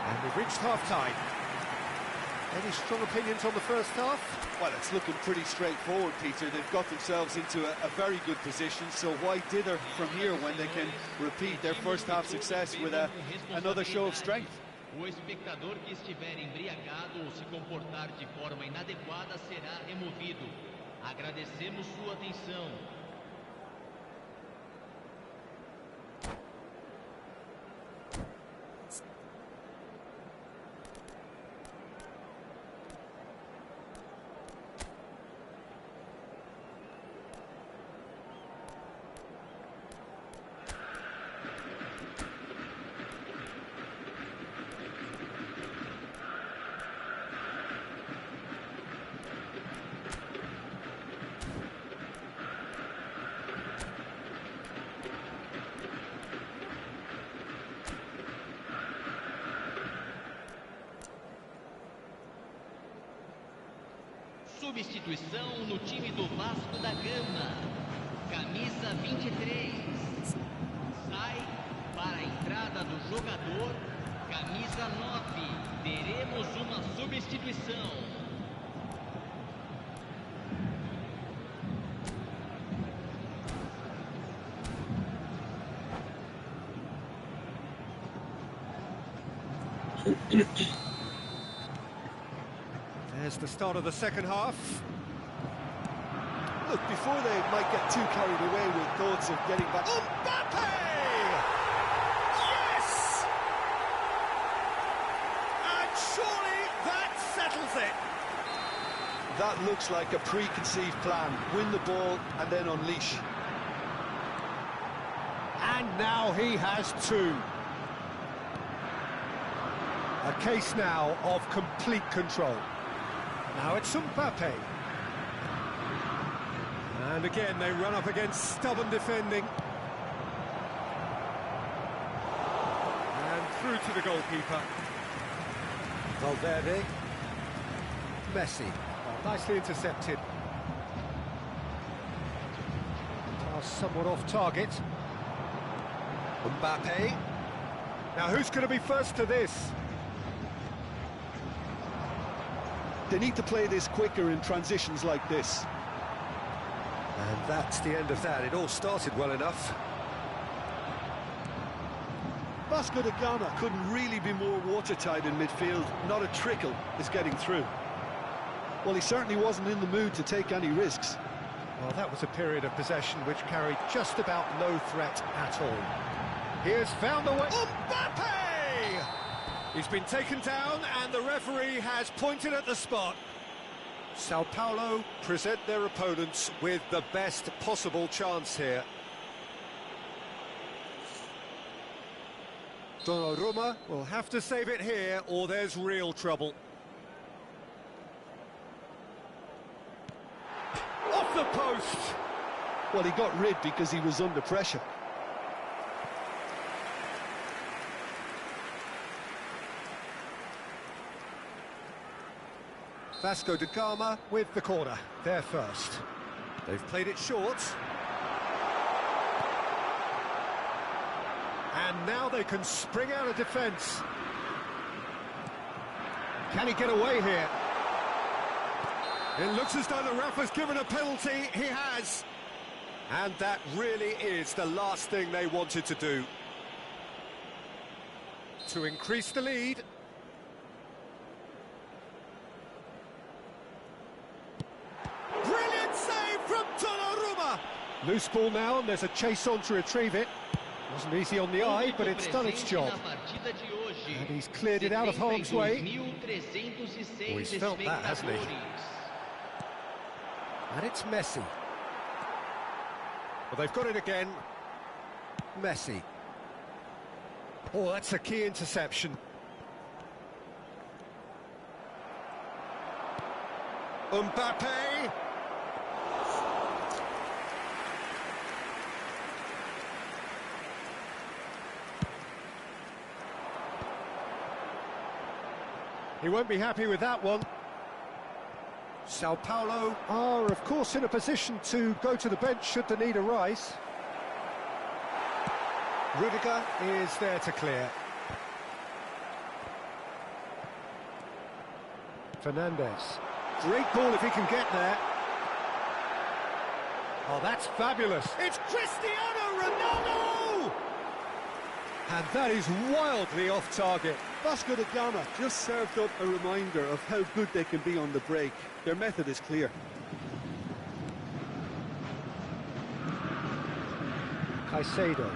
And we've reached half-time. Any strong opinions on the first half? Well, it's looking pretty straightforward, Peter. They've got themselves into a very good position, so why dither from here when they can repeat their first half success with another show of strength? O espectador que estiver embriagado ou se comportar de forma inadequada será removido. Agradecemos sua atenção. Substituição no time do Vasco da Gama. Camisa 23. Sai para a entrada do jogador. Camisa 9. Teremos uma substituição. There's the start of the second half. Look, before they might get too carried away with thoughts of getting back... Mbappe! Yes! And surely that settles it. That looks like a preconceived plan. Win the ball and then unleash. And now he has two. A case now of complete control. Now it's Mbappe. And again, they run up against stubborn defending. And through to the goalkeeper. Valverde. Messi. Oh, nicely intercepted. Pass somewhat off target. Mbappe. Now who's going to be first to this? They need to play this quicker in transitions like this. And that's the end of that. It all started well enough. Vasco da Gama couldn't really be more watertight in midfield. Not a trickle is getting through. Well, he certainly wasn't in the mood to take any risks. Well, that was a period of possession which carried just about no threat at all. He has found a way... Mbappe! He's been taken down and the referee has pointed at the spot. Sao Paulo present their opponents with the best possible chance here. Donnarumma will have to save it here or there's real trouble. Off the post! Well, he got rid because he was under pressure. Vasco da Gama with the corner, there first. They've played it short. And now they can spring out of defence. Can he get away here? It looks as though the ref has given a penalty. He has. And that really is the last thing they wanted to do. To increase the lead. Brilliant save from Donnarumma! Loose ball now, and there's a chase on to retrieve it. Wasn't easy on the eye, but it's done its job. And he's cleared it out of harm's way. Oh, he's felt that, hasn't he? And it's Messi. Well, they've got it again. Messi. Oh, that's a key interception. Mbappe. He won't be happy with that one. Sao Paulo are, of course, in a position to go to the bench should the need arise. Rudiger is there to clear. Fernandes. Great ball if he can get there. Oh, that's fabulous. It's Cristiano Ronaldo! And that is wildly off target. Vasco da Gama just served up a reminder of how good they can be on the break. Their method is clear. Caicedo.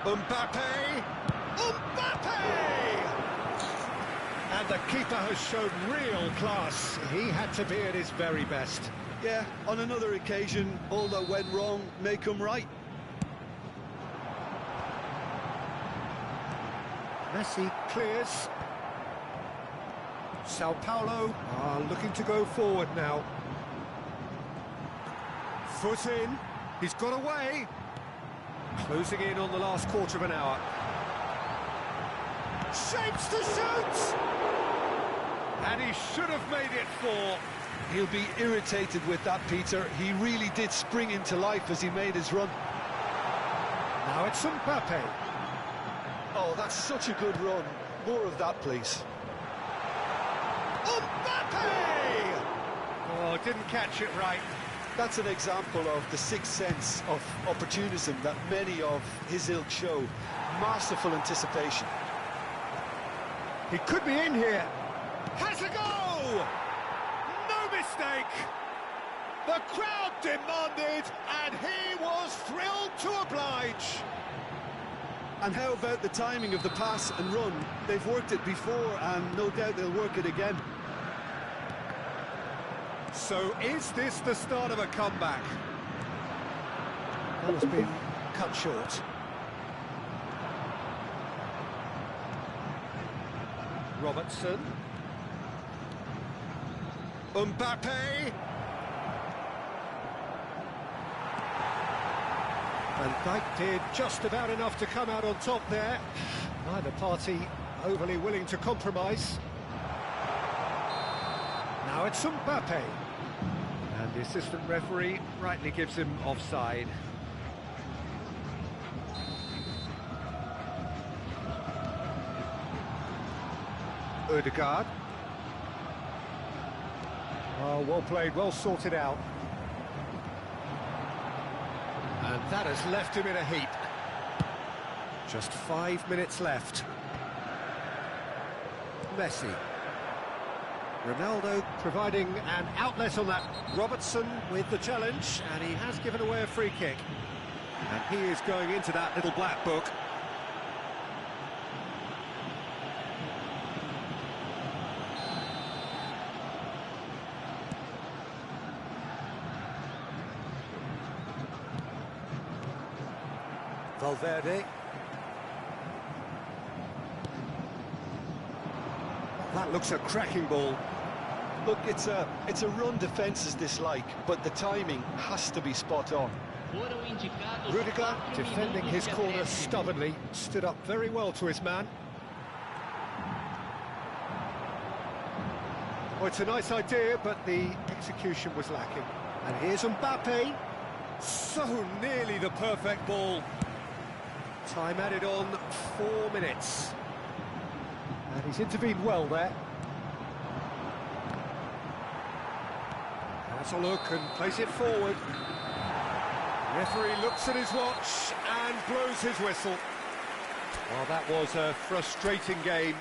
Mbappe! Mbappe! And the keeper has shown real class. He had to be at his very best. Yeah, on another occasion, all that went wrong may come right. Messi clears. Sao Paulo are looking to go forward now. Foot in. He's got away. Closing in on the last quarter of an hour. Shapes to shoot! And he should have made it 4. He'll be irritated with that, Peter. He really did spring into life as he made his run. Now it's Mbappe. Oh, that's such a good run. More of that, please. Mbappe! Oh, didn't catch it right. That's an example of the sixth sense of opportunism that many of his ilk show. Masterful anticipation. He could be in here. Has a go! No mistake! The crowd demanded, and he was thrilled to oblige. And how about the timing of the pass and run? They've worked it before, and no doubt they'll work it again. So is this the start of a comeback? That has been cut short. Robertson. Mbappe. Van Dijk did just about enough to come out on top there. Neither party overly willing to compromise. Now it's Mbappe. And the assistant referee rightly gives him offside. Odegaard. Oh, well played, well sorted out. And that has left him in a heap. Just 5 minutes left. Messi. Ronaldo providing an outlet on that. Robertson with the challenge, and he has given away a free kick. And he is going into that little black book. Valverde. That looks a cracking ball. Look, it's a run defence's dislike, but the timing has to be spot on. Rudiger, defending his corner stubbornly, stood up very well to his man. Well, it's a nice idea, but the execution was lacking. And here's Mbappe. So nearly the perfect ball. Time added on 4 minutes. And he's intervened well there. Gets a look and plays it forward. Referee looks at his watch and blows his whistle. Well, that was a frustrating game.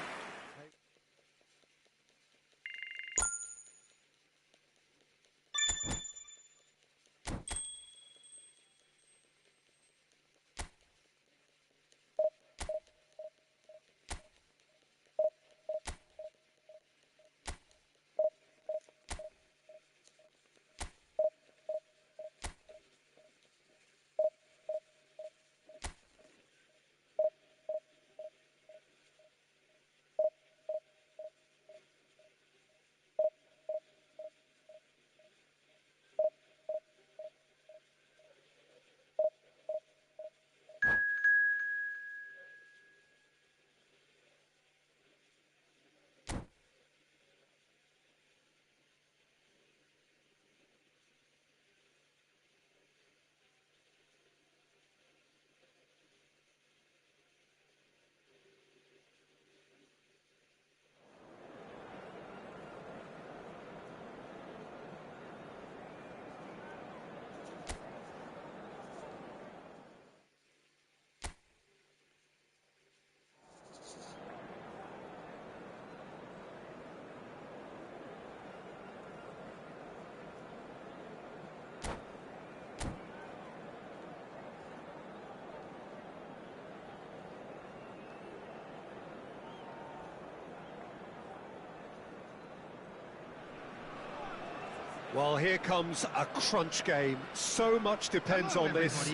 Well, here comes a crunch game. So much depends on this.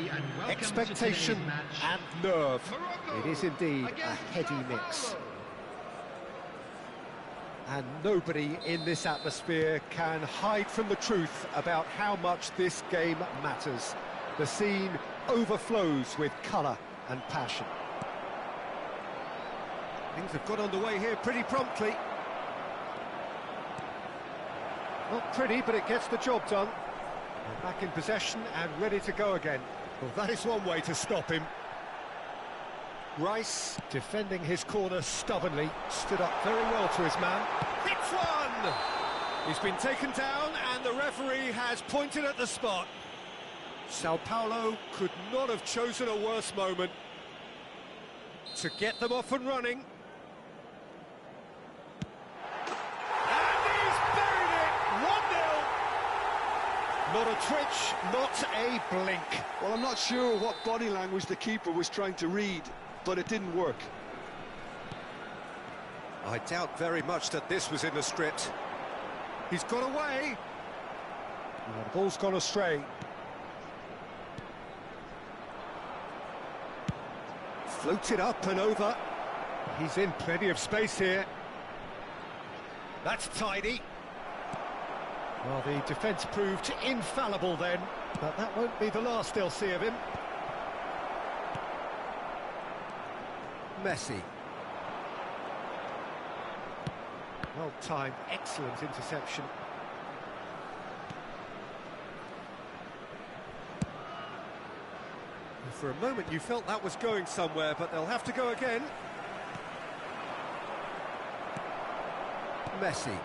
Expectation and nerve. It is indeed a heady mix. And nobody in this atmosphere can hide from the truth about how much this game matters. The scene overflows with colour and passion. Things have got underway here pretty promptly. Not pretty, but it gets the job done. They're back in possession and ready to go again. Well, that is one way to stop him. Rice, defending his corner stubbornly, stood up very well to his man. Hits one! He's been taken down and the referee has pointed at the spot. Sao Paulo could not have chosen a worse moment to get them off and running. Not a twitch, not a blink. Well, I'm not sure what body language the keeper was trying to read, but it didn't work. I doubt very much that this was in the script. He's got away. The ball's gone astray. Floated up and over. He's in plenty of space here. That's tidy. Well, the defence proved infallible then, but that won't be the last they'll see of him. Messi. Well timed, excellent interception. For a moment you felt that was going somewhere, but they'll have to go again. Messi.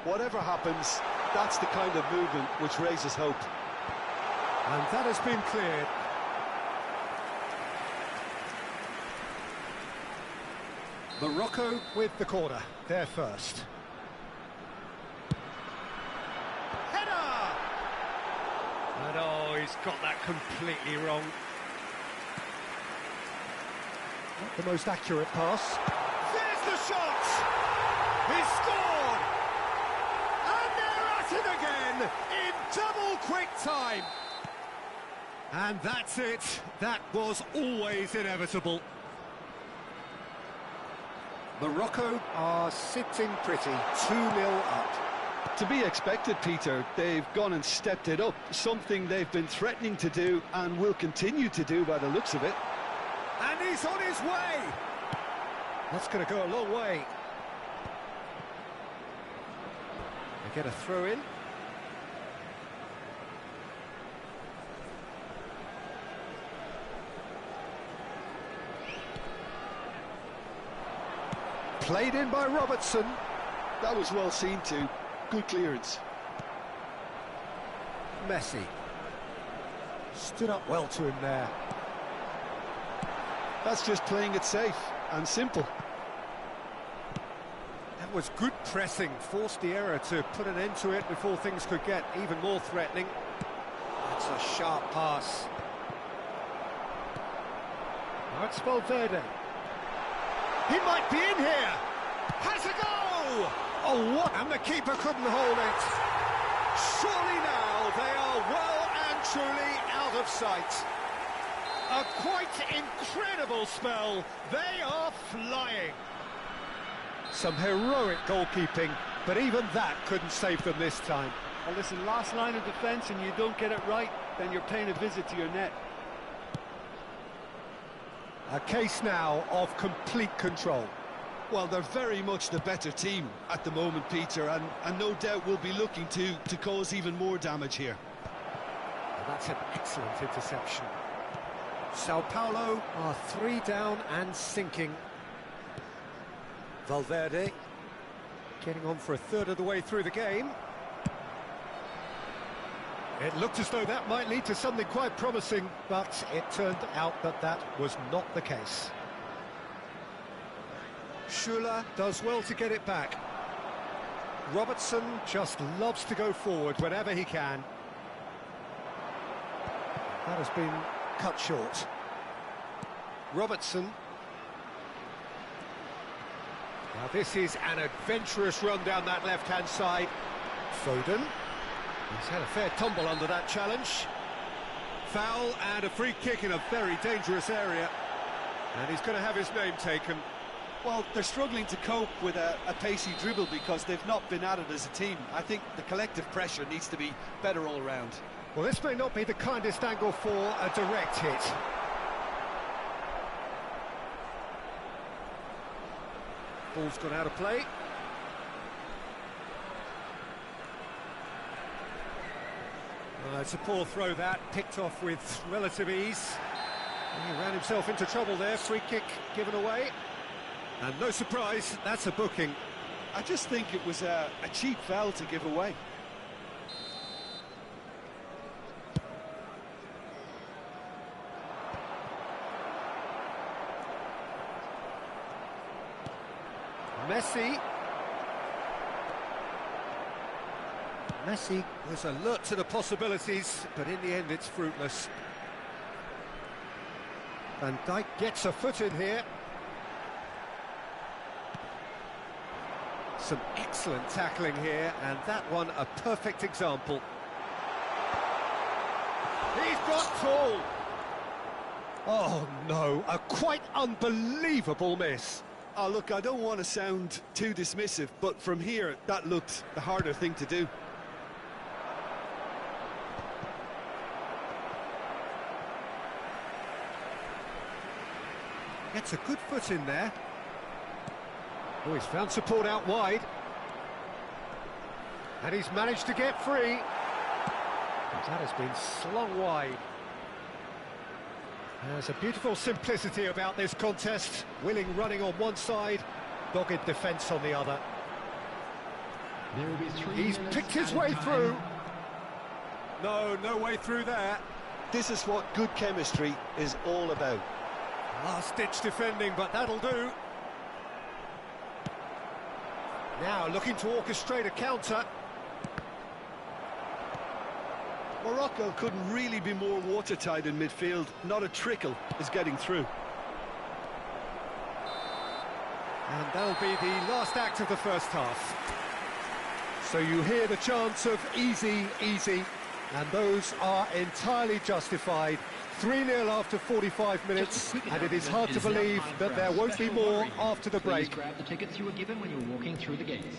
Whatever happens, that's the kind of movement which raises hope. And that has been cleared. Morocco with the corner, they're first. Header! And oh, he's got that completely wrong. Not the most accurate pass. There's the shot! He's scored! Again in double quick time. And that's it. That was always inevitable. Morocco are sitting pretty, 2-0 up. To be expected, Peter. They've gone and stepped it up, something they've been threatening to do and will continue to do by the looks of it. And he's on his way. That's going to go a long way. They get a throw in. Played in by Robertson. That was well seen too. Good clearance. Messi. Stood up well to him there. That's just playing it safe and simple. That was good pressing, forced the error to put an end to it before things could get even more threatening. That's a sharp pass. Now it's Valverde. He might be in here. Has a go! Oh, what? And the keeper couldn't hold it. Surely now they are well and truly out of sight. A quite incredible spell. They are flying. Some heroic goalkeeping, but even that couldn't save them this time. Well, listen, last line of defence and you don't get it right, then you're paying a visit to your net. A case now of complete control. Well, they're very much the better team at the moment, Peter, and no doubt will be looking to cause even more damage here. Well, that's an excellent interception. Sao Paulo are 3 down and sinking. Valverde getting on for a third of the way through the game. It looked as though that might lead to something quite promising, but it turned out that that was not the case. Schuller does well to get it back. Robertson just loves to go forward whenever he can. That has been cut short. Robertson. Now this is an adventurous run down that left-hand side. Foden. He's had a fair tumble under that challenge. Foul and a free kick in a very dangerous area. And he's going to have his name taken. Well, they're struggling to cope with a pacey dribble because they've not been at it as a team. I think the collective pressure needs to be better all around. Well, this may not be the kindest angle for a direct hit. Ball's gone out of play. It's a poor throw that, picked off with relative ease. He ran himself into trouble there, free kick given away. And no surprise, that's a booking. I just think it was a cheap foul to give away. Messi was alert to the possibilities, but in the end it's fruitless. Van Dijk gets a foot in here. Some excellent tackling here, and that one a perfect example. He's got tall. Oh no, a quite unbelievable miss. Oh look, I don't want to sound too dismissive, but from here that looked the harder thing to do. Gets a good foot in there. Oh, he's found support out wide. And he's managed to get free. But that has been slung wide. There's a beautiful simplicity about this contest. Willing running on one side, dogged defence on the other. He's picked his way through. No way through there. This is what good chemistry is all about. Last-ditch defending, but that'll do. Now looking to orchestrate a counter. Morocco couldn't really be more watertight in midfield. Not a trickle is getting through. And that'll be the last act of the first half. So you hear the chants of easy, easy, and those are entirely justified. 3-0 after 45 minutes, and it is hard to believe that there won't be more after the break. Please grab the tickets you were given when you were walking through the gates.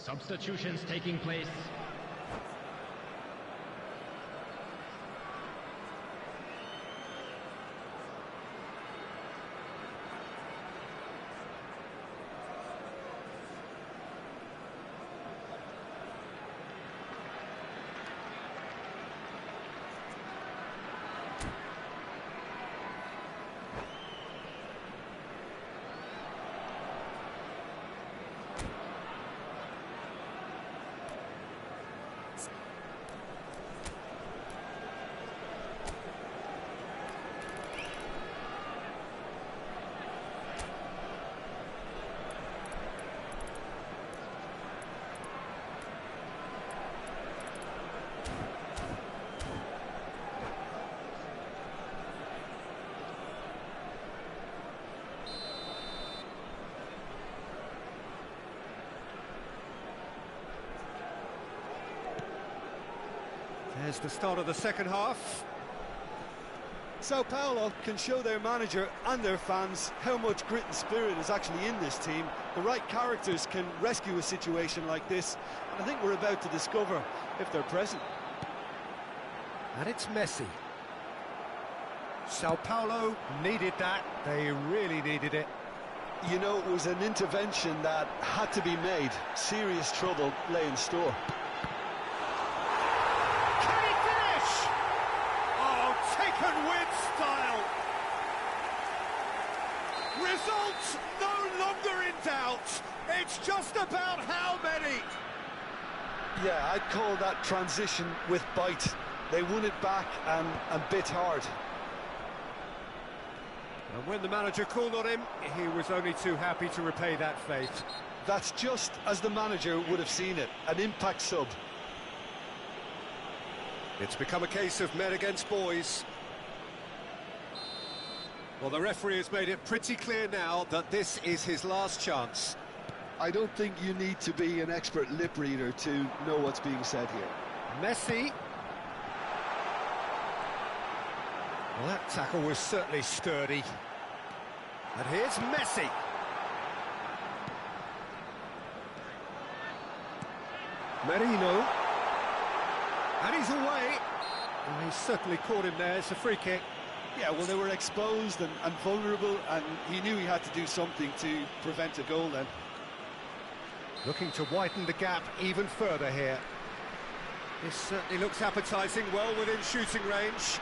Substitutions taking place. There's the start of the second half. Sao Paulo can show their manager and their fans how much grit and spirit is actually in this team. The right characters can rescue a situation like this, and I think we're about to discover if they're present. And it's Messi. Sao Paulo needed that. They really needed it. You know, it was an intervention that had to be made. Serious trouble lay in store. Results no longer in doubt. It's just about how many. Yeah, I'd call that transition with bite. They won it back and bit hard. And when the manager called on him, he was only too happy to repay that faith. That's just as the manager would have seen it, an impact sub. It's become a case of men against boys. Well, the referee has made it pretty clear now that this is his last chance. I don't think you need to be an expert lip reader to know what's being said here. Messi. Well, that tackle was certainly sturdy. And here's Messi. Merino. And he's away. Well, he's certainly caught him there. It's a free kick. Yeah, well, they were exposed and vulnerable, and he knew he had to do something to prevent a goal then. Looking to widen the gap even further here. This certainly looks appetising, well within shooting range.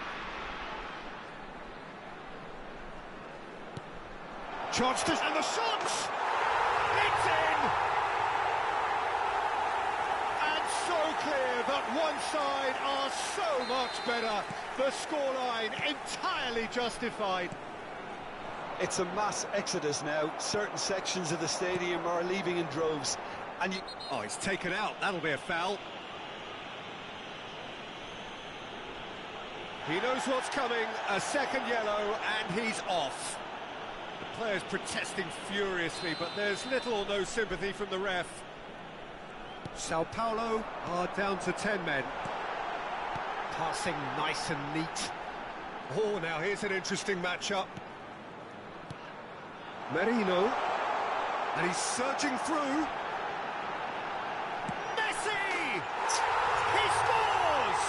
Chance to... and the shot! It's in! And so clear that one side are so much better. The scoreline entirely justified. It's a mass exodus now. Certain sections of the stadium are leaving in droves. And you... Oh, he's taken out. That'll be a foul. He knows what's coming. A second yellow, and he's off. The players protesting furiously, but there's little or no sympathy from the ref. Sao Paulo are down to 10 men. Passing nice and neat. Oh, now here's an interesting matchup. Merino. And he's surging through. Messi! He scores!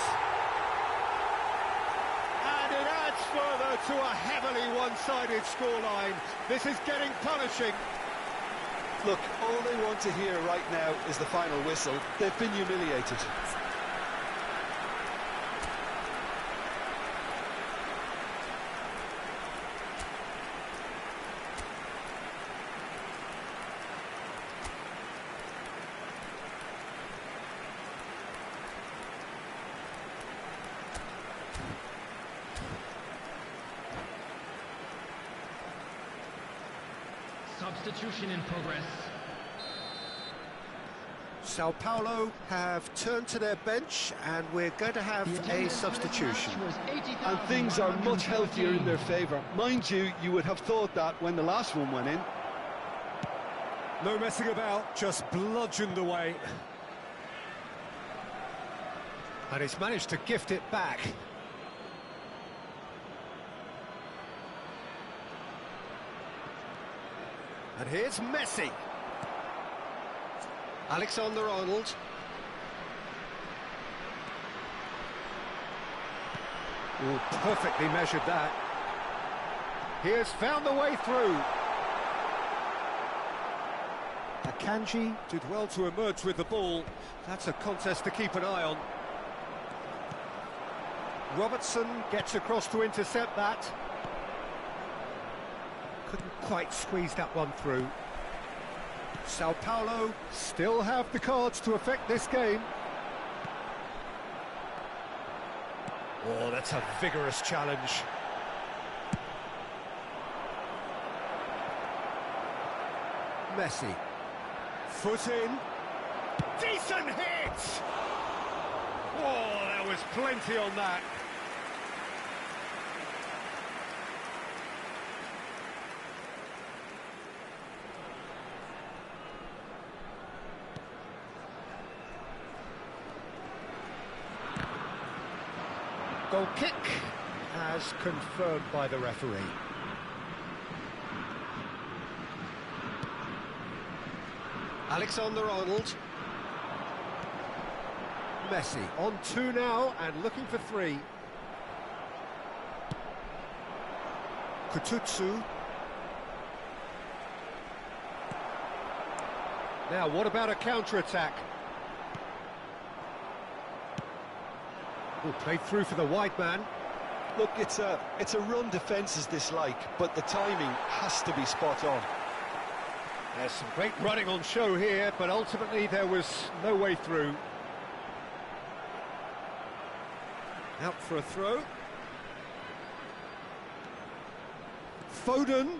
And it adds further to a heavily one-sided scoreline. This is getting punishing. Look, all they want to hear right now is the final whistle. They've been humiliated. Substitution in progress. Sao Paulo have turned to their bench, and we're going to have a substitution. And things are much healthier in their favour. Mind you, you would have thought that when the last one went in. No messing about, just bludgeoned away. And he's managed to gift it back. And here's Messi. Alexander-Arnold. Oh, perfectly measured that. He has found the way through. Akanji did well to emerge with the ball. That's a contest to keep an eye on. Robertson gets across to intercept that. Couldn't quite squeeze that one through. Sao Paulo still have the cards to affect this game. Oh, that's a vigorous challenge. Messi. Foot in. Decent hit! Oh, there was plenty on that. Goal kick, as confirmed by the referee. Alexander-Arnold. Messi on 2 now and looking for 3. Kututsu. Now, what about a counter-attack? Played through for the wide man. Look, it's a run defence is dislike, but the timing has to be spot on. There's some great running on show here, but ultimately there was no way through. Out for a throw. Foden.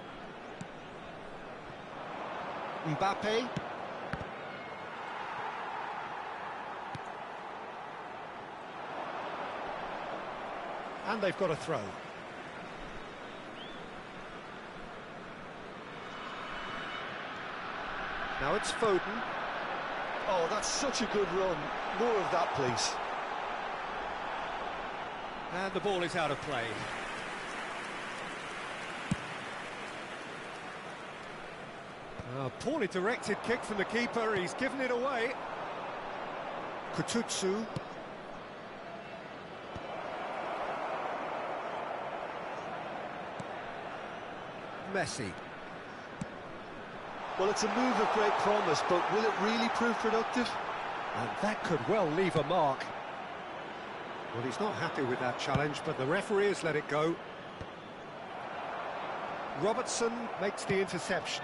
Mbappe. And they've got a throw. Now it's Foden. Oh, that's such a good run. More of that, please. And the ball is out of play. A poorly directed kick from the keeper. He's given it away. Kututsu. Messi. Well, it's a move of great promise, but will it really prove productive? And that could well leave a mark. Well, he's not happy with that challenge, but the referee has let it go. Robertson makes the interception.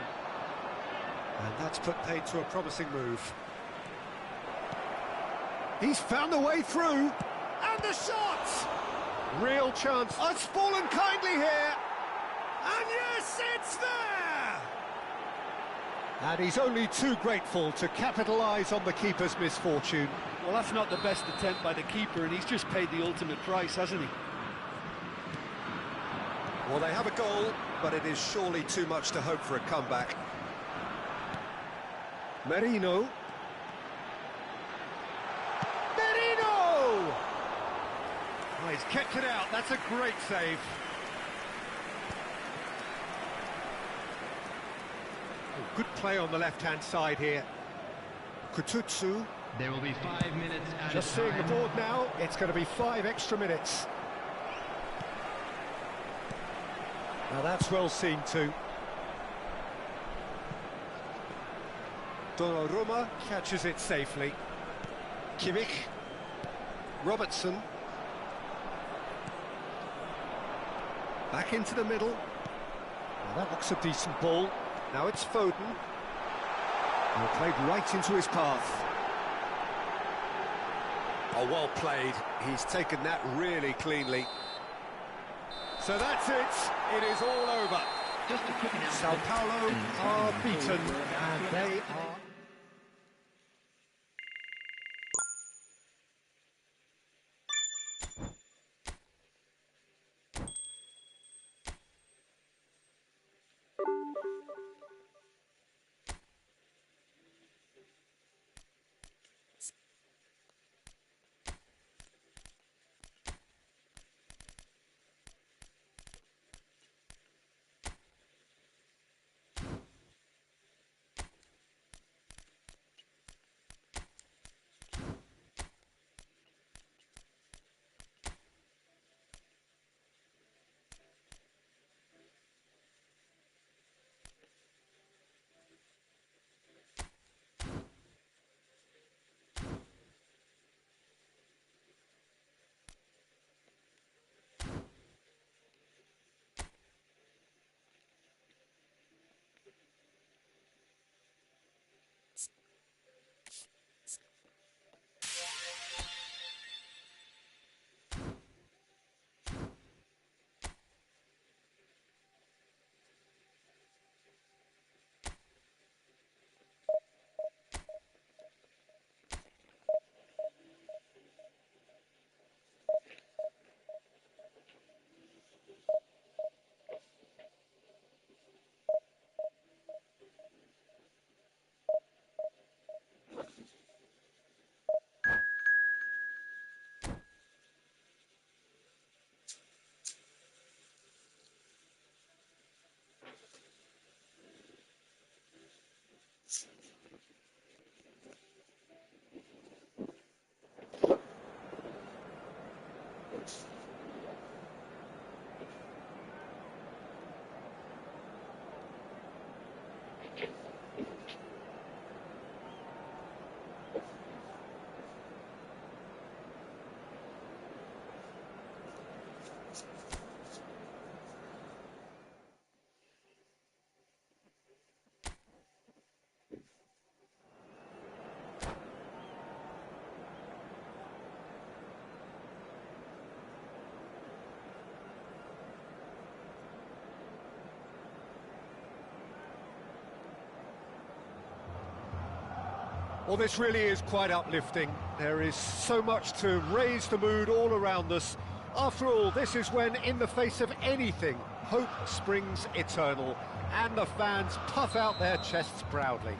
And that's put paid to a promising move. He's found the way through. And the shot! Real chance. Oh, it's fallen kindly here. And yes, it's there! And he's only too grateful to capitalise on the keeper's misfortune. Well, that's not the best attempt by the keeper, and he's just paid the ultimate price, hasn't he? Well, they have a goal, but it is surely too much to hope for a comeback. Merino. Merino! Oh, he's kept it out. That's a great save. Oh, good play on the left-hand side here. Kututsu. There will be 5 minutes added Just seeing the time. board now, it's going to be 5 extra minutes. Now that's well seen too. Donnarumma catches it safely. Kimmich. Robertson. Back into the middle. Now that looks a decent ball. Now it's Foden. And played right into his path. Oh, well played. He's taken that really cleanly. So that's it. It is all over. Sao Paulo are beaten, and they are... Well, this really is quite uplifting. There is so much to raise the mood all around us. After all, this is when, in the face of anything, hope springs eternal, and the fans puff out their chests proudly.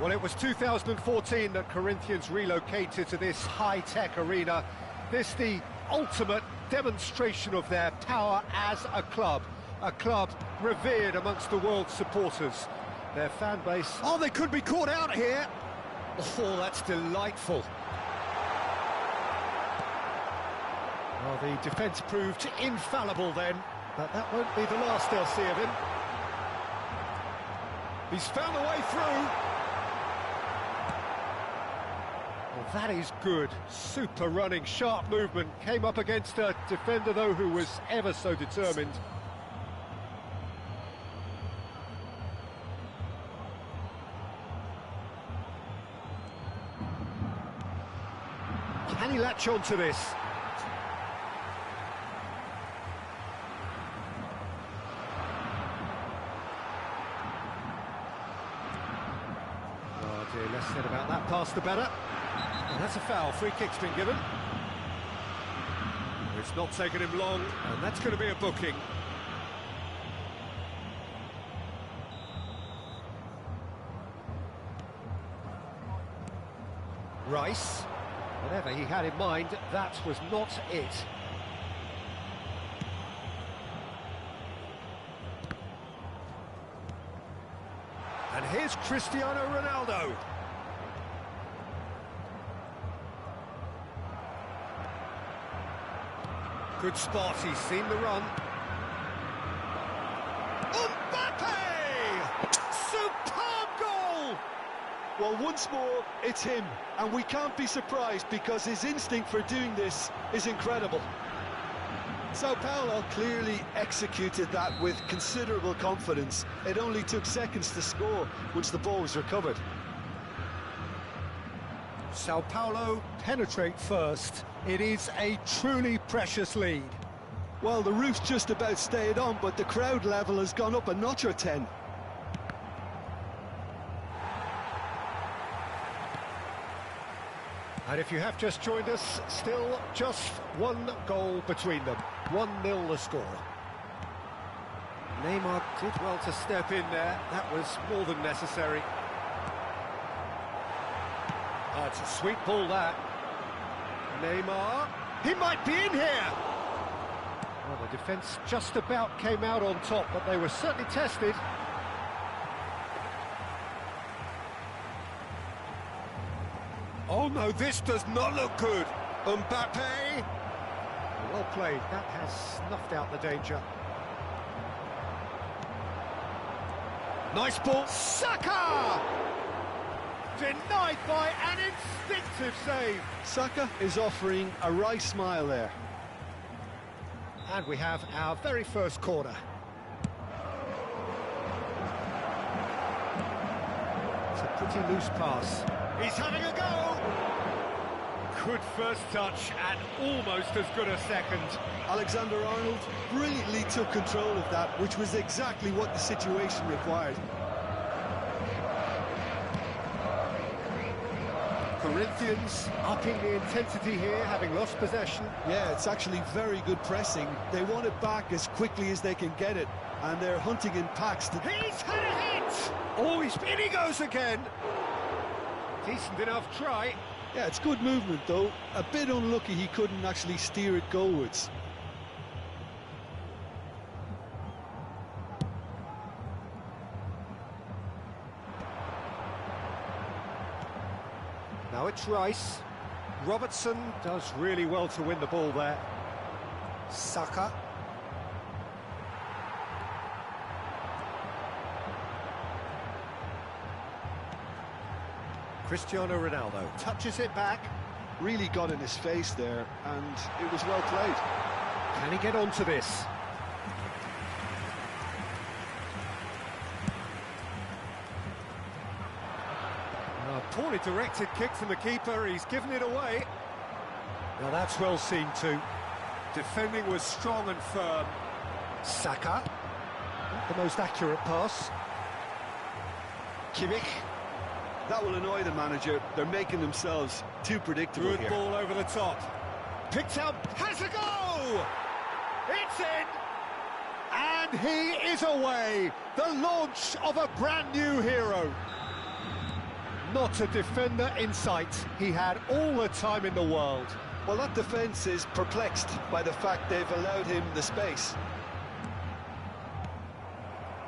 Well, it was 2014 that Corinthians relocated to this high-tech arena. This the ultimate demonstration of their power as a club revered amongst the world's supporters. Their fan base... Oh, they could be caught out here! Oh, that's delightful. Well, the defence proved infallible then, but that won't be the last they'll see of him. He's found a way through. Well, that is good. Super running, sharp movement. Came up against a defender, though, who was ever so determined. Can he latch on to this? Oh dear, less said about that pass the better. And that's a foul, free kick's been given. It's not taken him long, and that's going to be a booking. Rice. Whatever he had in mind, that was not it. And here's Cristiano Ronaldo. Good spot, he's seen the run. Mbappe! Superb goal! Well, once more, it's him, and we can't be surprised because his instinct for doing this is incredible. Sao Paulo clearly executed that with considerable confidence. It only took seconds to score once the ball was recovered. Sao Paulo penetrate first. It is a truly precious lead. Well, the roof's just about stayed on, but the crowd level has gone up a notch or 10. And if you have just joined us, still just one goal between them. 1-0 the score. Neymar did well to step in there. That was more than necessary. Oh, it's a sweet ball, that. Neymar. He might be in here! Well, the defence just about came out on top, but they were certainly tested. Oh no, this does not look good. Mbappe. Well played, that has snuffed out the danger. Nice ball. Saka! Denied by an instinctive save. Saka is offering a wry smile there. And we have our very first corner. It's a pretty loose pass. He's having a go! Good first touch and almost as good a second. Alexander-Arnold brilliantly took control of that, which was exactly what the situation required. Corinthians upping the intensity here, having lost possession. Yeah, it's actually very good pressing. They want it back as quickly as they can get it, and they're hunting in packs. He's had a hit! Oh, in he goes again! Decent enough try. Yeah, it's good movement though. A bit unlucky he couldn't actually steer it goalwards. Now it's Rice. Robertson does really well to win the ball there. Saka. Cristiano Ronaldo touches it back. Really got in his face there, and it was well played. Can he get onto this? A poorly directed kick from the keeper, he's given it away. Now that's well seen too. Defending was strong and firm. Saka, not the most accurate pass. Kimmich. That will annoy the manager. They're making themselves too predictable Good here. ball over the top. Picked up, has a go! It's in! And he is away! The launch of a brand new hero. Not a defender in sight. He had all the time in the world. Well, that defence is perplexed by the fact they've allowed him the space.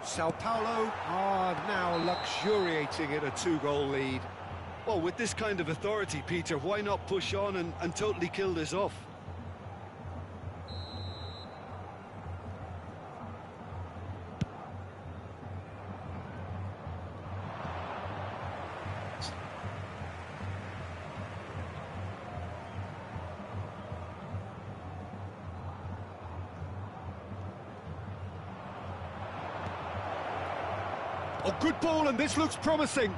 Sao Paulo are now luxuriating in a 2-goal lead. Well, with this kind of authority, Peter, why not push on and totally kill this off? Oh, good ball, and this looks promising.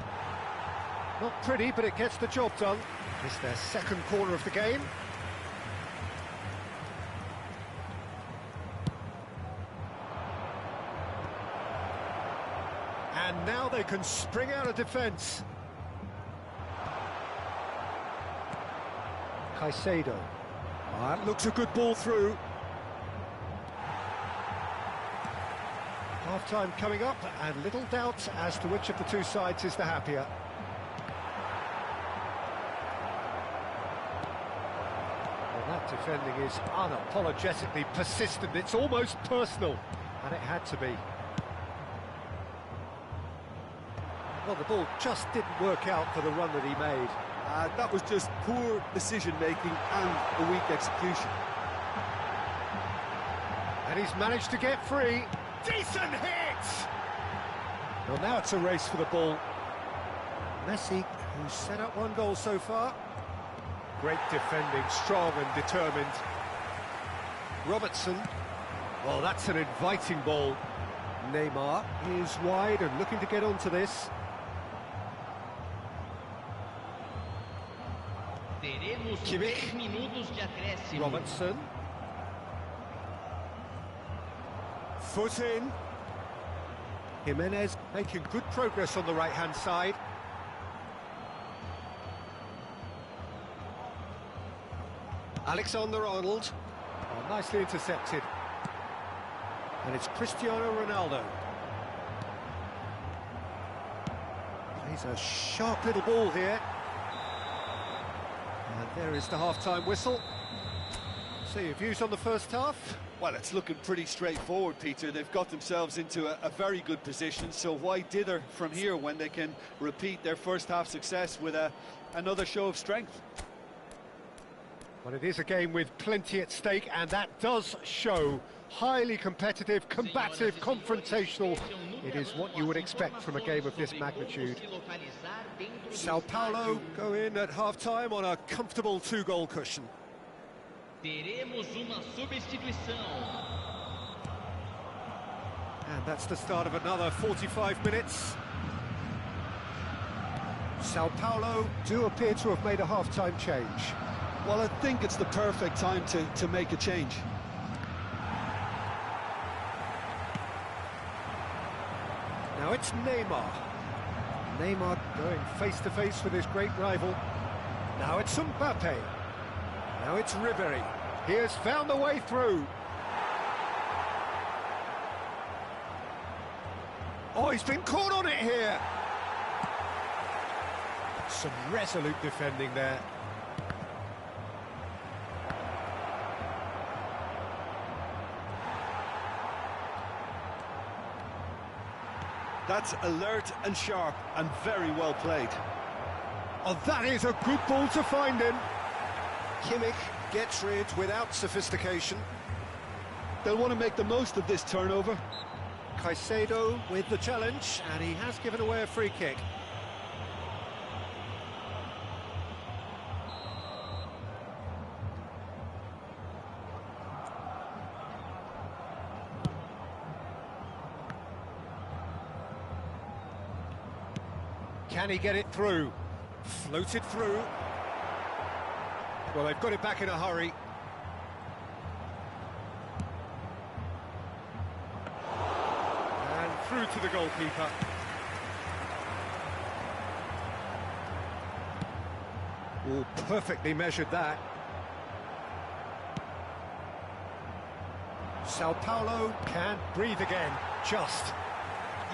Not pretty, but it gets the job done. It's their second corner of the game. And now they can spring out of defence. Caicedo. Oh, that looks a good ball through. Half-time coming up, and little doubt as to which of the two sides is the happier. Well, that defending is unapologetically persistent. It's almost personal, and it had to be. Well, the ball just didn't work out for the run that he made. That was just poor decision-making and a weak execution. And he's managed to get free. Decent hit! Well, now it's a race for the ball. Messi, who's set up 1 goal so far. Great defending, strong and determined. Robertson. Well, that's an inviting ball. Neymar is wide and looking to get onto this. Kimmich. Robertson. Foot in. Jimenez making good progress on the right-hand side. Alexander-Arnold. Oh, nicely intercepted. And it's Cristiano Ronaldo. Plays a sharp little ball here. And there is the half-time whistle. So your views on the first half? Well, it's looking pretty straightforward, Peter. They've got themselves into a very good position, so why dither from here when they can repeat their first half success with another show of strength? Well, it is a game with plenty at stake, and that does show. Highly competitive, combative, confrontational. It is what you would expect from a game of this magnitude. Sao Paulo go in at half-time on a comfortable 2-goal cushion. Teremos uma substituição. And that's the start of another 45 minutes. Sao Paulo do appear to have made a half-time change. Well, I think it's the perfect time to make a change. Now it's Neymar. Neymar going face-to-face with his great rival. Now it's Mbappe. Now it's Ribery. He has found the way through. Oh, he's been caught on it here. Some resolute defending there. That's alert and sharp and very well played. Oh, that is a good ball to find him. Kimmich gets rid without sophistication. They'll want to make the most of this turnover. Caicedo with the challenge, and he has given away a free kick. Can he get it through? Floated through. Well, they've got it back in a hurry. And through to the goalkeeper. Oh, perfectly measured that. Sao Paulo can't breathe again, just.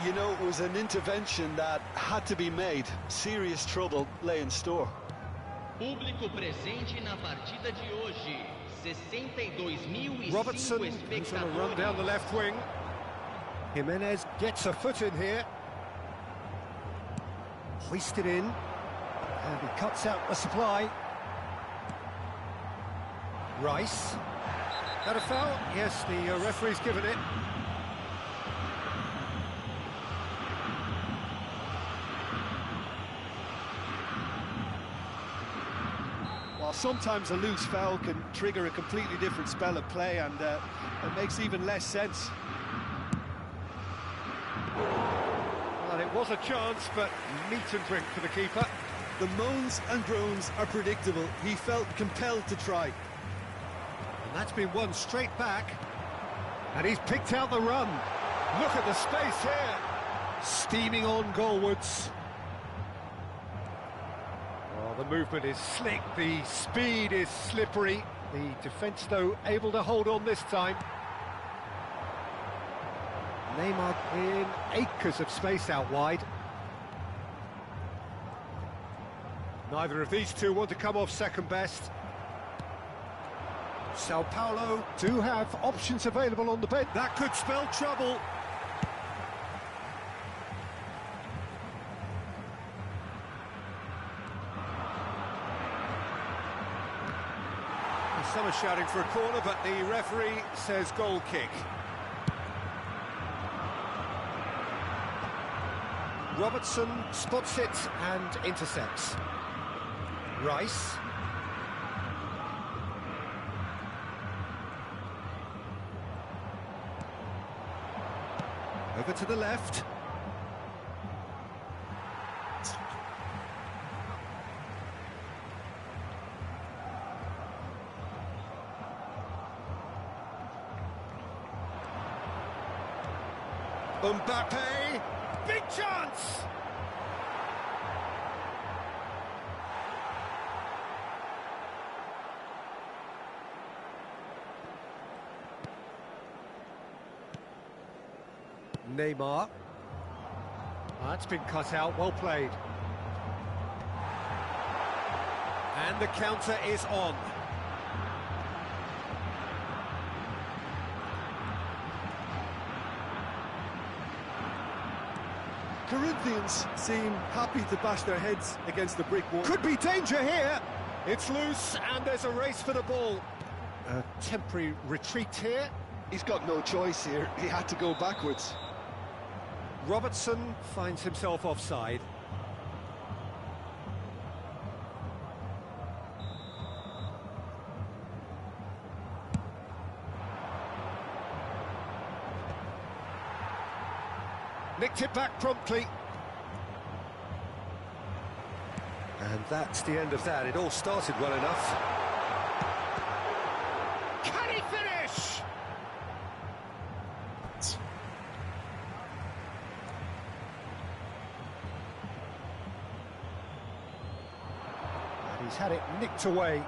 You know, it was an intervention that had to be made. Serious trouble lay in store. Público presente na partida de hoje. 62.005 Robertson is on a run down the left wing. Jimenez gets a foot in here. Hoisted in. And he cuts out the supply. Rice. That a foul? Yes, the referee's given it. While sometimes a loose foul can trigger a completely different spell of play, and it makes even less sense. Well, it was a chance, but meat and drink for the keeper. The moans and groans are predictable. He felt compelled to try. And that's been won straight back. And he's picked out the run. Look at the space here. Steaming on goalwards. The movement is slick, the speed is slippery. The defence, though, able to hold on this time. Neymar in acres of space out wide. Neither of these two want to come off second best. Sao Paulo do have options available on the bench. That could spell trouble. Some are shouting for a corner, but the referee says goal kick. Robertson spots it and intercepts. Rice. Over to the left. Mbappe, big chance! Neymar. That's been cut out, well played. And the counter is on. Corinthians seem happy to bash their heads against the brick wall. Could be danger here. It's loose and there's a race for the ball. A temporary retreat here. He's got no choice here. He had to go backwards. Robertson finds himself offside. Nicked it back promptly. And that's the end of that. It all started well enough. Can he finish? And he's had it nicked away.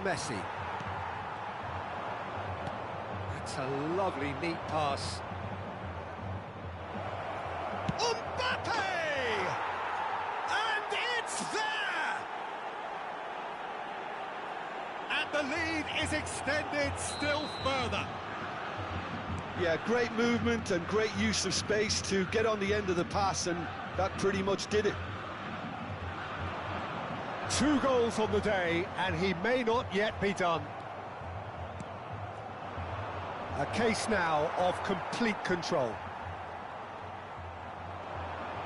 Messi. That's a lovely, neat pass. Mbappe! And it's there! And the lead is extended still further. Yeah, great movement and great use of space to get on the end of the pass, and That pretty much did it. 2 goals on the day, and he may not yet be done. A case now of complete control.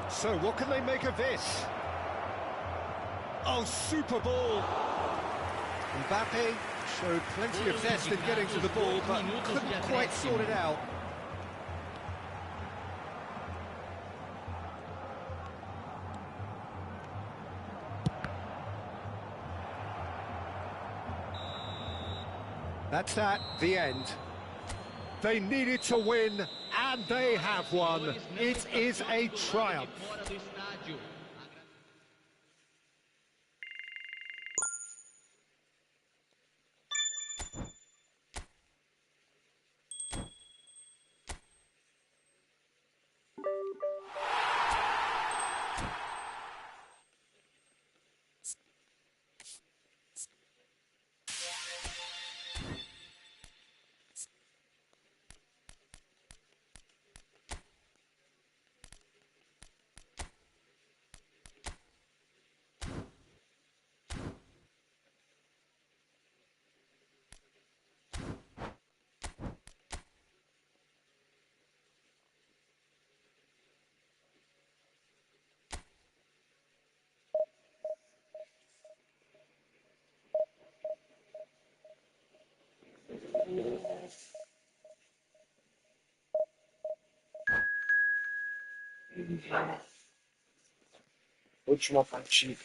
So what can they make of this? Oh, super ball! Mbappe showed plenty of zest in getting to the ball, but couldn't quite sort it out. That's at the end. They needed to win, and they have won. It is a triumph. Última partida.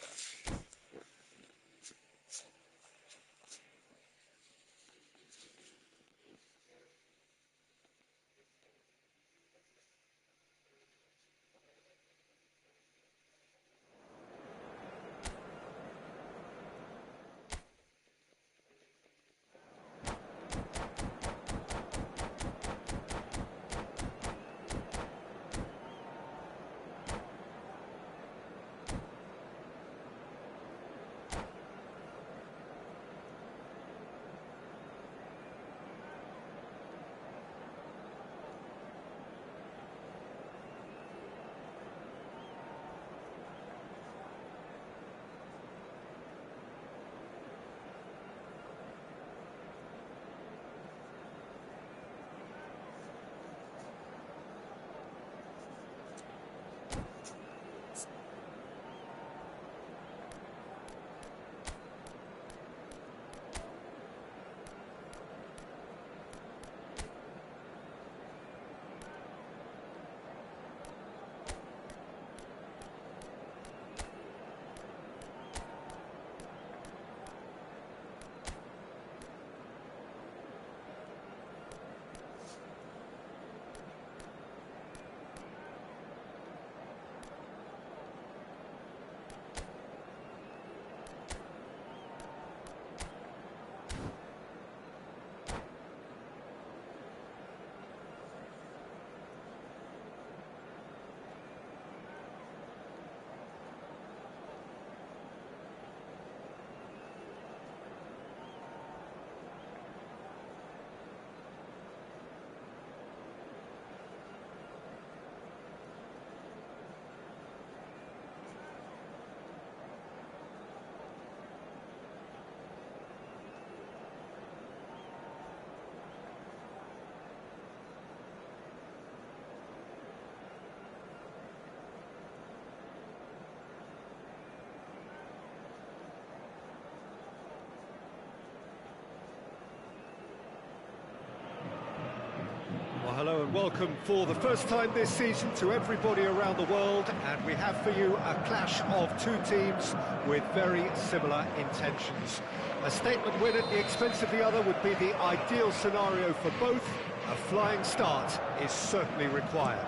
Well, hello and welcome for the first time this season to everybody around the world, and we have for you a clash of 2 teams with very similar intentions. A statement win at the expense of the other would be the ideal scenario for both. A flying start is certainly required.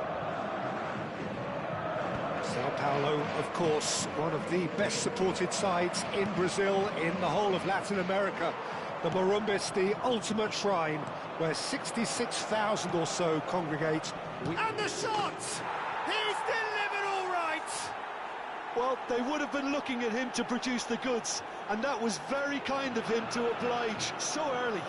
Sao Paulo, of course, one of the best supported sides in Brazil, in the whole of Latin America. The Morumbis, the ultimate shrine, where 66,000 or so congregate. And the shot! He's delivered all right! Well, they would have been looking at him to produce the goods, and that was very kind of him to oblige so early.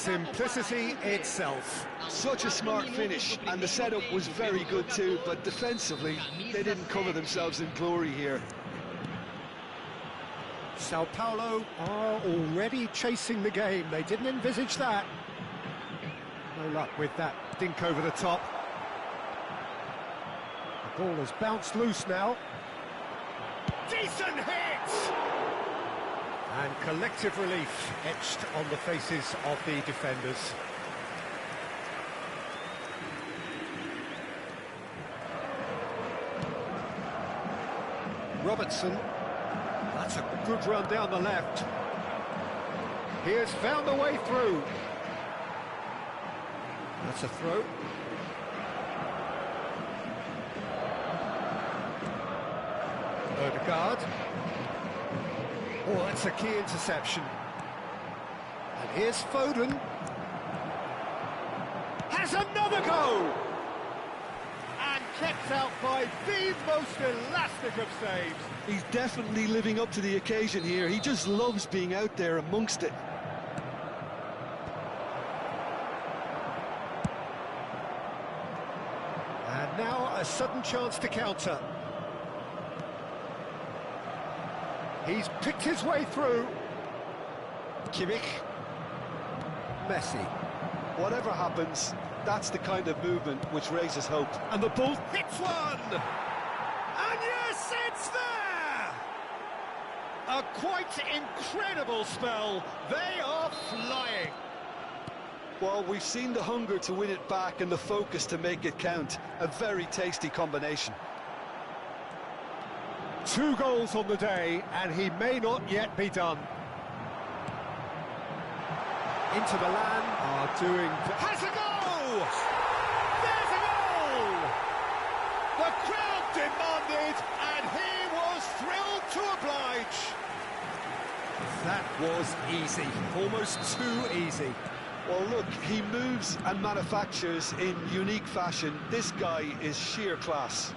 Simplicity itself. Such a smart finish, and the setup was very good too, but defensively, they didn't cover themselves in glory here. Sao Paulo are already chasing the game. They didn't envisage that. No luck with that dink over the top. The ball has bounced loose now. Decent hit! And collective relief etched on the faces of the defenders. Robertson. That's a good run down the left. He has found a way through. That's a throw. Odegaard. Oh, that's a key interception. And here's Foden. Has another go! And kept out by the most elastic of saves. He's definitely living up to the occasion here. He just loves being out there amongst it. And now a sudden chance to counter. He's picked his way through. Kimmich. Messi. Whatever happens, that's the kind of movement which raises hope. And the ball hits one! And yes, it's there! A quite incredible spell. They are flying. Well, we've seen the hunger to win it back and the focus to make it count. A very tasty combination. 2 goals on the day, and he may not yet be done. Into Milan are doing... Has a goal! There's a goal! The crowd demanded, and he was thrilled to oblige. That was easy, almost too easy. Well, look, he moves and manufactures in unique fashion. This guy is sheer class.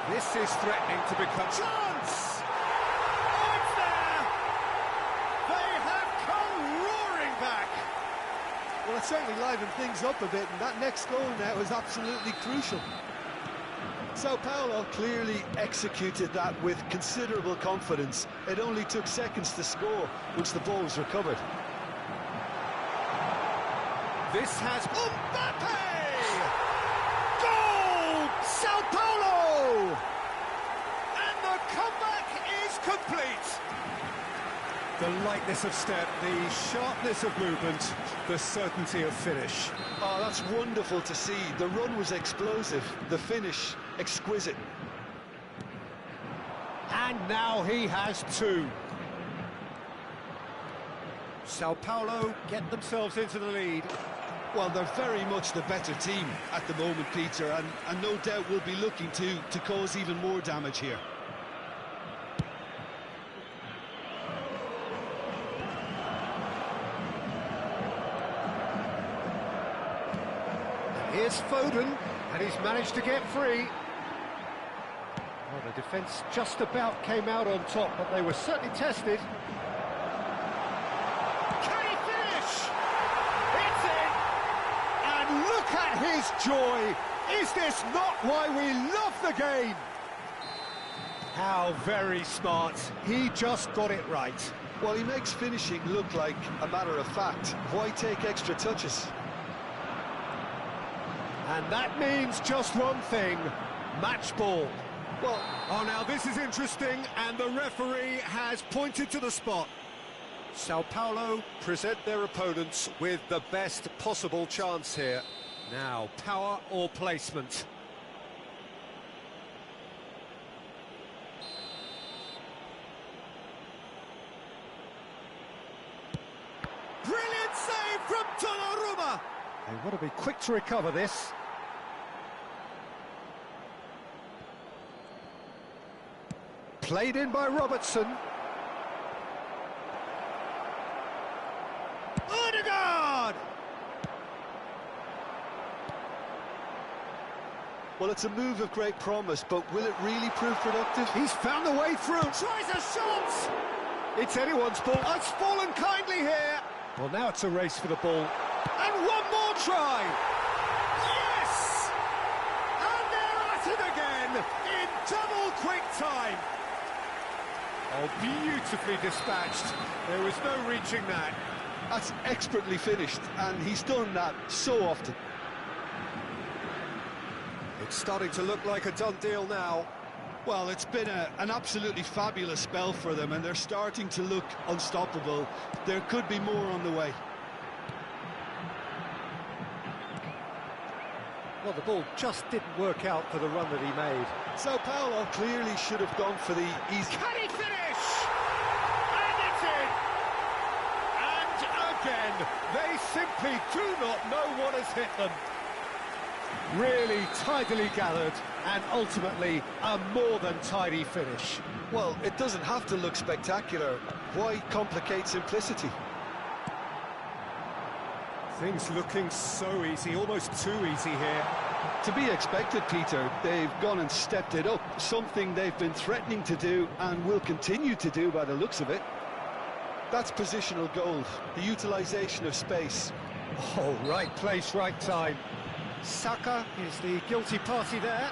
This is threatening to become... Chance! Oh, it's there! They have come roaring back! Well, it certainly livened things up a bit, and that next goal now is absolutely crucial. Sao Paulo clearly executed that with considerable confidence. It only took seconds to score once the ball was recovered. This has... Mbappe! Goal! Sao Paulo! And the comeback is complete. The lightness of step, the sharpness of movement, the certainty of finish. Oh, that's wonderful to see. The run was explosive, the finish exquisite. And now he has 2. Sao Paulo get themselves into the lead. Well, they're very much the better team at the moment, Peter, and no doubt will be looking to cause even more damage here. Here's Foden, and he's managed to get free. Well, the defence just about came out on top, but they were certainly tested. Can he finish? It's in! And look at his joy! Is this not why we love the game? How very smart. He just got it right. Well, he makes finishing look like a matter of fact. Why take extra touches? And that means just one thing, match ball. Well, oh, now this is interesting, and the referee has pointed to the spot. Sao Paulo present their opponents with the best possible chance here. Now, power or placement? Brilliant save from Donnarumma! They want to be quick to recover this. Played in by Robertson. Odegaard! Well, it's a move of great promise, but will it really prove productive? He's found a way through. Tries a shot! It's anyone's ball. Oh, it's fallen kindly here. Well, now it's a race for the ball. And one more try. Yes! And they're at it again in double quick time. Oh, beautifully dispatched. There was no reaching that. That's expertly finished, and he's done that so often. It's starting to look like a done deal now. Well, it's been an absolutely fabulous spell for them, and they're starting to look unstoppable. There could be more on the way. Well, the ball just didn't work out for the run that he made. Sao Paulo clearly should have gone for the easy... Can he finish? And it's in! And again, they simply do not know what has hit them. Really tidily gathered, and ultimately a more than tidy finish. Well, it doesn't have to look spectacular. Why complicate simplicity? Things looking so easy, almost too easy here. To be expected, Peter. They've gone and stepped it up, something they've been threatening to do and will continue to do by the looks of it. That's positional goal, the utilisation of space. Oh, right place, right time. Saka is the guilty party there.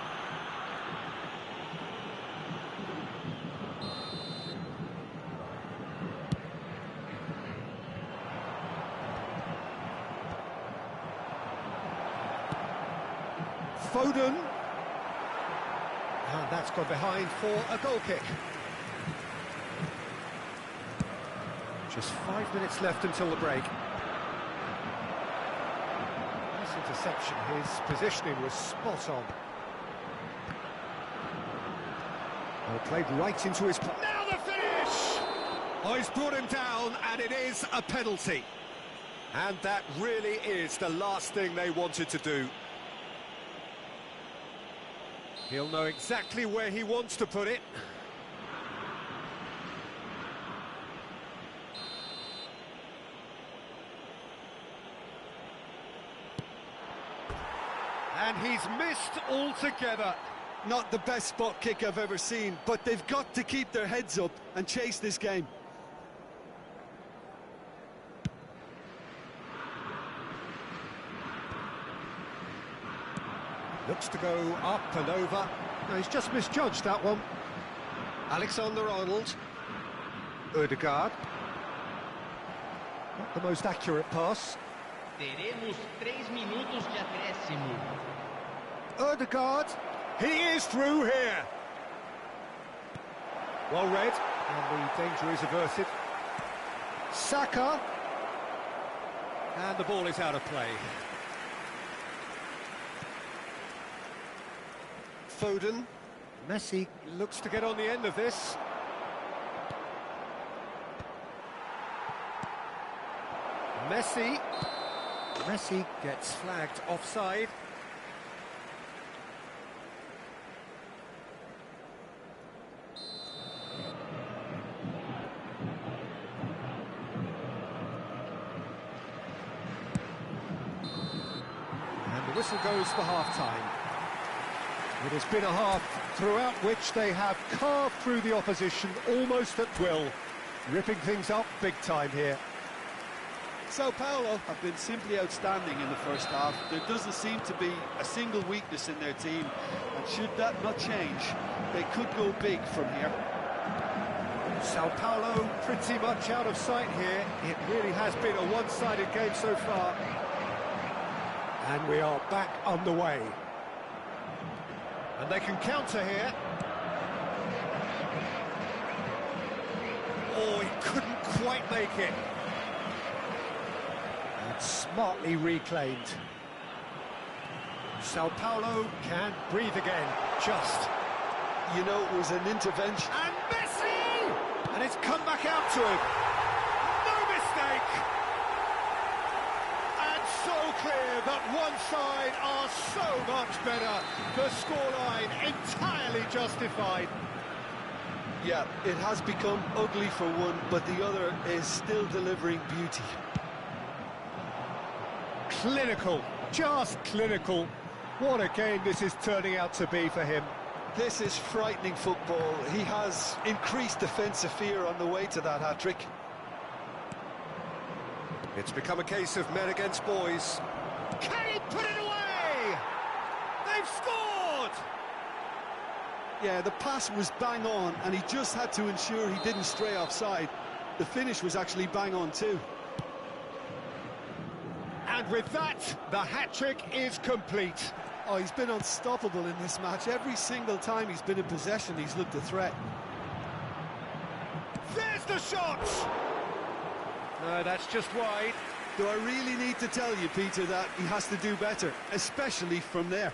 Foden. And that's gone behind for a goal kick. Just 5 minutes left until the break. Interception, his positioning was spot on. Well, played right into his... Now the finish! Oh, he's brought him down, and it is a penalty. And that really is the last thing they wanted to do. He'll know exactly where he wants to put it. And he's missed altogether. Not the best spot kick I've ever seen, but they've got to keep their heads up and chase this game. Looks to go up and over. No, he's just misjudged that one. Alexander-Arnold. Ødegaard. Not the most accurate pass. Teremos 3 minutos de acréscimo. Ødegaard, he is through here. Well read, and the danger is averted. Saka, and the ball is out of play. Foden, Messi looks to get on the end of this. Messi gets flagged offside. And the whistle goes for half-time. It has been a half throughout which they have carved through the opposition almost at will, ripping things up big time here. Sao Paulo have been simply outstanding in the first half. There doesn't seem to be a single weakness in their team, and should that not change, they could go big from here. Sao Paulo pretty much out of sight here. It really has been a one-sided game so far. And we are back underway. And they can counter here. Oh, he couldn't quite make it. And smartly reclaimed. Sao Paulo can't breathe again, just. You know, it was an intervention. And Messi! And it's come back out to him. No mistake! And so clear that one side are so much better. The scoreline entirely justified. Yeah, it has become ugly for one, but the other is still delivering beauty. Clinical, just clinical. What a game this is turning out to be for him. This is frightening football. He has increased defensive fear on the way to that hat-trick. It's become a case of men against boys. Can he put it away? They've scored! Yeah, the pass was bang on, and he just had to ensure he didn't stray offside. The finish was actually bang on too. And with that, the hat-trick is complete. Oh, he's been unstoppable in this match. Every single time he's been in possession, he's looked a threat. There's the shot! No, that's just wide. Do I really need to tell you, Peter, that he has to do better, especially from there?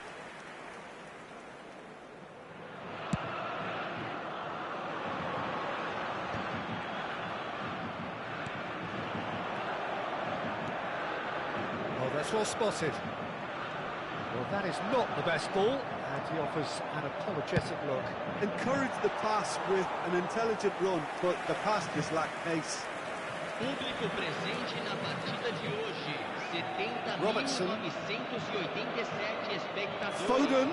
Oh, that's well spotted. Well, that is not the best ball, and he offers an apologetic look. Encourage the pass with an intelligent run, but the pass just lacked pace. Público presente na partida de hoje, Robertson. 70.987 espectadores. Foden.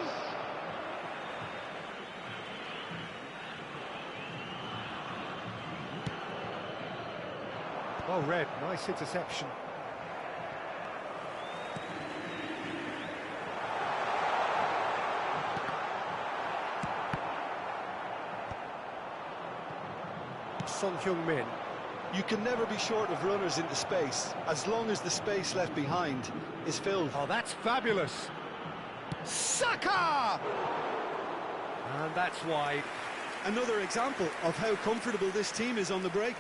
Well read, nice interception. Son Heung-min. You can never be short of runners into space, as long as the space left behind is filled. Oh, that's fabulous. Saka! And that's wide. Another example of how comfortable this team is on the break.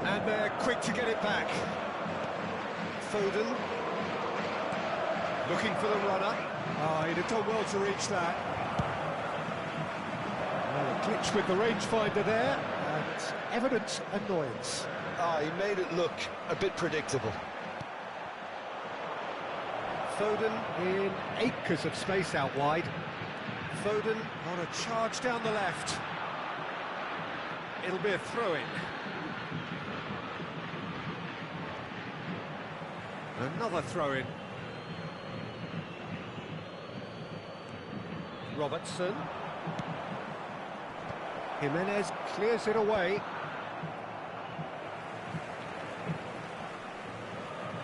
And they're quick to get it back. Foden. Looking for the runner. Oh, he'd have done well to reach that. Well, a glitch with the rangefinder there, and evident annoyance. He made it look a bit predictable. Foden in acres of space out wide. Foden on a charge down the left. It'll be a throw-in. Another throw-in. Robertson. Jimenez clears it away.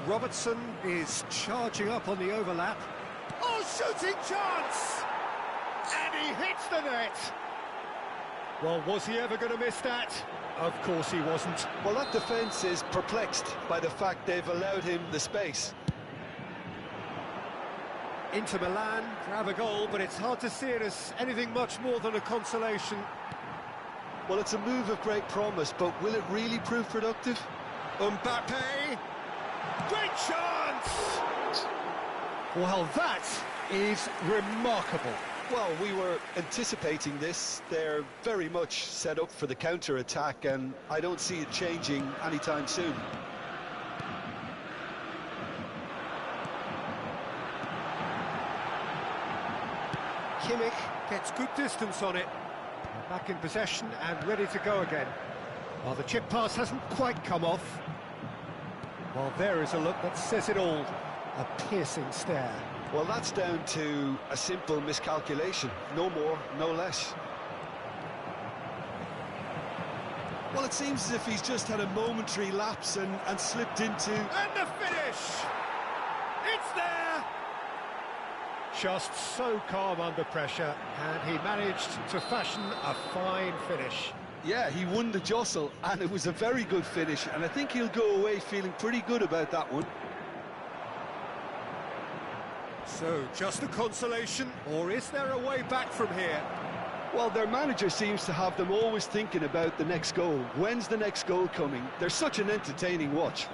Robertson is charging up on the overlap. Oh, shooting chance! And he hits the net! Well, was he ever going to miss that? Of course he wasn't. Well, that defence is perplexed by the fact they've allowed him the space. Inter Milan grab a goal, but it's hard to see it as anything much more than a consolation. Well, it's a move of great promise, but will it really prove productive? Mbappe! Great chance! Well, that is remarkable. Well, we were anticipating this. They're very much set up for the counter-attack, and I don't see it changing anytime soon. Kimmich gets good distance on it. Back in possession and ready to go again. Well, the chip pass hasn't quite come off. Well, there is a look that says it all. A piercing stare. Well, that's down to a simple miscalculation. No more, no less. Well, it seems as if he's just had a momentary lapse and slipped into... And the finish! It's there! Just so calm under pressure, and he managed to fashion a fine finish. Yeah, he won the jostle, and it was a very good finish, and I think he'll go away feeling pretty good about that one. So, just a consolation, or is there a way back from here? Well, their manager seems to have them always thinking about the next goal. When's the next goal coming? They're such an entertaining watch.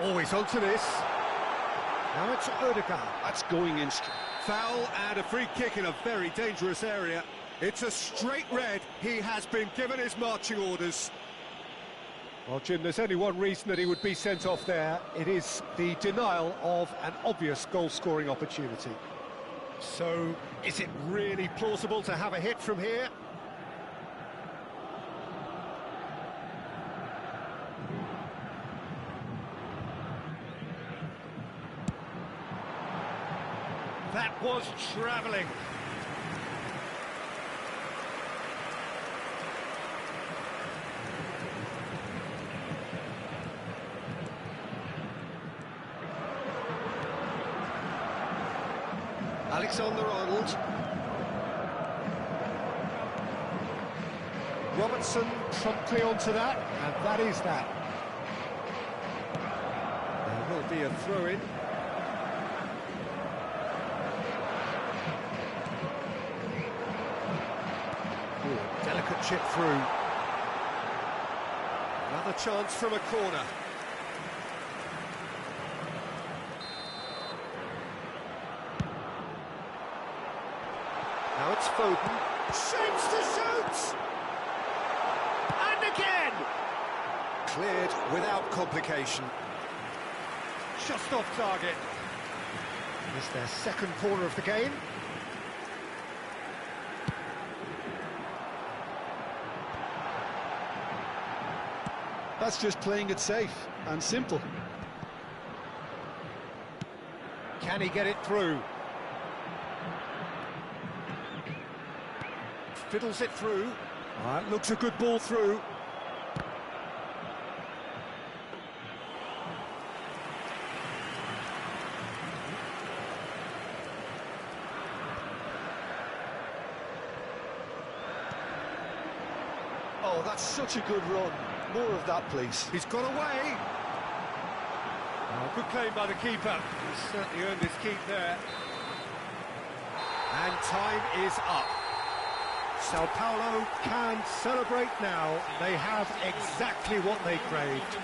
Always onto this. Now it's Odegaard. That's going in. Foul and a free kick in a very dangerous area. It's a straight red. He has been given his marching orders. Well, Jim, there's only one reason that he would be sent off there. It is the denial of an obvious goal-scoring opportunity. So, is it really plausible to have a hit from here? That was travelling. Alexander-Arnold. Robertson promptly onto that, and that is that. There will be a throw-in. Delicate chip through. Another chance from a corner. Now it's Foden. Shapes to shoot! And again! Cleared without complication. Just off target. It's their second corner of the game. That's just playing it safe and simple. Can he get it through? Fiddles it through. That looks a good ball through. Oh, that's such a good run. More of that, please. He's got away. Oh, good claim by the keeper. He's certainly earned his keep there. And time is up. Sao Paulo can celebrate now. They have exactly what they craved.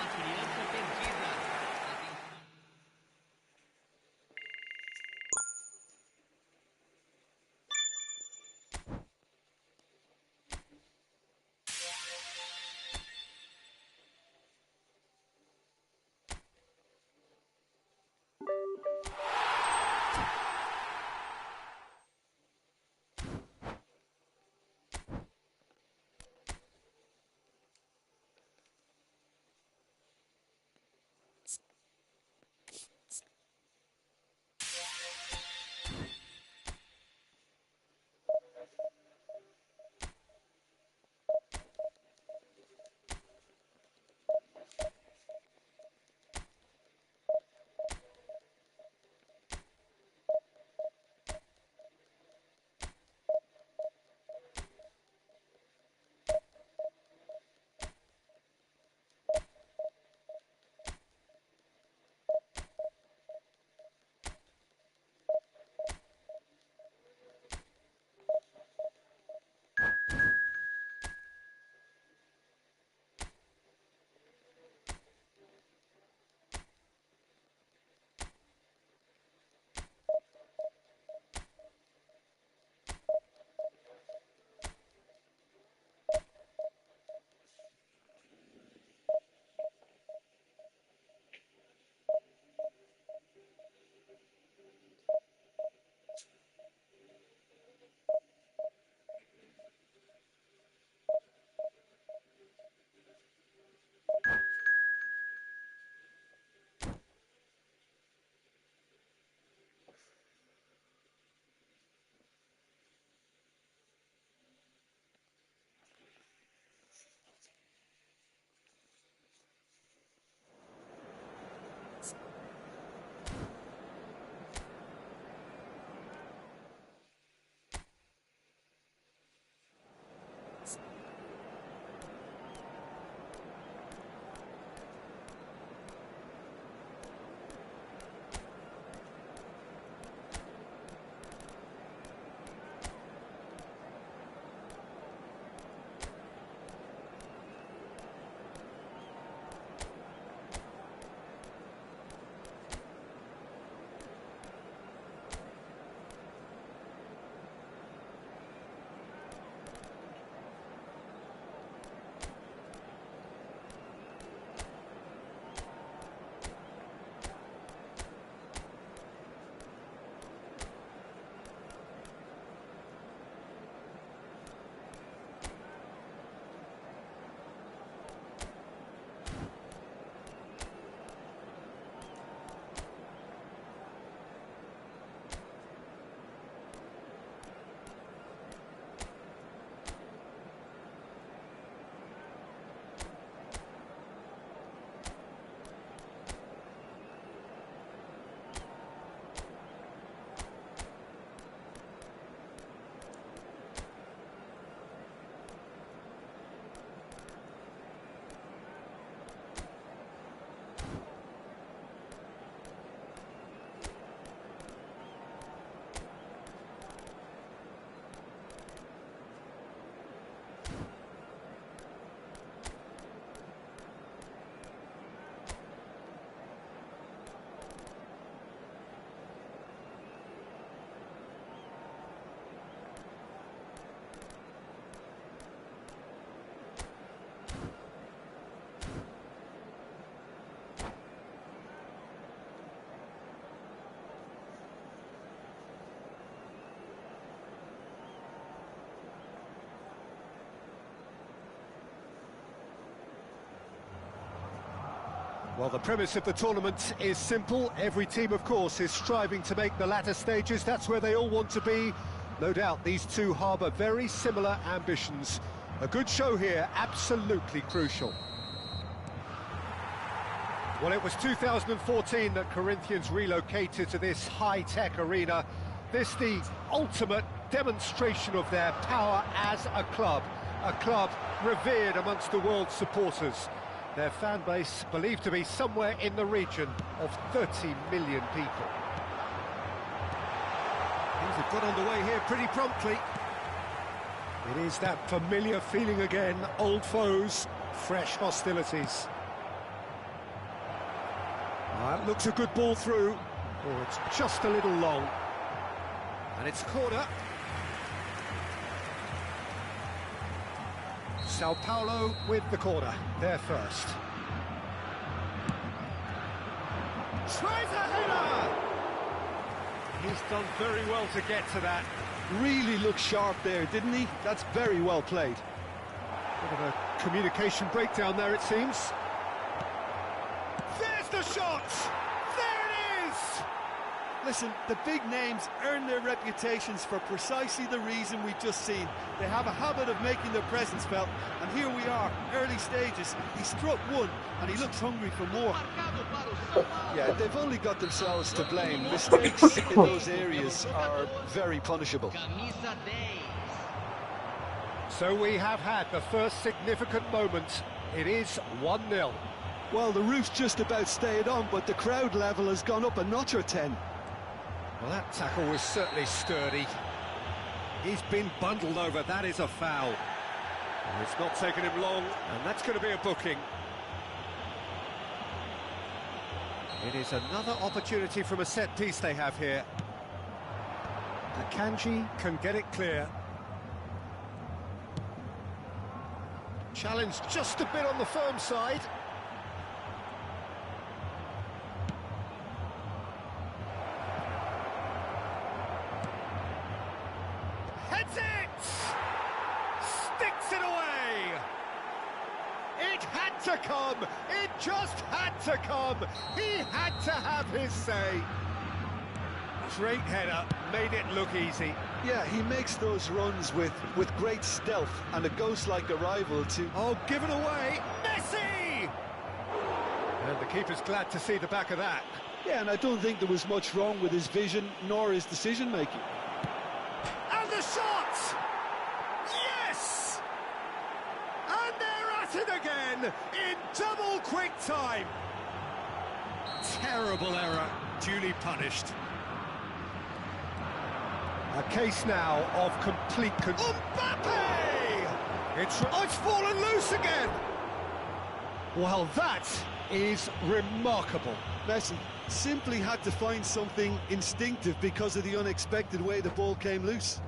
Well, the premise of the tournament is simple. Every team, of course, is striving to make the latter stages. That's where they all want to be. No doubt these two harbour very similar ambitions. A good show here, absolutely crucial. Well, it was 2014 that Corinthians relocated to this high-tech arena. This the ultimate demonstration of their power as a club revered amongst the world's supporters. Their fan base believed to be somewhere in the region of 30 million people. Things have got underway here pretty promptly. It is that familiar feeling again, old foes, fresh hostilities. That looks a good ball through, or it's just a little long. And it's corner. Sao Paulo with the corner, there first. Tries a header! He's done very well to get to that. Really looked sharp there, didn't he? That's very well played. Bit of a communication breakdown there, it seems. There's the shot! There it is! Listen, the big names earn their reputations for precisely the reason we've just seen. They have a habit of making their presence felt, and here we are, early stages. He struck one, and he looks hungry for more. Yeah, they've only got themselves to blame. Mistakes in those areas are very punishable. So we have had the first significant moment. It is 1-0. Well, the roof's just about stayed on, but the crowd level has gone up a notch or 10. Well, that tackle was certainly sturdy. He's been bundled over, that is a foul. And it's not taken him long, and that's going to be a booking. It is another opportunity from a set piece they have here. Akanji can get it clear. Challenge just a bit on the firm side. Heads it! Sticks it away! It had to come! It just had to come! He had to have his say! Great header, made it look easy. Yeah, he makes those runs with great stealth and a ghost-like arrival to... Oh, given away! Messi! And the keeper's glad to see the back of that. Yeah, and I don't think there was much wrong with his vision nor his decision-making. And the shot! Yes! And they're at it again in double quick time. Terrible error, duly punished. A case now of complete Mbappe! It's fallen loose again! Well, that is remarkable. Messi simply had to find something instinctive because of the unexpected way the ball came loose.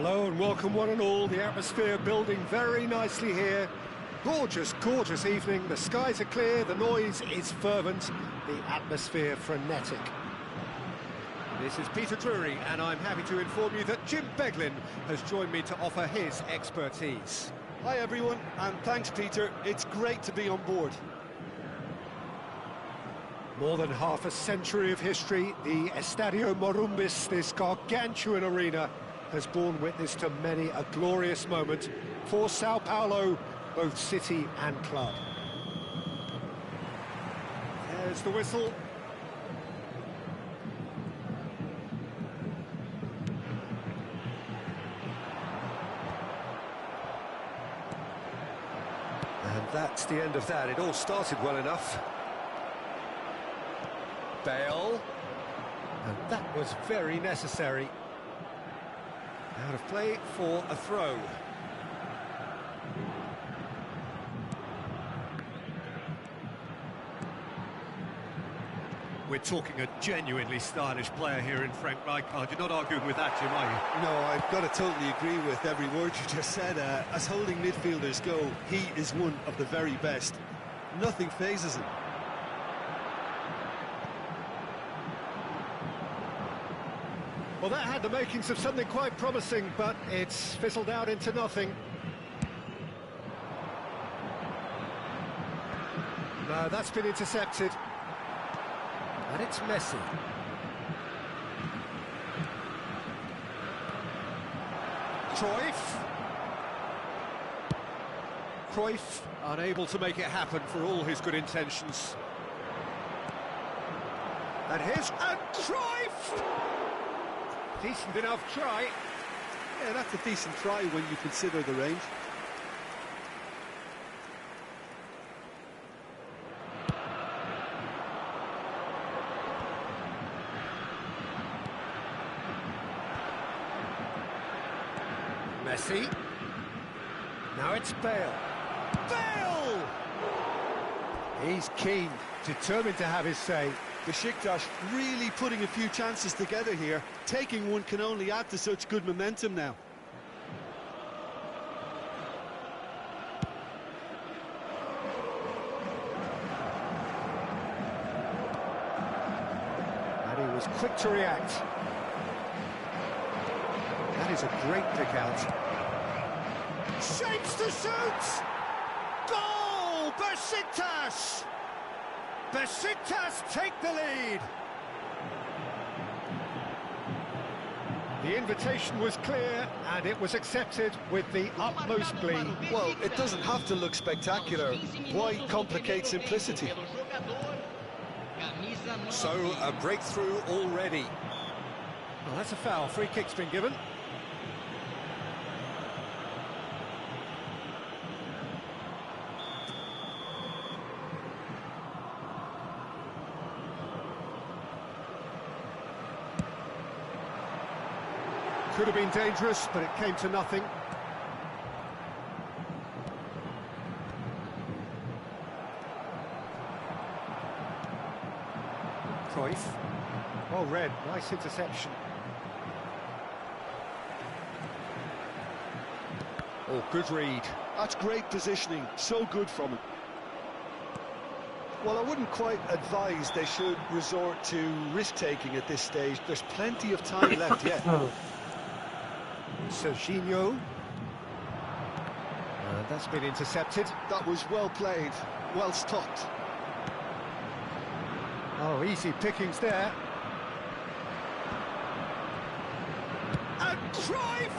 Hello and welcome one and all. The atmosphere building very nicely here. Gorgeous, gorgeous evening. The skies are clear, the noise is fervent, the atmosphere frenetic. This is Peter Drury, and I'm happy to inform you that Jim Beglin has joined me to offer his expertise. Hi everyone, and thanks Peter. It's great to be on board. More than half a century of history, the Estadio Morumbis, this gargantuan arena, has borne witness to many a glorious moment for Sao Paulo, both city and club. There's the whistle. And that's the end of that. It all started well enough. Bale. And that was very necessary. Out of play for a throw. We're talking a genuinely stylish player here in Frank Rijkaard. You're not arguing with that, Jim, are you? No, I've got to totally agree with every word you just said. As holding midfielders go, he is one of the very best. Nothing phases him. Well, that had the makings of something quite promising, but it's fizzled out into nothing. No, that's been intercepted. And it's Messi. Cruyff unable to make it happen for all his good intentions. And here's Cruyff! Decent enough try. Yeah, that's a decent try when you consider the range. Messi. Now it's Bale. Bale! He's keen, determined to have his say. Besiktas really putting a few chances together here. Taking one can only add to such good momentum now. And he was quick to react. That is a great pick out. Shapes to shoot! Goal! Besiktas! Besiktas take the lead. The invitation was clear and it was accepted with the utmost glee. Well, it doesn't have to look spectacular. Why complicate simplicity? So, a breakthrough already. Well, that's a foul. Free kick's been given. Could have been dangerous, but it came to nothing. Cruyff. Well read, nice interception. Oh, good read. That's great positioning, so good from him. Well, I wouldn't quite advise they should resort to risk-taking at this stage. There's plenty of time left yet. Serginho. That's been intercepted. That was well played, well stopped. Oh, easy pickings there. And Cruyff!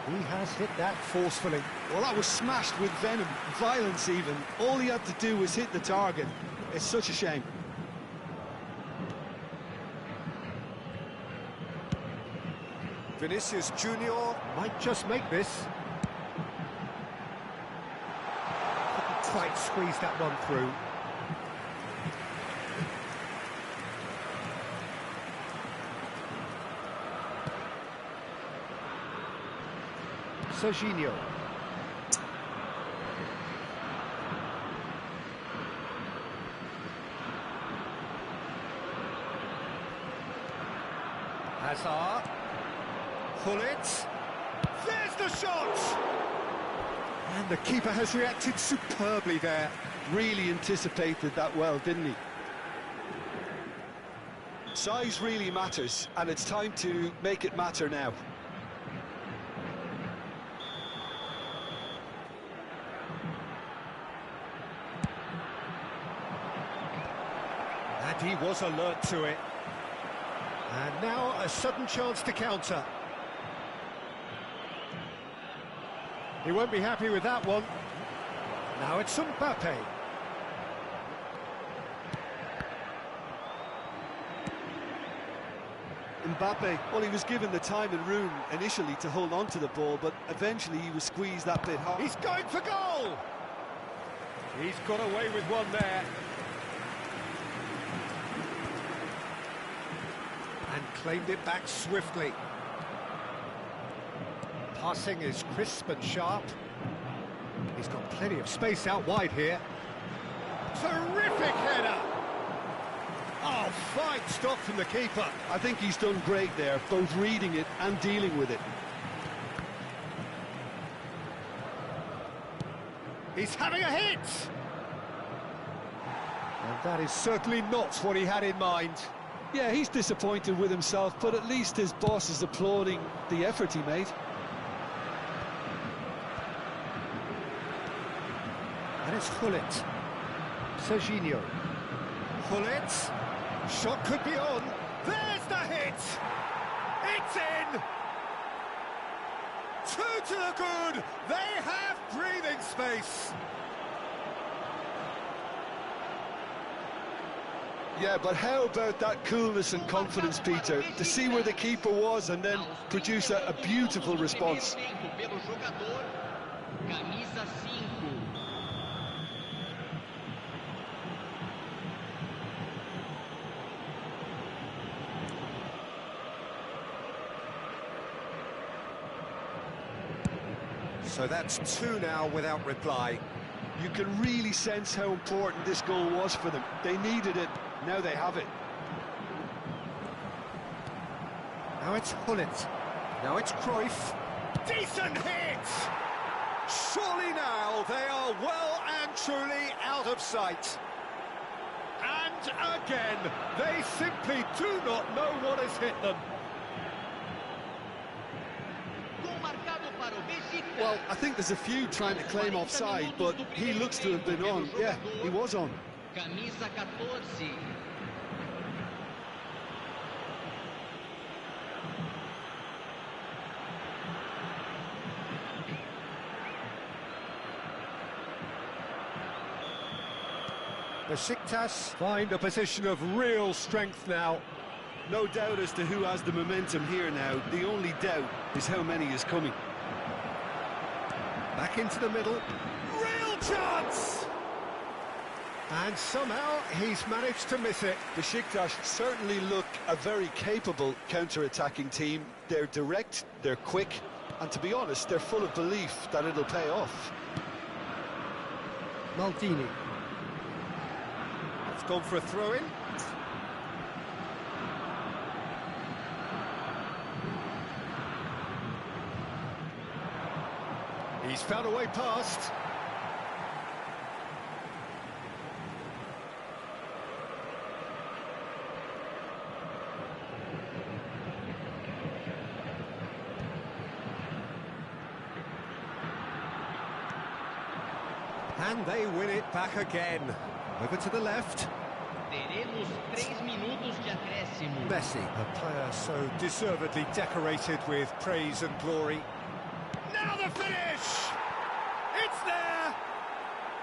He has hit that forcefully. Well, that was smashed with venom, violence even. All he had to do was hit the target. It's such a shame. Vinicius Junior might just make this. Couldn't quite squeeze that one through. Serginho. Hazard. Gullit. There's the shot! And the keeper has reacted superbly there. Really anticipated that well, didn't he? Size really matters, and it's time to make it matter now. And he was alert to it. And now a sudden chance to counter. He won't be happy with that one. Now it's Mbappe. Mbappe, well, he was given the time and room initially to hold on to the ball, but eventually he was squeezed that bit hard. He's going for goal! He's got away with one there. And claimed it back swiftly. Passing is crisp and sharp. He's got plenty of space out wide here. Terrific header! Oh, fine stop from the keeper. I think he's done great there, both reading it and dealing with it. He's having a hit! And that is certainly not what he had in mind. Yeah, he's disappointed with himself, but at least his boss is applauding the effort he made. And it's Gullit. Serginho. Gullit. Shot could be on. There's the hit! It's in! 2 to the good! They have breathing space! Yeah, but how about that coolness and confidence, Peter, to see where the keeper was and then produce a beautiful response. So that's 2 now without reply. You can really sense how important this goal was for them. They needed it, now they have it. Now it's Gullit. Now it's Cruyff. Decent hit! Surely now they are well and truly out of sight. And again, they simply do not know what has hit them. Well, I think there's a few trying to claim offside, but he looks to have been on. Yeah, he was on. Camisa 14. Besiktas find a position of real strength now. No doubt as to who has the momentum here now. The only doubt is how many is coming. Back into the middle. Real chance! And somehow he's managed to miss it. Besiktas certainly look a very capable counter-attacking team. They're direct, they're quick, and to be honest, they're full of belief that it'll pay off. Maldini. It's gone for a throw-in. He's found a way past. And they win it back again. Over to the left. Teremos 3 minutos de acréscimo. Messi, a player so deservedly decorated with praise and glory. Now the finish! It's there!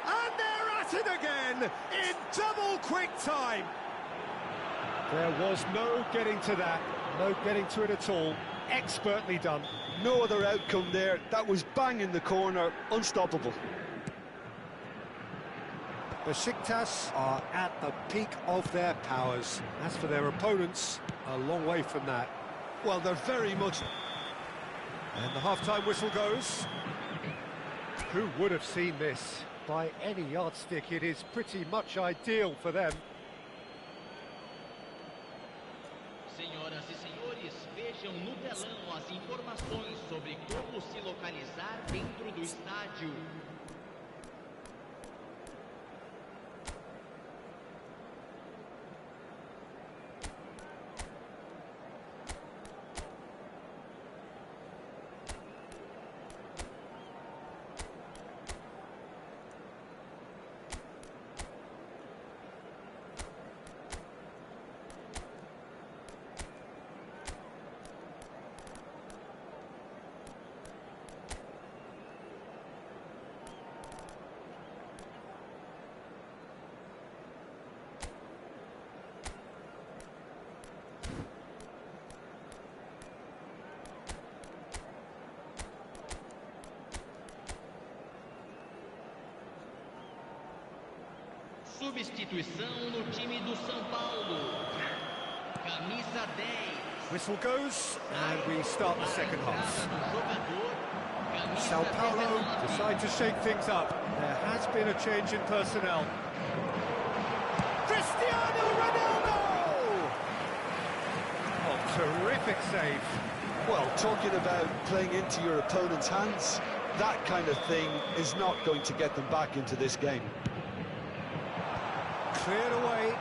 And they're at it again in double quick time. There was no getting to that, no getting to it at all. Expertly done. No other outcome there. That was bang in the corner, unstoppable. Besiktas are at the peak of their powers. As for their opponents, a long way from that. Well, they're very much... And the half-time whistle goes. Who would have seen this? By any yardstick, it is pretty much ideal for them. Senhoras e senhores, veja Vejam no telão as informações sobre como se localizar dentro do estádio. Substituição no time do São Paulo. Camisa 10. Whistle goes, and we start the second half. Sao Paulo decide to shake things up. There has been a change in personnel. Cristiano Ronaldo! Oh, terrific save. Well, talking about playing into your opponent's hands, that kind of thing is not going to get them back into this game. Cleared away.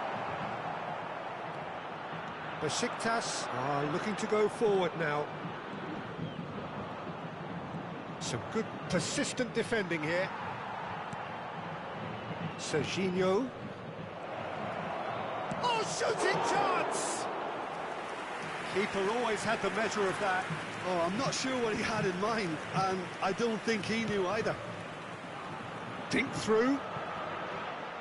Besiktas are looking to go forward now. Some good persistent defending here. Serginho. Oh, shooting chance! Keeper always had the measure of that. Oh, I'm not sure what he had in mind, and I don't think he knew either. Dink through.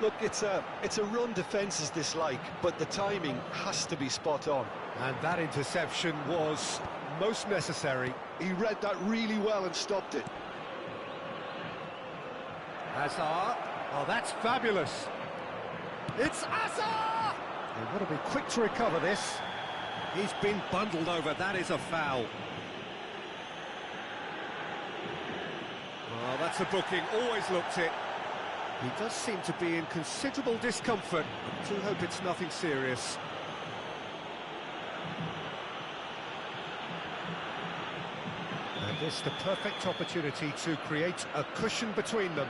Look, it's a run defence's dislike, but the timing has to be spot on. And that interception was most necessary. He read that really well and stopped it. Hazard. Oh, that's fabulous. It's Hazard! They've got to be quick to recover this. He's been bundled over. That is a foul. Oh, that's a booking. Always looked it. He does seem to be in considerable discomfort. I do hope it's nothing serious. And this the perfect opportunity to create a cushion between them.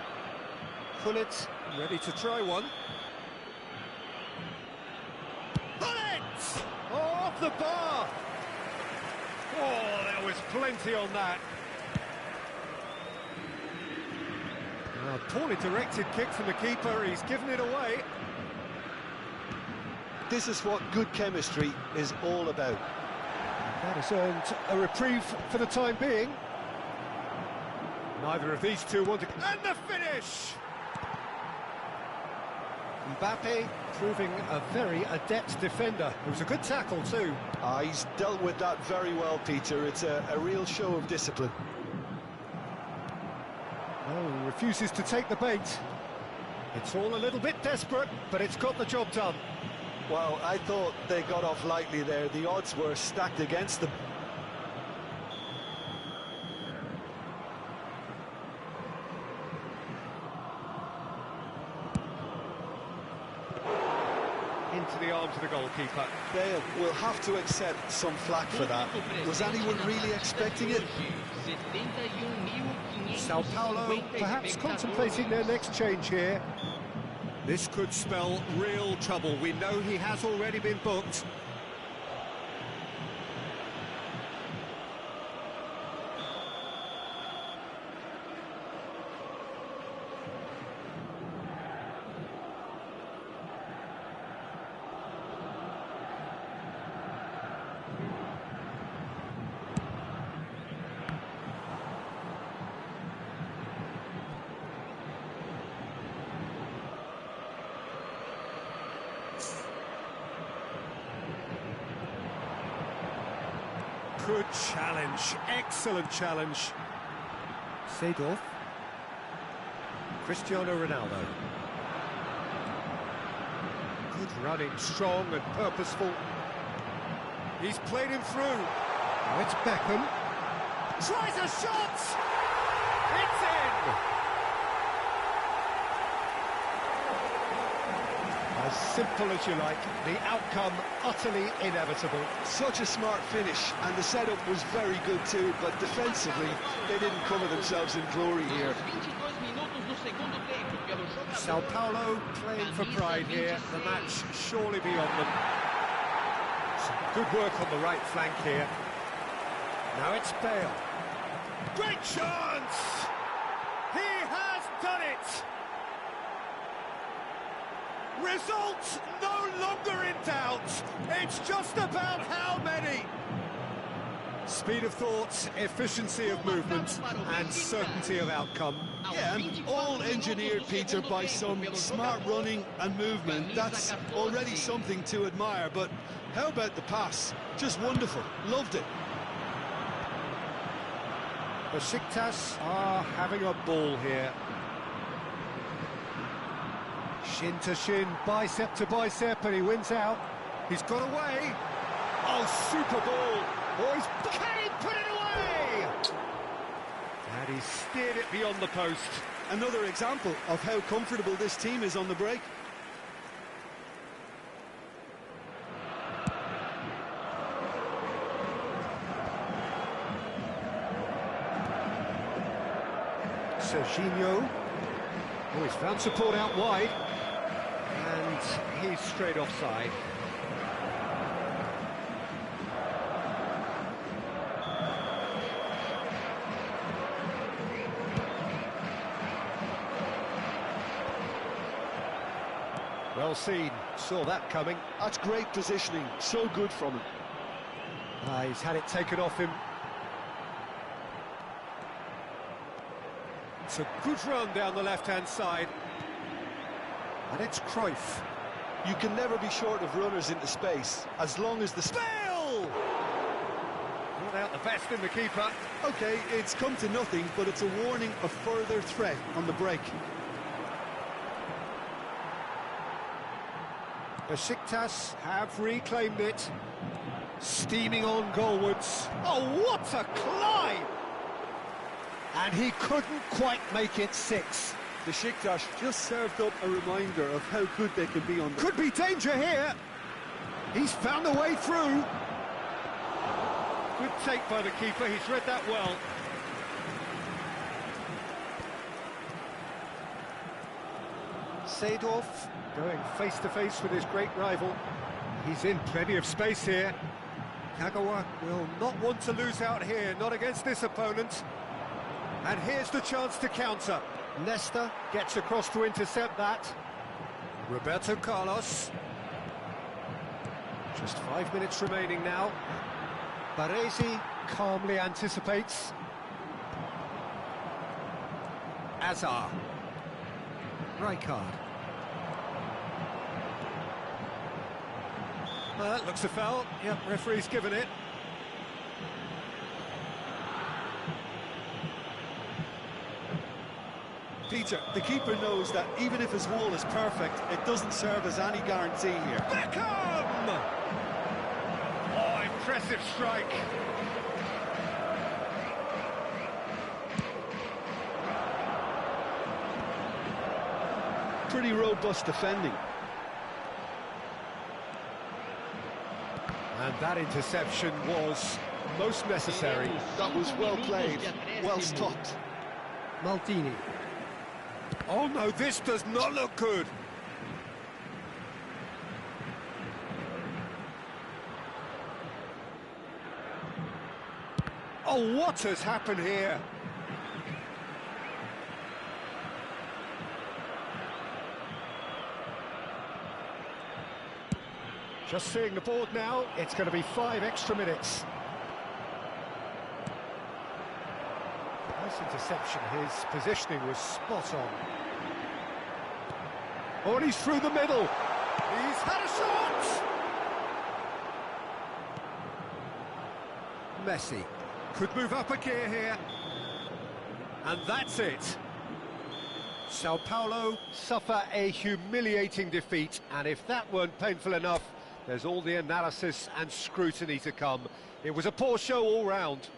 Gullit ready to try one. Gullit! Oh, off the bar! Oh, there was plenty on that. A poorly directed kick from the keeper, he's given it away. This is what good chemistry is all about. That has earned a reprieve for the time being. Neither of these two want to... And the finish! Mbappe proving a very adept defender. It was a good tackle too. He's dealt with that very well, Peter. It's a real show of discipline. Oh, he refuses to take the bait. It's all a little bit desperate, but it's got the job done. Well, I thought they got off lightly there. The odds were stacked against them. Into the arms of the goalkeeper. They will have to accept some flack for that. Was anyone really expecting it? Sao Paulo perhaps contemplating their next change here. This could spell real trouble. We know he has already been booked. Good challenge, excellent challenge. Seedorf. Cristiano Ronaldo. Good running, strong and purposeful. He's played him through. Oh, it's Beckham. Tries a shot! It's in! As simple as you like, the outcome utterly inevitable. Such a smart finish, and the setup was very good too, but defensively, they didn't cover themselves in glory here. Sao Paulo playing for pride here, the match surely beyond them. Some good work on the right flank here. Now it's Bale. Great chance! He has done it! Results no longer in doubt. It's just about how many. Speed of thought, efficiency of movement, and certainty of outcome. Yeah, and all engineered, Peter, by some smart running and movement. That's already something to admire, but how about the pass? Just wonderful. Loved it. Besiktas are having a ball here. Shin to shin, bicep to bicep, and he wins out. He's got away. Oh, super ball. Boys, can he put it away? And he steered it beyond the post. Another example of how comfortable this team is on the break. Serginho. Oh, he's found support out wide. And he's straight offside. Well seen, saw that coming. That's great positioning, so good from him. He's had it taken off him. It's a good run down the left-hand side. And it's Cruyff. You can never be short of runners into space, as long as the... Bale! Not out the best in the keeper. OK, it's come to nothing, but it's a warning of further threat on the break. Besiktas have reclaimed it. Steaming on goalwards. Oh, what a climb! And he couldn't quite make it 6. Besiktas just served up a reminder of how good they can be on the... Could be danger here. He's found a way through. Good take by the keeper, he's read that well. Seedorf going face-to-face with his great rival. He's in plenty of space here. Kagawa will not want to lose out here, not against this opponent. And here's the chance to counter. Leicester gets across to intercept that. Roberto Carlos. Just 5 minutes remaining now. Baresi calmly anticipates. Azar. Rijkaard. That looks a foul. Yep, referee's given it. Peter, the keeper knows that even if his wall is perfect, it doesn't serve as any guarantee here. Beckham! Oh, impressive strike. Pretty robust defending. And that interception was most necessary. That was well played, well stopped. Maldini. Oh no, this does not look good. Oh, what has happened here? Just seeing the board now, it's going to be 5 extra minutes. Nice interception, his positioning was spot on. Oh, and he's through the middle. He's had a shot! Messi could move up a gear here. And that's it. Sao Paulo suffer a humiliating defeat, and if that weren't painful enough, there's all the analysis and scrutiny to come. It was a poor show all round.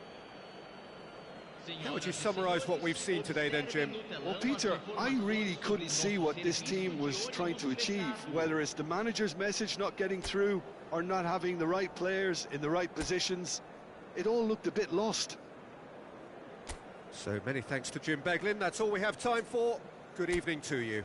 How would you summarise what we've seen today then, Jim? Well, Peter, I really couldn't see what this team was trying to achieve, whether it's the manager's message not getting through or not having the right players in the right positions. It all looked a bit lost. So many thanks to Jim Beglin. That's all we have time for. Good evening to you.